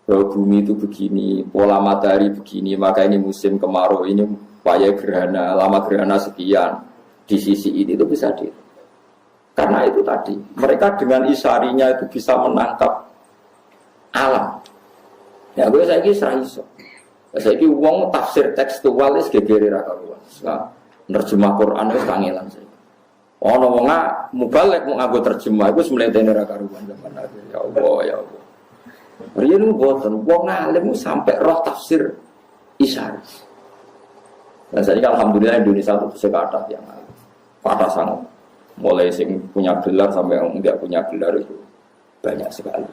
Bahwa bumi itu begini, pola matahari begini, maka ini musim kemarau, ini upaya gerhana, lama gerhana sekian. Di sisi ini itu bisa dihitung. Karena itu tadi, mereka dengan isarinya itu bisa menangkap alam. Ya gue saya kira iso. Saya kira uang tafsir tekstual itu gegeri rakaruan. Nerjemah Quran itu kangelan saya. Oh, ngomongnya mubalek mau nganggo terjemah itu semelentene rakaruan zaman akhir. Ya Allah, ya Allah. Riyen mboten wong alim sampai roh tafsir isar. Dan saya kira alhamdulillah Indonesia itu sekata yang kata sangat. Mulai sing punya gelar sampai yang enggak punya gelar itu banyak sekali.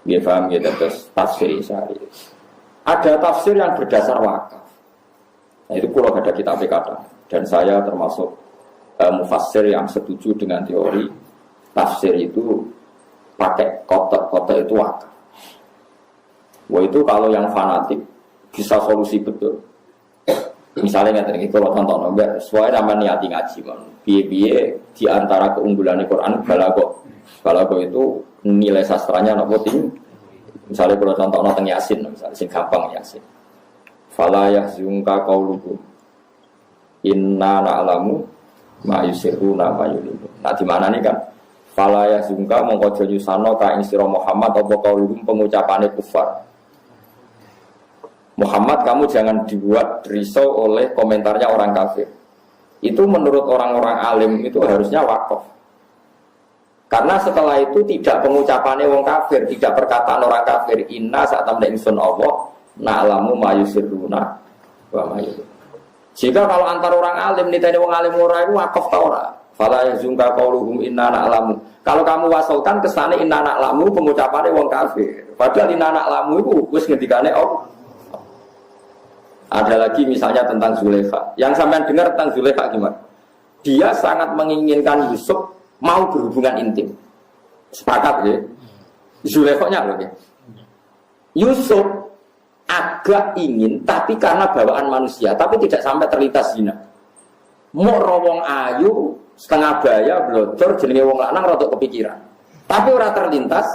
Dia paham ya terus tafsir isari. Ada tafsir yang berdasar wakaf. Nah, itu kalau ada kitab kata dan saya termasuk mufassir yang setuju dengan teori tafsir itu pakai kotak-kotak itu wakaf. Wah itu kalau yang fanatik bisa solusi betul. Misalnya nggak kalau tonton enggak sesuai nama niati ngaji biye di antara keunggulan Quran balago itu nilai sastranya nopo tinggi. Misalnya kalau contoh tentang Yasin, misalnya sing gampang Yasin. Fala yahzunka qauluhum inna na'lamu ma yusirruna ma yulinun. Nah di mana nih kan? Fala yahzunka mongko aja nyusano ka ing sira Muhammad apa qauluhum pengucapane kufar. Muhammad kamu jangan dibuat risau oleh komentarnya orang kafir. Itu menurut orang-orang alim itu harusnya wakaf. Karena setelah itu tidak pengucapannya wong kafir, tidak perkataan orang kafir. Inna saat tamda insun Allah na'lamu ma yusirruna wa ma yulinun. Jika kalau antar orang alim niteni wong alim ora iku wakaf ta ora? Fala yazunka qauluhum inna na'lamu. Kalau kamu wasolkan kesane inna na'lamu pengucapannya wong kafir. Padahal inna na'lamu itu wis ngendikane Allah. Ada lagi misalnya tentang Zulaikha. Yang sampean dengar tentang Zulaikha gimana? Dia sangat menginginkan Yusuf mau berhubungan intim. Sepakat ya? Zulaikha-nya loh ya. Yusuf agak ingin tapi karena bawaan manusia, tapi tidak sampai terlintas zina. Mau rawong ayu setengah baya blodor jenenge wong lanang rada kepikiran. Tapi ora terlintas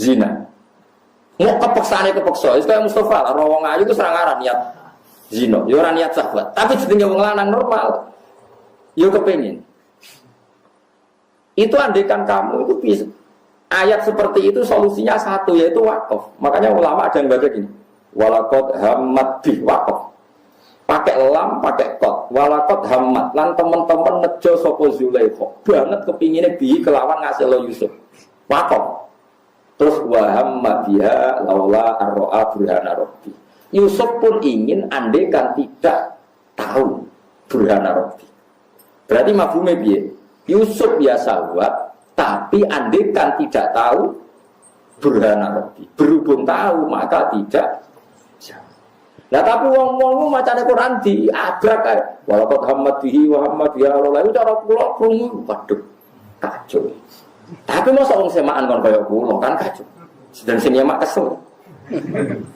zina. Mau kepeksane kepeksa, itu kayak Mustafa, rawong ayu itu serangaran niat zina, ya ora niat sahabat. Tapi jenenge wong lanang normal, yo kepengin. Itu andaikan kamu itu bisa. Ayat seperti itu solusinya satu yaitu wakaf. Makanya ulama ada yang baca gini. Walaqad hammat bi wakaf. Pakai lam, pakai kot. Walaqad hammat lan teman-teman nejo sapa Zulaikha. Banget kepingine bi kelawan ngasil Yusuf. Wakaf. Terus wa hamma biha laula arro'a burhana rabbi. Yusuf pun ingin andaikan tidak tahu burhana rabbi. Berarti mafhume piye? Yusuf ya sahabat, tapi andaikan tidak tahu burhana rabbi. Berhubung tahu maka tidak. Nah tapi wong-wong macane Quran diabrak ae. Walaqad hammat bihi wa hamma biha laula cara kula krungu waduh kacau. Tapi masa wong semaan kon kaya kula kan kacau. Sedang sing nyemak kesel.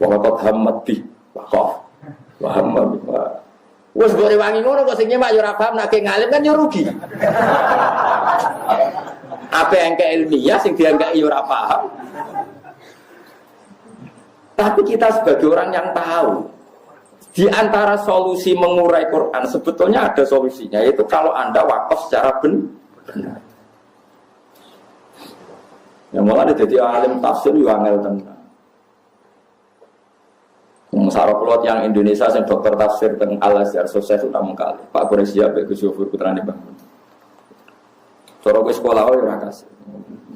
Walaqad hammat bihi waqaf. Wa hamma biha. Wes gore wangi ngono kok sing nyemak yo ora paham nek ngalim kan yo rugi. Apa yang ke ilmiah sing dianggap yo ora paham. Tapi kita sebagai orang yang tahu di antara solusi mengurai Quran sebetulnya ada solusinya yaitu kalau Anda wakaf secara benar. Yang malah jadi alim tafsir yo angel tenan. Sarap lot yang Indonesia yang dokter tafsir tentang Al-Azhar sukses sudah mengkali. Pak Quraisy Abe Gus Yofur putrane Bang. Cara ke sekolah ora kasih.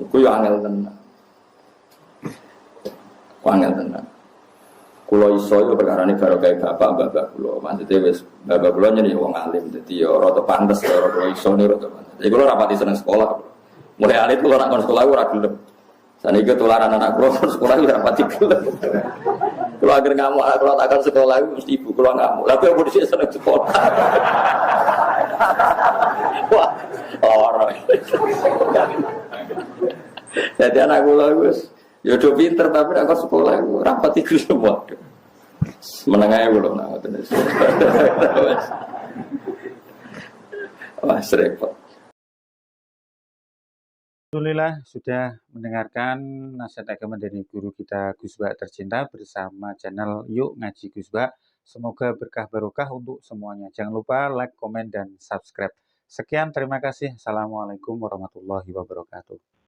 Iku yo angel tenan. Angel tenan. Kulo iso yo perkarane karo gawe bapak kulo. Maksudnya wis bapak kulo nyeni wong alim dadi yo rada pantes karo kulo iso ne rada pantes. Jadi kulo rapati seneng sekolah. Mulai alit kulo nak kon sekolah ora gelem. Saniki ketularan anak kulo sekolah ora rapati gelem. Kulo agar ngamuk, kalau takkan sekolah itu mesti ibu kulo ngamuk. Tapi aku disini seneng sekolah. Wah, loro. Jadi anak kula wis ya do pinter tapi nek sekolah iku rapat iku semua. Menengah kula nak ngoten. Wah, repot. Alhamdulillah sudah mendengarkan nasihat agama dari guru kita Gus Ba tercinta bersama channel Yuk Ngaji Gus Ba. Semoga berkah barokah untuk semuanya. Jangan lupa like, komen, dan subscribe. Sekian, terima kasih. Assalamualaikum warahmatullahi wabarakatuh.